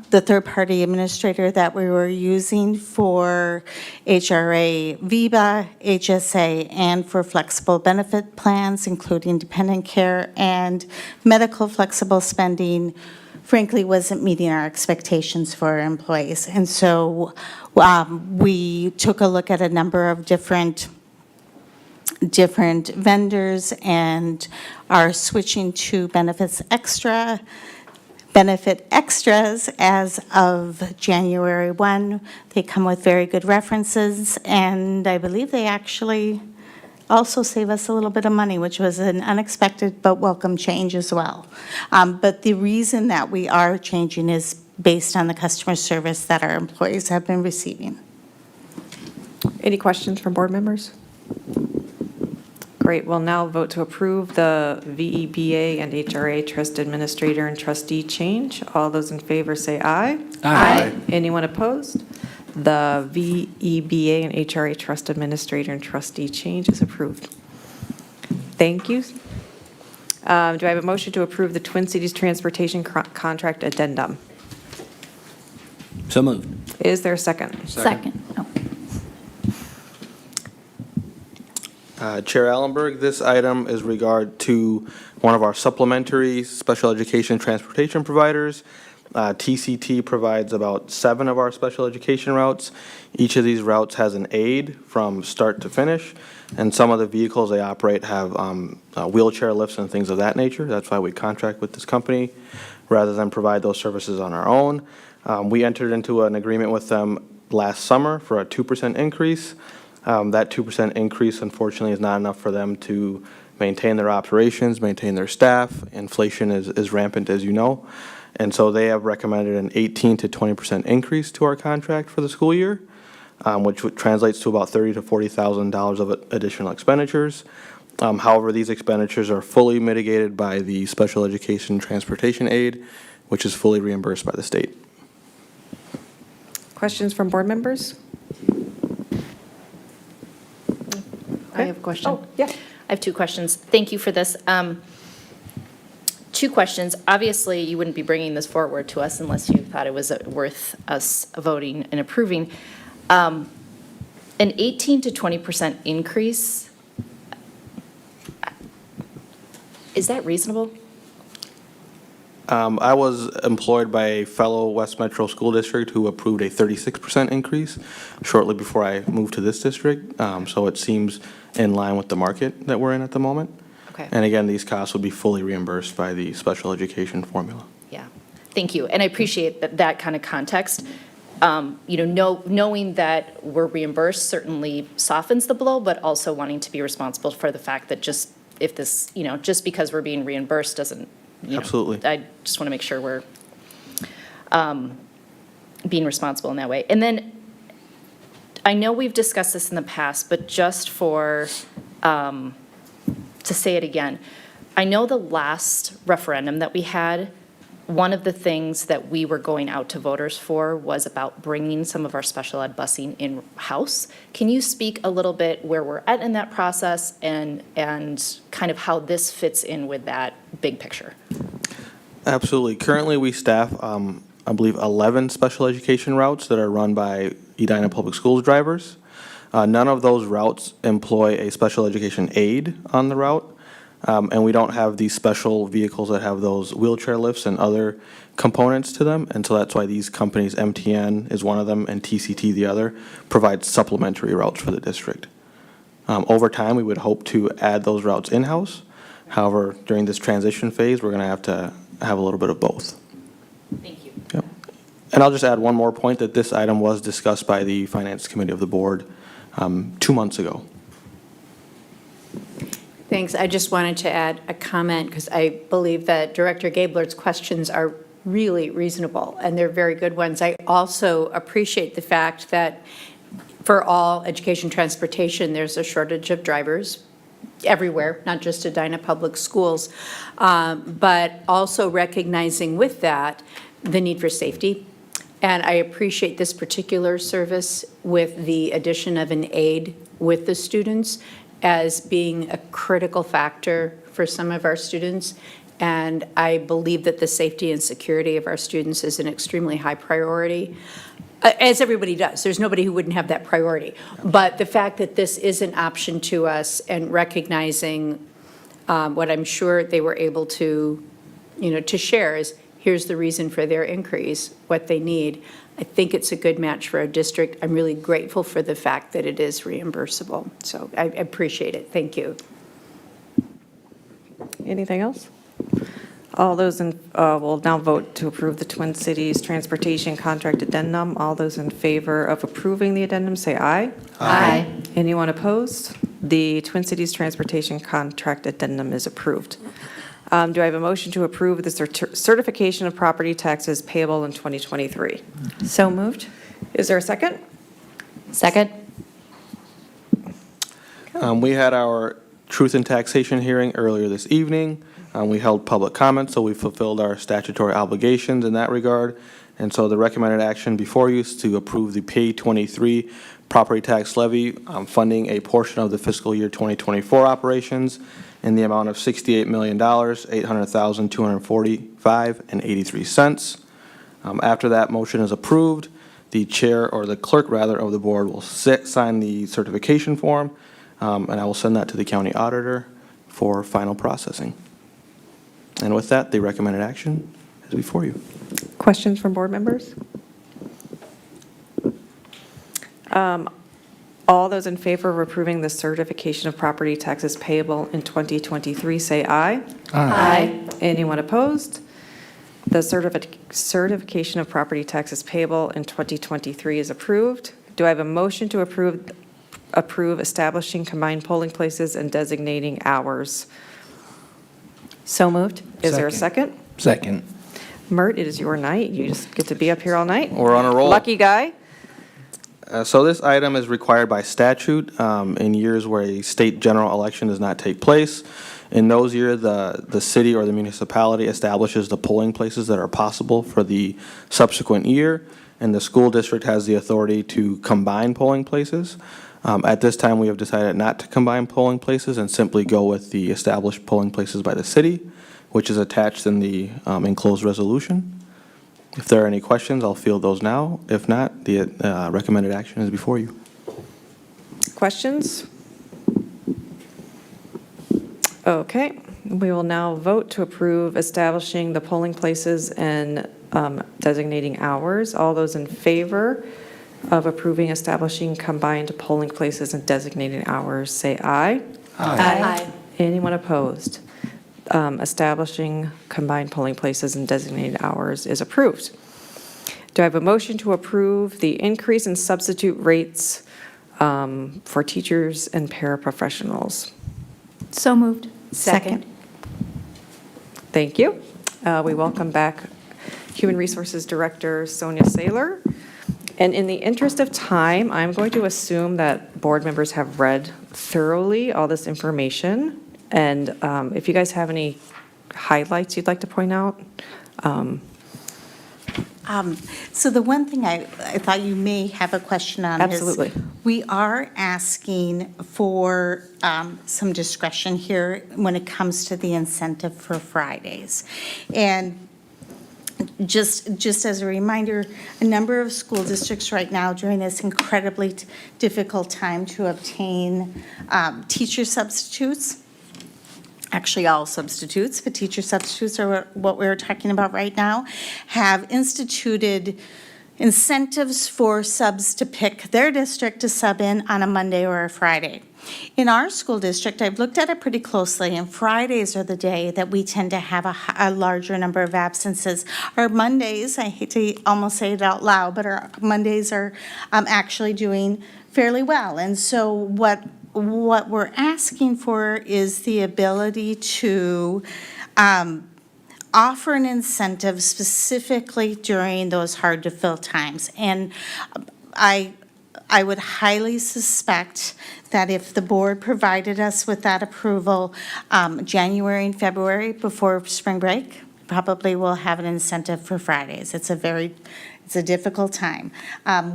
third-party administrator that we were using for HRA, VIBA, HSA, and for flexible benefit plans, including dependent care and medical flexible spending, frankly, wasn't meeting our expectations for our employees. And so we took a look at a number of different vendors and are switching to benefit extras as of January 1. They come with very good references, and I believe they actually also save us a little bit of money, which was an unexpected but welcome change as well. But the reason that we are changing is based on the customer service that our employees have been receiving. Any questions from board members? Great, we'll now vote to approve the VEBA and HRA Trust Administrator and Trustee change. All those in favor say aye. Aye. Anyone opposed? The VEBA and HRA Trust Administrator and Trustee change is approved. Thank you. Do I have a motion to approve the Twin Cities Transportation Contract Addendum? So moved. Is there a second? Second. Oh. Chair Allenberg, this item is regard to one of our supplementary special education transportation providers. TCT provides about 7 of our special education routes. Each of these routes has an aid from start to finish, and some of the vehicles they operate have wheelchair lifts and things of that nature. That's why we contract with this company rather than provide those services on our own. We entered into an agreement with them last summer for a 2% increase. That 2% increase, unfortunately, is not enough for them to maintain their operations, maintain their staff. Inflation is rampant, as you know. And so they have recommended an 18 to 20% increase to our contract for the school year, which translates to about $30,000 to $40,000 of additional expenditures. However, these expenditures are fully mitigated by the special education transportation aid, which is fully reimbursed by the state. Questions from board members? I have a question. Oh, yeah. I have 2 questions. Thank you for this. 2 questions. Obviously, you wouldn't be bringing this forward to us unless you thought it was worth us voting and approving. An 18 to 20% increase, is that reasonable? I was employed by a fellow West Metro School District who approved a 36% increase shortly before I moved to this district. So it seems in line with the market that we're in at the moment. Okay. And again, these costs would be fully reimbursed by the special education formula. Yeah, thank you. And I appreciate that kind of context. Knowing that we're reimbursed certainly softens the blow, but also wanting to be responsible for the fact that just because we're being reimbursed doesn't, Absolutely. I just want to make sure we're being responsible in that way. And then I know we've discussed this in the past, but just for, to say it again, I know the last referendum that we had, one of the things that we were going out to voters for was about bringing some of our special ed busing in-house. Can you speak a little bit where we're at in that process and kind of how this fits in with that big picture? Absolutely. Currently, we staff, I believe, 11 special education routes that are run by Edina Public Schools drivers. None of those routes employ a special education aid on the route. And we don't have these special vehicles that have those wheelchair lifts and other components to them. And so that's why these companies, MTN is one of them and TCT the other, provide supplementary routes for the district. Over time, we would hope to add those routes in-house. However, during this transition phase, we're going to have a little bit of both. Thank you. Yep. And I'll just add one more point that this item was discussed by the Finance Committee of the board 2 months ago. Thanks. I just wanted to add a comment because I believe that Director Gabler's questions are really reasonable and they're very good ones. I also appreciate the fact that for all education transportation, there's a shortage of drivers everywhere, not just Edina Public Schools, but also recognizing with that the need for safety. And I appreciate this particular service with the addition of an aide with the students as being a critical factor for some of our students. And I believe that the safety and security of our students is an extremely high priority, as everybody does. There's nobody who wouldn't have that priority. But the fact that this is an option to us and recognizing what I'm sure they were able to, to share is, here's the reason for their increase, what they need. I think it's a good match for our district. I'm really grateful for the fact that it is reimbursable. So I appreciate it. Thank you. Anything else? All those in, we'll now vote to approve the Twin Cities Transportation Contract Addendum. All those in favor of approving the addendum, say aye. Aye. Anyone opposed? The Twin Cities Transportation Contract Addendum is approved. Do I have a motion to approve the certification of property taxes payable in 2023? So moved. Is there a second? Second. We had our truth in taxation hearing earlier this evening. We held public comment, so we fulfilled our statutory obligations in that regard. And so the recommended action before you is to approve the P23 property tax levy, funding a portion of the fiscal year 2024 operations in the amount of $68,800,245.83. After that motion is approved, the chair, or the clerk rather, of the board will sign the certification form, and I will send that to the county auditor for final processing. And with that, the recommended action is before you. Questions from board members? All those in favor of approving the certification of property taxes payable in 2023, say aye. Aye. Anyone opposed? The certification of property taxes payable in 2023 is approved. Do I have a motion to approve establishing combined polling places and designating hours? So moved. Is there a second? Second. Mert, it is your night. You just get to be up here all night. We're on a roll. Lucky guy. So this item is required by statute in years where a state general election does not take place. In those years, the city or the municipality establishes the polling places that are possible for the subsequent year, and the school district has the authority to combine polling places. At this time, we have decided not to combine polling places and simply go with the established polling places by the city, which is attached in the enclosed resolution. If there are any questions, I'll field those now. If not, the recommended action is before you. Questions? Okay, we will now vote to approve establishing the polling places and designating hours. All those in favor of approving establishing combined polling places and designating hours, say aye. Aye. Anyone opposed? Establishing combined polling places and designated hours is approved. Do I have a motion to approve the increase in substitute rates for teachers and paraprofessionals? So moved. Second. Thank you. We welcome back Human Resources Director Sonia Saylor. And in the interest of time, I'm going to assume that board members have read thoroughly all this information. And if you guys have any highlights you'd like to point out. So the one thing I thought you may have a question on Absolutely. is we are asking for some discretion here when it comes to the incentive for Fridays. And just as a reminder, a number of school districts right now during this incredibly difficult time to obtain teacher substitutes, actually all substitutes, but teacher substitutes are what we're talking about right now, have instituted incentives for subs to pick their district to sub in on a Monday or a Friday. In our school district, I've looked at it pretty closely, and Fridays are the day that we tend to have a larger number of absences. Our Mondays, I hate to almost say it out loud, but our Mondays are actually doing fairly well. And so what we're asking for is the ability to offer an incentive specifically during those hard-to-fill times. And I would highly suspect that if the board provided us with that approval January and February before spring break, probably we'll have an incentive for Fridays. It's a difficult time.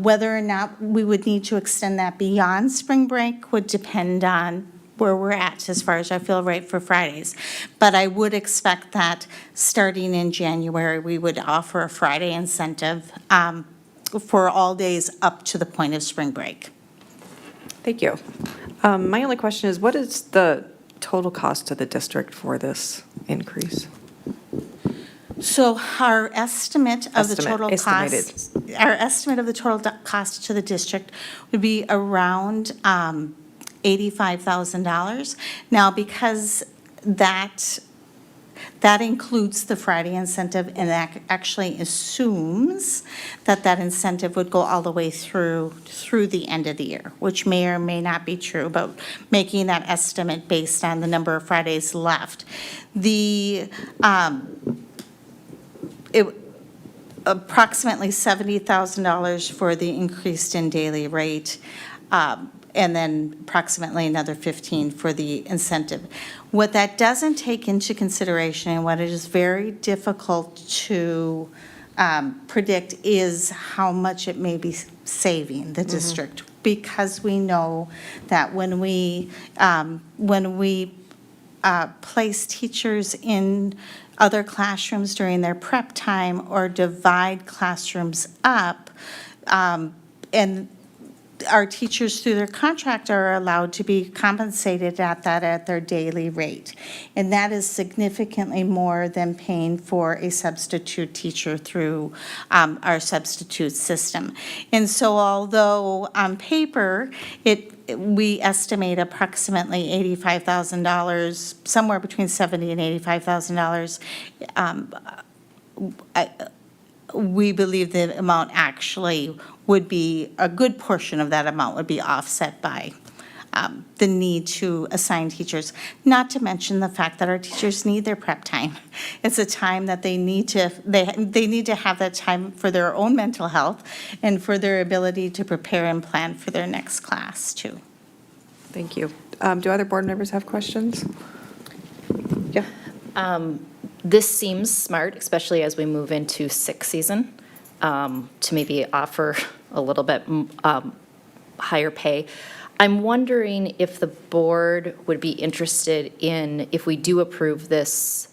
Whether or not we would need to extend that beyond spring break would depend on where we're at as far as our fill rate for Fridays. But I would expect that starting in January, we would offer a Friday incentive for all days up to the point of spring break. Thank you. My only question is, what is the total cost to the district for this increase? So our estimate of the total Estimated. cost, our estimate of the total cost to the district would be around $85,000. Now, because that includes the Friday incentive, and that actually assumes that that incentive would go all the way through the end of the year, which may or may not be true, but making that estimate based on the number of Fridays left. Approximately $70,000 for the increased in daily rate, and then approximately another 15 for the incentive. What that doesn't take into consideration, and what it is very difficult to predict, is how much it may be saving the district, because we know that when we place teachers in other classrooms during their prep time or divide classrooms up, and our teachers through their contract are allowed to be compensated at their daily rate. And that is significantly more than paying for a substitute teacher through our substitute system. And so although on paper, we estimate approximately $85,000, somewhere between $70,000 and $85,000, we believe the amount actually would be, a good portion of that amount would be offset by the need to assign teachers, not to mention the fact that our teachers need their prep time. It's a time that they need to have that time for their own mental health and for their ability to prepare and plan for their next class, too. Thank you. Do other board members have questions? Yeah. This seems smart, especially as we move into sixth season, to maybe offer a little bit higher pay. I'm wondering if the board would be interested in, if we do approve this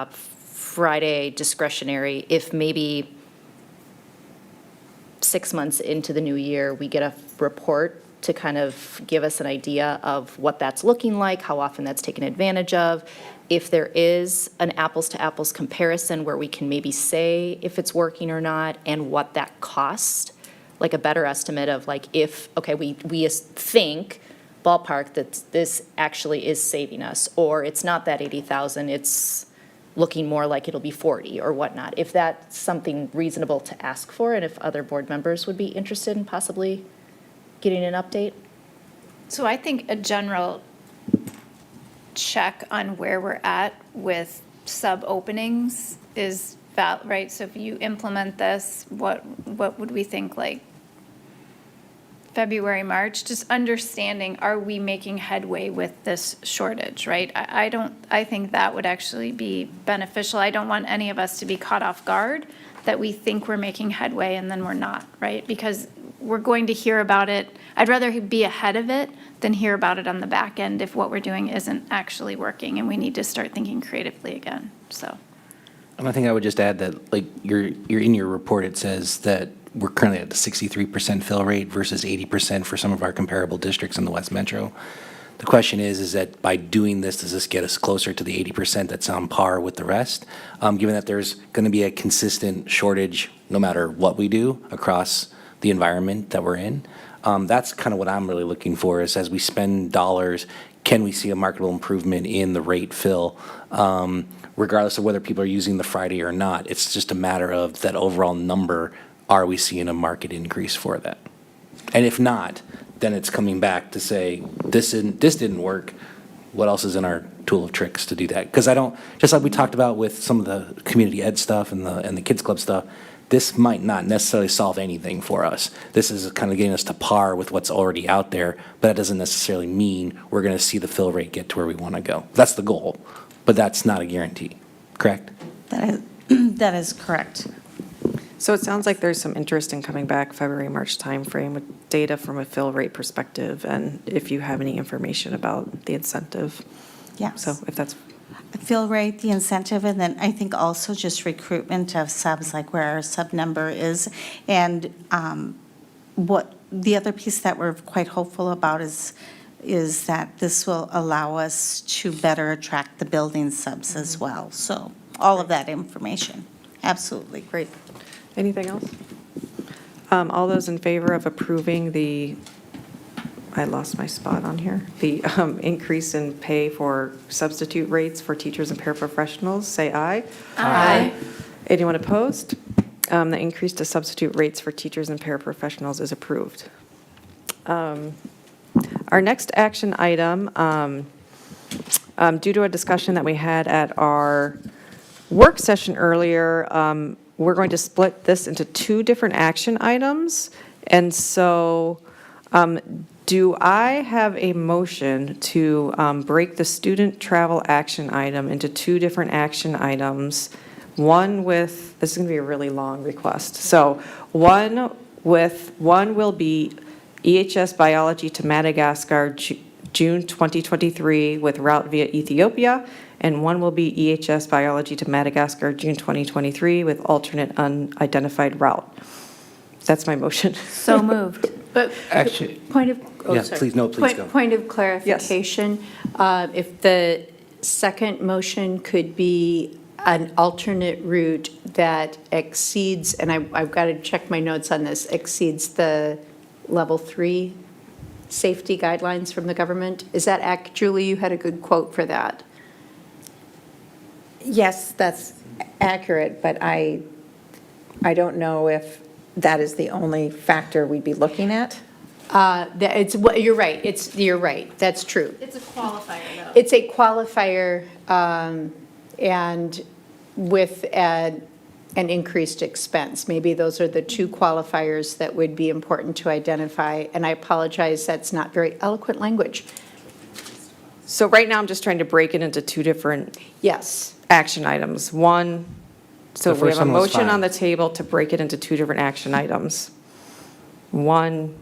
Friday discretionary, if maybe 6 months into the new year, we get a report to kind of give us an idea of what that's looking like, how often that's taken advantage of, if there is an apples-to-apples comparison where we can maybe say if it's working or not, and what that cost, like a better estimate of like if, okay, we think, ballpark, that this actually is saving us, or it's not that 80,000, it's looking more like it'll be 40 or whatnot. If that's something reasonable to ask for, and if other board members would be interested in possibly getting an update? So I think a general check on where we're at with sub-openings is right? So if you implement this, what would we think, like February, March? Just understanding, are we making headway with this shortage, right? I think that would actually be beneficial. I don't want any of us to be caught off guard that we think we're making headway and then we're not, right? Because we're going to hear about it. I'd rather be ahead of it than hear about it on the back end if what we're doing isn't actually working, and we need to start thinking creatively again, so. And I think I would just add that, like, you're in your report, it says that we're currently at the 63% fill rate versus 80% for some of our comparable districts in the West Metro. The question is that by doing this, does this get us closer to the 80% that's on par with the rest? Given that there's going to be a consistent shortage no matter what we do across the environment that we're in. That's kind of what I'm really looking for, is as we spend dollars, can we see a marketable improvement in the rate fill, regardless of whether people are using the Friday or not? It's just a matter of that overall number. Are we seeing a market increase for that? And if not, then it's coming back to say, this didn't work. What else is in our tool of tricks to do that? Because I don't, just like we talked about with some of the community ed stuff and the kids club stuff, this might not necessarily solve anything for us. This is kind of getting us to par with what's already out there, but that doesn't necessarily mean we're going to see the fill rate get to where we want to go. That's the goal, but that's not a guarantee, correct? That is correct. So it sounds like there's some interest in coming back February, March timeframe with data from a fill rate perspective, and if you have any information about the incentive. Yes. So if that's, Fill rate, the incentive, and then I think also just recruitment of subs, like where our sub number is. And what, the other piece that we're quite hopeful about is that this will allow us to better attract the building subs as well. So all of that information, absolutely. great. Anything else? All those in favor of approving the, I lost my spot on here, the increase in pay for substitute rates for teachers and paraprofessionals, say aye. Aye. Anyone opposed? The increase to substitute rates for teachers and paraprofessionals is approved. Our next action item, due to a discussion that we had at our work session earlier, we're going to split this into two different action items. And so do I have a motion to break the student travel action item into two different action items? One with, this is going to be a really long request. So one will be EHS biology to Madagascar, June 2023 with route via Ethiopia, and one will be EHS biology to Madagascar, June 2023 with alternate unidentified route. That's my motion. So moved. But Actually, point of, oh, yeah, sorry. please, no, please go. Point of clarification. If the second motion could be an alternate route that exceeds, and I've got to check my notes on this, exceeds the level 3 safety guidelines from the government. Is that Julie, you had a good quote for that. Yes, that's accurate, but I don't know if that is the only factor we'd be looking at. You're right, you're right, that's true. It's a qualifier, though. It's a qualifier, and with an increased expense. Maybe those are the two qualifiers that would be important to identify, and I apologize, that's not very eloquent language. So right now, I'm just trying to break it into two different Yes. action items. One, so The we have first a one was motion on fine. the table to break it into two different action items. One,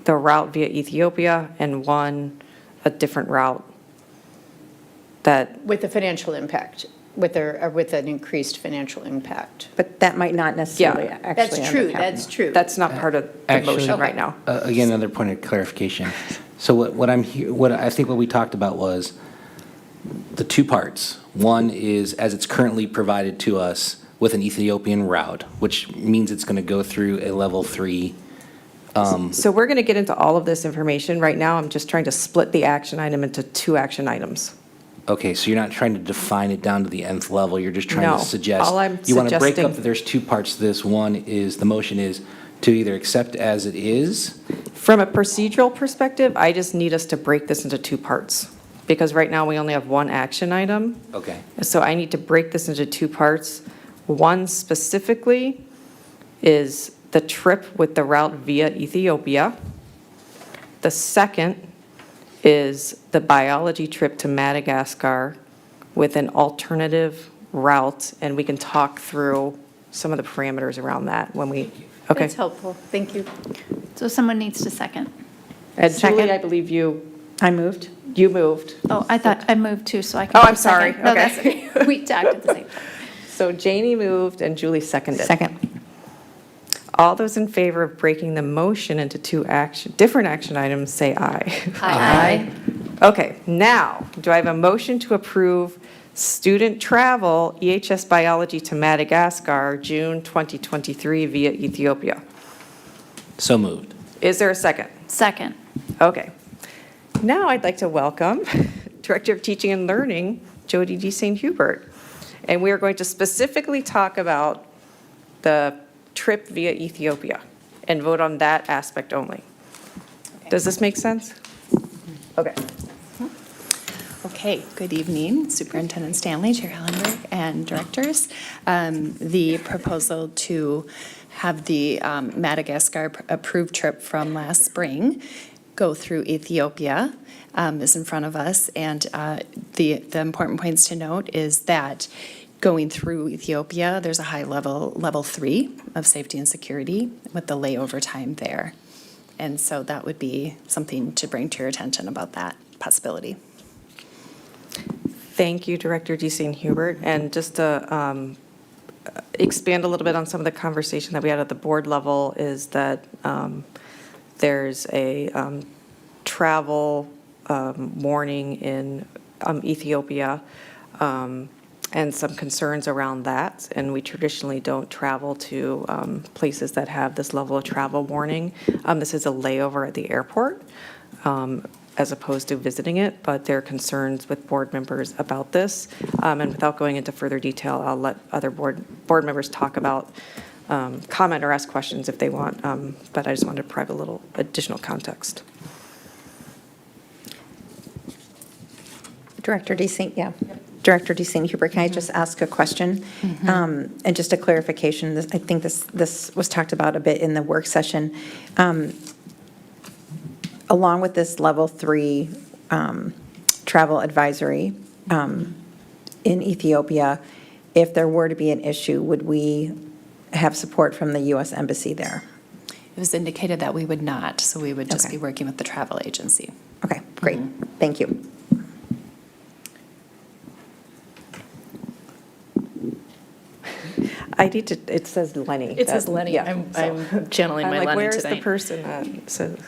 the route via Ethiopia, and one, a different route that, With a financial impact, with an increased financial impact. But that might not necessarily Yeah. actually That's end up true, happening. that's true. that's not part of the Actually- motion right now. Again, another point of clarification. So what I think what we talked about was the two parts. One is as it's currently provided to us with an Ethiopian route, which means it's going to go through a level 3. So we're going to get into all of this information. Right now, I'm just trying to split the action item into two action items. Okay, so you're not trying to define it down to the nth level, you're just trying No, to suggest. all I'm You want to break suggesting- up that there's two parts to this. One is, the motion is to either accept as it is. From a procedural perspective, I just need us to break this into two parts, because right now we only have one action item. Okay. So I need to break this into two parts. One specifically is the trip with the route via Ethiopia. The second is the biology trip to Madagascar with an alternative route, and we can talk through some of the parameters around that when we, okay. That's helpful, thank you. So someone needs to second. And Julie, Second. I believe you I moved. moved. Oh, I thought I moved too, so I can. Oh, do I'm a second. sorry. No, Okay. that's okay. We talked at the same time. So Janie moved and Julie seconded. Second. All those in favor of breaking the motion into two different action items, say aye. Aye. Okay, now, do I have a motion to approve student travel EHS biology to Madagascar, June 2023 via Ethiopia? So moved. Is there a second? Second. Okay. Now I'd like to welcome Director of Teaching and Learning, Jody D. St. Hubert. And we are going to specifically talk about the trip via Ethiopia and vote on that aspect only. Does this make sense? Okay. Okay, good evening, Superintendent Stanley, Chair Hallenberg, and directors. The proposal to have the Madagascar approved trip from last spring go through Ethiopia is in front of us, and the important points to note is that going through Ethiopia, there's a high level 3 of safety and security with the layover time there. And so that would be something to bring to your attention about that possibility. Thank you, Director Deasing Hubert. And just to expand a little bit on some of the conversation that we had at the board level is that there's a travel warning in Ethiopia and some concerns around that. And we traditionally don't travel to places that have this level of travel warning. This is a layover at the airport as opposed to visiting it, but there are concerns with board members about this. And without going into further detail, I'll let other board members talk about, comment or ask questions if they want, but I just wanted to provide a little additional context. Director Deasing, yeah. Director Deasing Huber, can I just ask a question? And just a clarification, I think this was talked about a bit in the work session. Along with this level 3 travel advisory in Ethiopia, if there were to be an issue, would we have support from the U.S. Embassy there? It was indicated that we would not, so we would just be working with the travel agency. Okay, great. Thank you. I need to, it says Lenny. It says Lenny. I'm channeling my Lenny where's tonight. the person that says?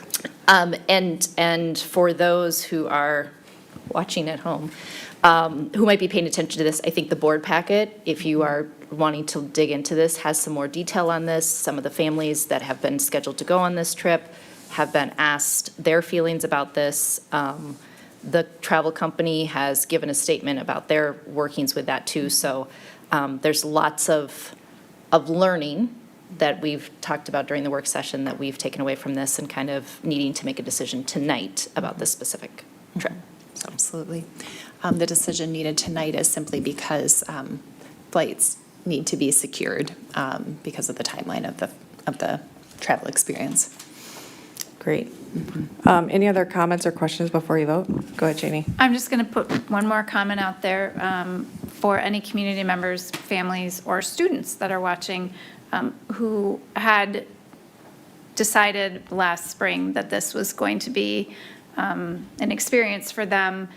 And for those who are watching at home, who might be paying attention to this, I think the board packet, if you are wanting to dig into this, has some more detail on this. Some of the families that have been scheduled to go on this trip have been asked their feelings about this. The travel company has given a statement about their workings with that too. So there's lots of learning that we've talked about during the work session that we've taken away from this and kind of needing to make a decision tonight about this specific trip. So absolutely. The decision needed tonight is simply because flights need to be secured because of the timeline of the travel experience. Great. Any other comments or questions before you vote? Go ahead, Janie. I'm just going to put one more comment out there for any community members, families, or students that are watching who had decided last spring that this was going to be an experience for them.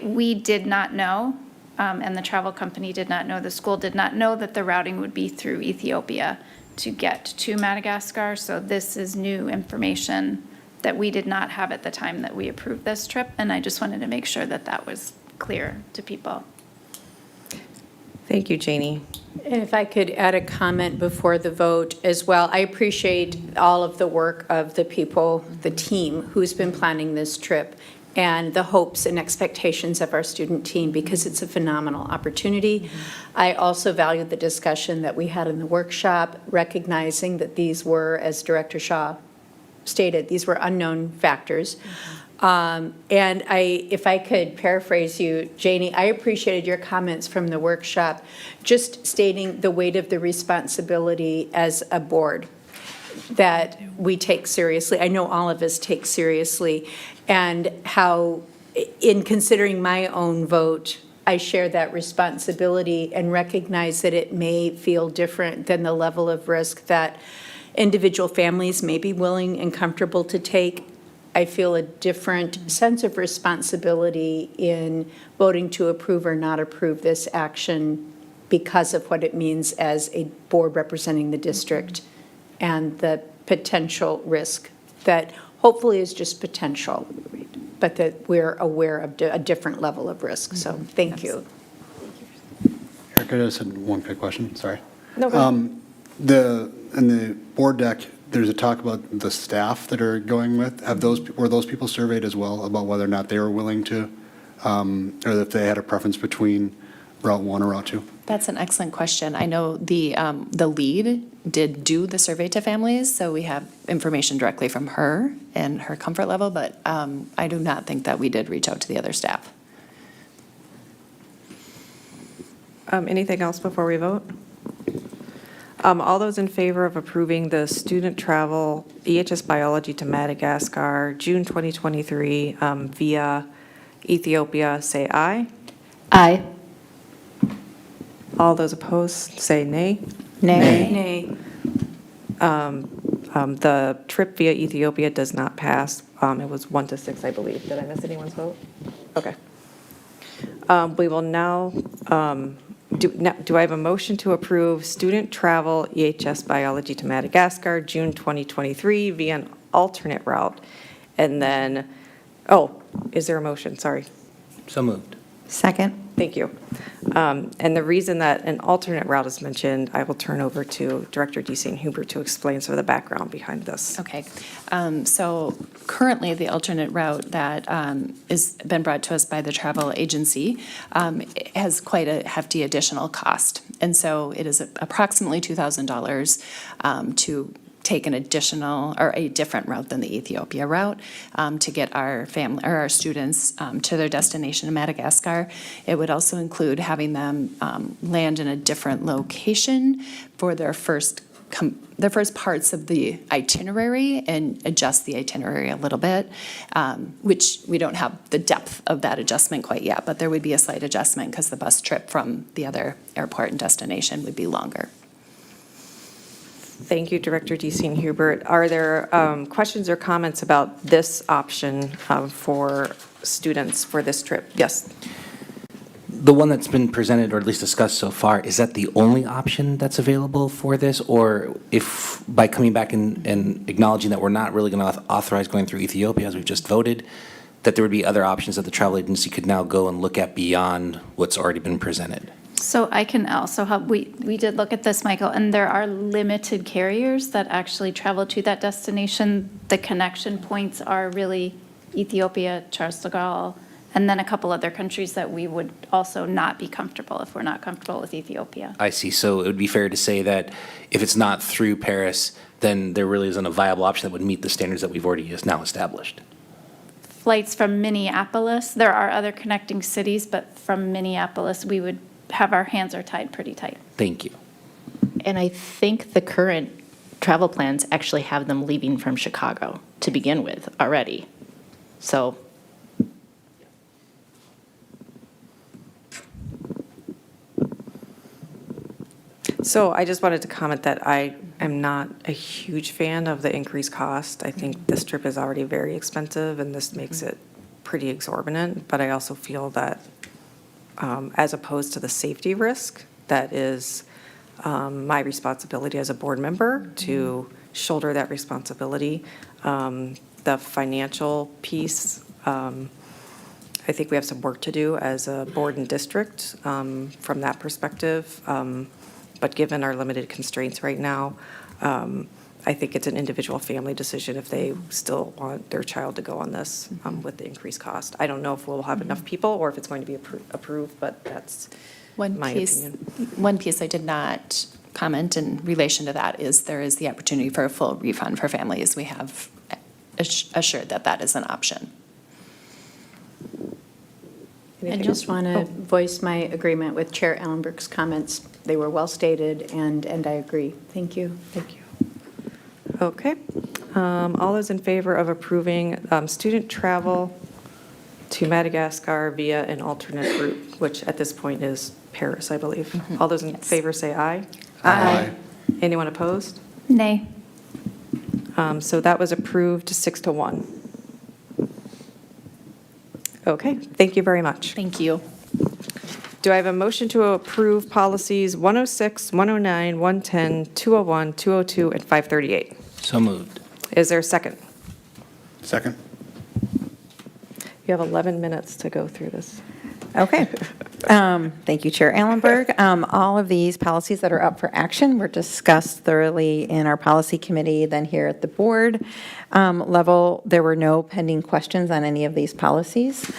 We did not know, and the travel company did not know, the school did not know that the routing would be through Ethiopia to get to Madagascar. So this is new information that we did not have at the time that we approved this trip, and I just wanted to make sure that that was clear to people. Thank you, Janie. And if I could add a comment before the vote as well, I appreciate all of the work of the people, the team who's been planning this trip, and the hopes and expectations of our student team, because it's a phenomenal opportunity. I also value the discussion that we had in the workshop, recognizing that these were, as Director Shaw stated, these were unknown factors. And if I could paraphrase you, Janie, I appreciated your comments from the workshop, just stating the weight of the responsibility as a board that we take seriously. I know all of us take seriously, and how, in considering my own vote, I share that responsibility and recognize that it may feel different than the level of risk that individual families may be willing and comfortable to take. I feel a different sense of responsibility in voting to approve or not approve this action because of what it means as a board representing the district and the potential risk that hopefully is just potential, but that we're aware of a different level of risk. So thank you. Eric, I just had one quick question, sorry. No, go ahead. In the board deck, there's a talk about the staff that are going with. Were those people surveyed as well about whether or not they were willing to, or if they had a preference between Route 1 or Route 2? That's an excellent question. I know the lead did do the survey to families, so we have information directly from her and her comfort level, but I do not think that we did reach out to the other staff. Anything else before we vote? All those in favor of approving the student travel EHS biology to Madagascar, June 2023, via Ethiopia, say aye. Aye. All those opposed, say nay. Nay. Nay. The trip via Ethiopia does not pass. It was 1 to 6, I believe. Did I miss anyone's vote? Okay. We will now, do I have a motion to approve student travel EHS biology to Madagascar, June 2023 via an alternate route? And then, is there a motion? Sorry. So moved. Second. Thank you. And the reason that an alternate route is mentioned, I will turn over to Director Deesing Huber to explain some of the background behind this. Okay. So currently, the alternate route that is been brought to us by the travel agency has quite a hefty additional cost. And so it is approximately $2,000 to take an additional or a different route than the Ethiopia route to get our family or our students to their destination in Madagascar. It would also include having them land in a different location for their first parts of the itinerary and adjust the itinerary a little bit, which we don't have the depth of that adjustment quite yet, but there would be a slight adjustment because the bus trip from the other airport and destination would be longer. Thank you, Director Deesing Hubert. Are there questions or comments about this option for students for this trip? Yes. The one that's been presented, or at least discussed so far, is that the only option that's available for this? Or if, by coming back and acknowledging that we're not really going to authorize going through Ethiopia, as we've just voted, that there would be other options that the travel agency could now go and look at beyond what's already been presented? So I can also help. We did look at this, Michael, and there are limited carriers that actually travel to that destination. The connection points are really Ethiopia, Charles de Gaulle, and then a couple other countries that we would also not be comfortable if we're not comfortable with Ethiopia. I see. So it would be fair to say that if it's not through Paris, then there really isn't a viable option that would meet the standards that we've already now established. Flights from Minneapolis, there are other connecting cities, but from Minneapolis, we would have our hands are tied pretty tight. Thank you. And I think the current travel plans actually have them leaving from Chicago to begin with already. So I just wanted to comment that I am not a huge fan of the increased cost. I think this trip is already very expensive, and this makes it pretty exorbitant. But I also feel that as opposed to the safety risk, that is my responsibility as a board member to shoulder that responsibility. The financial piece, I think we have some work to do as a board and district from that perspective. But given our limited constraints right now, I think it's an individual family decision if they still want their child to go on this with the increased cost. I don't know if we'll have enough people or if it's going to be approved, but that's my opinion. One piece I did not comment in relation to that is there is the opportunity for a full refund for families. We have assured that that is an option. I just want to voice my agreement with Chair Allenberg's comments. They were well stated, and I agree. Thank you. Thank you. Okay. All those in favor of approving student travel to Madagascar via an alternate route, which at this point is Paris, I believe. All those in favor say aye. Aye. Anyone opposed? Nay. So that was approved 6-1. Okay, thank you very much. Thank you. Do I have a motion to approve policies 106, 109, 110, 201, 202, and 538? So moved. Is there a second? Second. You have 11 minutes to go through this. Okay. Thank you, Chair Allenberg. All of these policies that are up for action were discussed thoroughly in our policy committee, then here at the board level. There were no pending questions on any of these policies.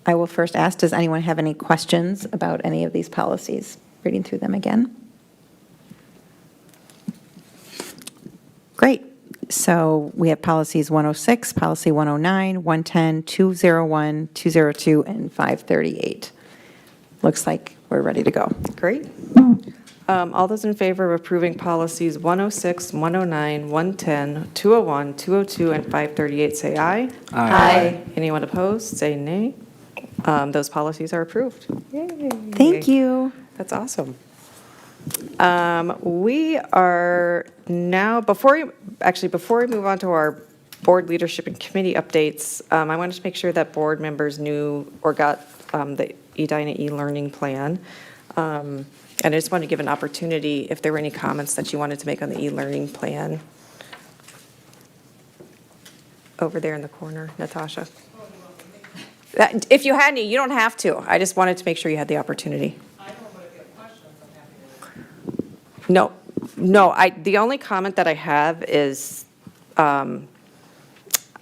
I will first ask, does anyone have any questions about any of these policies? Reading through them again. Great. So we have policies 106, policy 109, 110, 201, 202, and 538. Looks like we're ready to go. Great. All those in favor of approving policies 106, 109, 110, 201, 202, and 538, say aye. Aye. Anyone opposed, say nay. Those policies are approved. Yay. Thank you. That's awesome. We are now, before we move on to our board leadership and committee updates, I wanted to make sure that board members knew or got the Edina e-learning plan. And I just wanted to give an opportunity if there were any comments that you wanted to make on the e-learning plan. Over there in the corner, Natasha. If you had any, you don't have to. I just wanted to make sure you had the opportunity. No, the only comment that I have is, I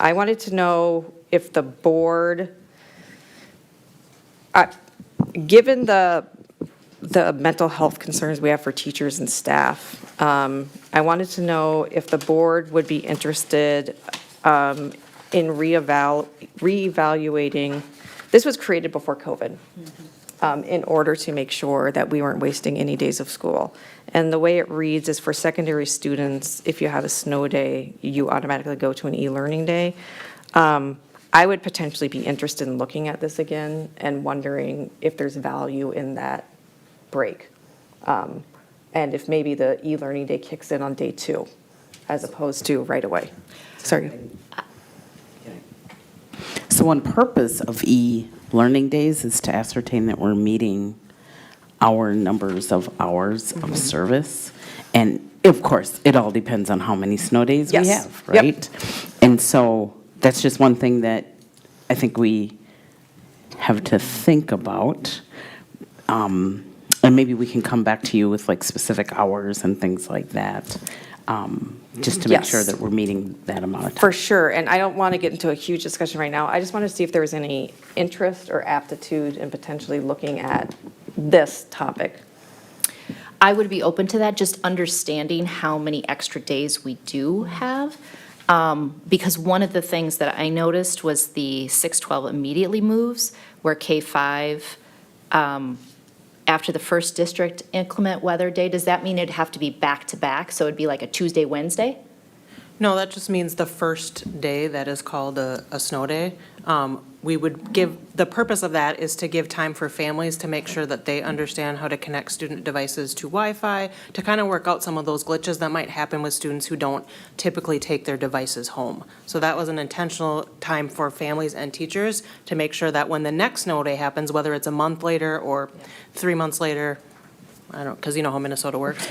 wanted to know if the board, given the mental health concerns we have for teachers and staff, I wanted to know if the board would be interested in reevaluating. This was created before COVID. In order to make sure that we weren't wasting any days of school. And the way it reads is for secondary students, if you have a snow day, you automatically go to an e-learning day. I would potentially be interested in looking at this again and wondering if there's value in that break. And if maybe the e-learning day kicks in on day 2, as opposed to right away. Sorry. So one purpose of e-learning days is to ascertain that we're meeting our numbers of hours of service. And of course, it all depends on how many snow days we have, right? And so that's just one thing that I think we have to think about. And maybe we can come back to you with like specific hours and things like that. Just to make sure that we're meeting that amount of time. For sure, and I don't want to get into a huge discussion right now. I just want to see if there was any interest or aptitude in potentially looking at this topic. I would be open to that, just understanding how many extra days we do have. Because one of the things that I noticed was the 6-12 immediately moves, where K-5, after the first district inclement weather day, does that mean it'd have to be back-to-back? So it'd be like a Tuesday, Wednesday? No, that just means the first day that is called a snow day. We would give, the purpose of that is to give time for families to make sure that they understand how to connect student devices to Wi-Fi, to kind of work out some of those glitches that might happen with students who don't typically take their devices home. So that was an intentional time for families and teachers to make sure that when the next snow day happens, whether it's a month later or 3 months later, I don't, because you know how Minnesota works,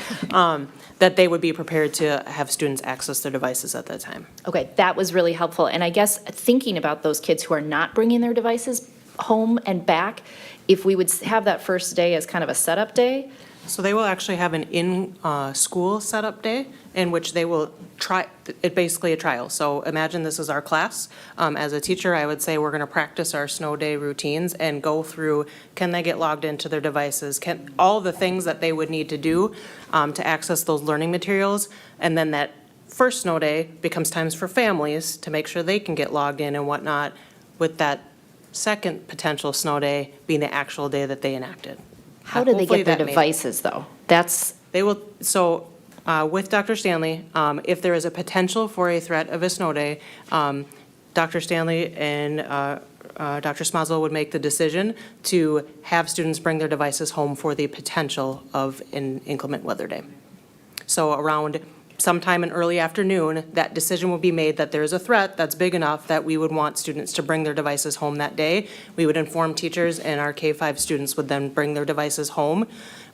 that they would be prepared to have students access their devices at that time. Okay, that was really helpful. And I guess thinking about those kids who are not bringing their devices home and back, if we would have that first day as kind of a setup day. So they will actually have an in-school setup day in which they will try, it's basically a trial. So imagine this is our class. As a teacher, I would say we're going to practice our snow day routines and go through, can they get logged into their devices, can all the things that they would need to do to access those learning materials. And then that first snow day becomes times for families to make sure they can get logged in and whatnot, with that second potential snow day being the actual day that they enacted. How do they Hopefully get their that made it. devices, though? That's, They will, so with Dr. Stanley, if there is a potential for a threat of a snow day, Dr. Stanley and Dr. Smazel would make the decision to have students bring their devices home for the potential of an inclement weather day. So around sometime in early afternoon, that decision will be made that there is a threat that's big enough that we would want students to bring their devices home that day. We would inform teachers, and our K-5 students would then bring their devices home.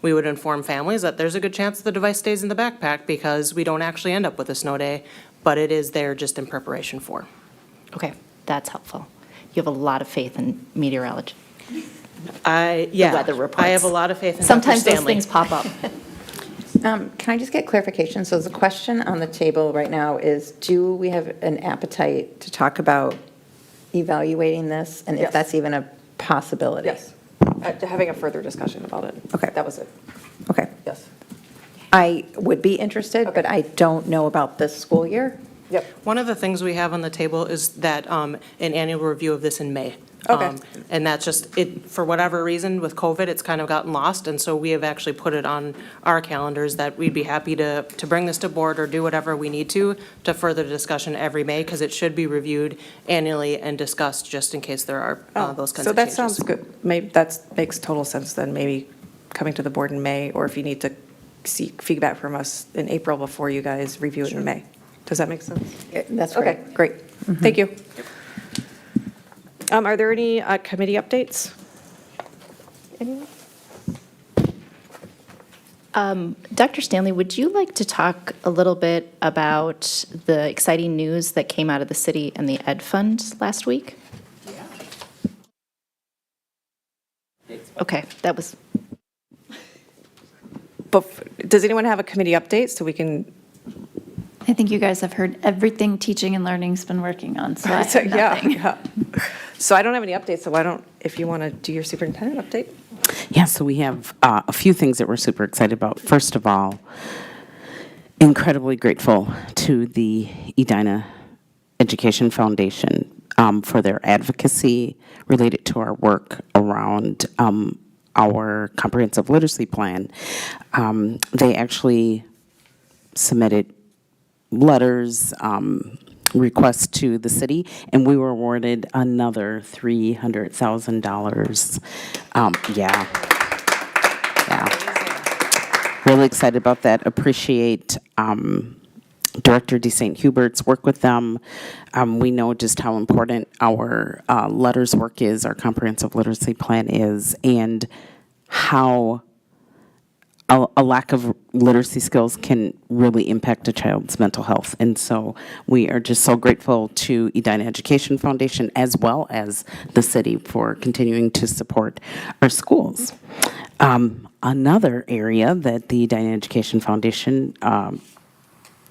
We would inform families that there's a good chance the device stays in the backpack because we don't actually end up with a snow day, but it is there just in preparation for. okay, that's helpful. You have a lot of faith in meteorology. Yeah, weather reports. I have a lot of faith in Dr. Sometimes those Stanley. things pop up. Can I just get clarification? So the question on the table right now is, do we have an appetite to talk about evaluating this? And if Yes. that's even a possibility? Yes. Having a further discussion about it. Okay. That was it. Okay. Yes. I would be interested, but I don't know about this school year. Yep. One of the things we have on the table is that an annual review of this in May, Okay. And that's just, for whatever reason, with COVID, it's kind of gotten lost, and so we have actually put it on our calendars that we'd be happy to bring this to board or do whatever we need to further the discussion every May, because it should be reviewed annually and discussed just in case there are those kinds So of that changes. sounds good. Maybe, that makes total sense then, maybe coming to the board in May, or if you need to seek feedback from us in April before you guys review it in May. Does that make sense? That's great. Okay, great. Thank you. Are there any committee updates? Anyone? Dr. Stanley, would you like to talk a little bit about the exciting news that came out of the city and the Ed Fund last week? Okay, that was. Does anyone have a committee update so we can? I think you guys have heard everything teaching and learning's been working on, so I So, have nothing. yeah. So I don't have any updates, so why don't, if you want to do your superintendent update? Yeah, so we have a few things that we're super excited about. First of all, incredibly grateful to the Edina Education Foundation for their advocacy related to our work around our comprehensive literacy plan. They actually submitted letters, requests to the city, and we were awarded another $300,000. Yeah. Really excited about that. Appreciate Director DeSaint Hubert's work with them. We know just how important our letters work is, our comprehensive literacy plan is, and how a lack of literacy skills can really impact a child's mental health. And so we are just so grateful to Edina Education Foundation as well as the city for continuing to support our schools. Another area that the Edina Education Foundation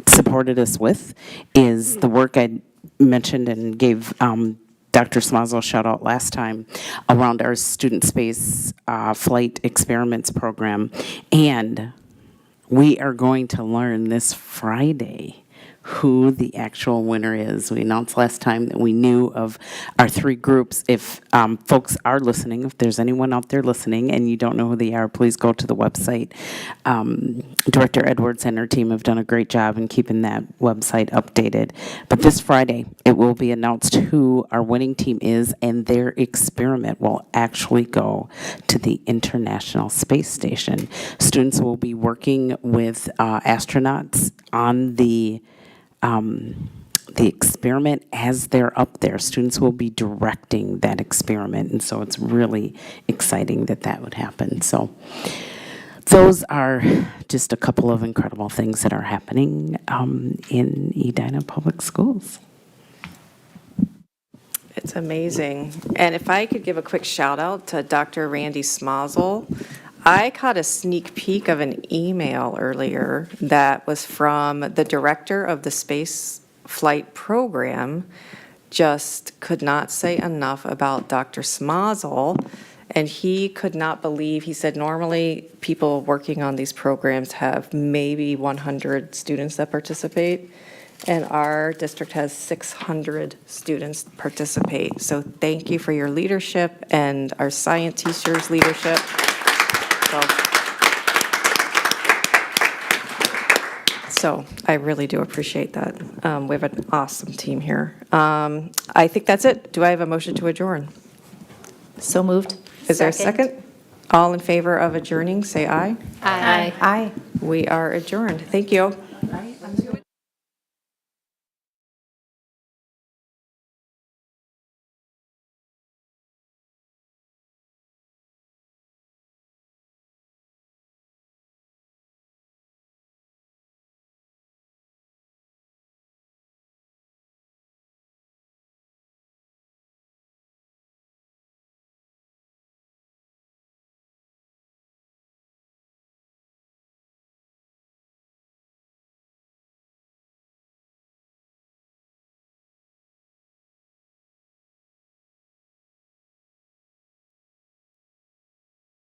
supported us with is the work I mentioned and gave Dr. Smazel a shout out last time around our student space flight experiments program. And we are going to learn this Friday who the actual winner is. We announced last time that we knew of our 3 groups. If folks are listening, if there's anyone out there listening and you don't know who they are, please go to the website. Director Edwards and her team have done a great job in keeping that website updated. But this Friday, it will be announced who our winning team is, and their experiment will actually go to the International Space Station. Students will be working with astronauts on the experiment as they're up there. Students will be directing that experiment, and so it's really exciting that that would happen. So those are just a couple of incredible things that are happening in Edina Public Schools. It's amazing. And if I could give a quick shout out to Dr. Randy Smazel. I caught a sneak peek of an email earlier that was from the director of the space flight program. Just could not say enough about Dr. Smazel. And he could not believe, he said normally people working on these programs have maybe 100 students that participate. And our district has 600 students participate. So thank you for your leadership and our science teachers' leadership. So I really do appreciate that. We have an awesome team here. I think that's it. Do I have a motion to adjourn? So moved. Is there a second? All in favor of adjourning, say aye. Aye. Aye. We are adjourned. Thank you.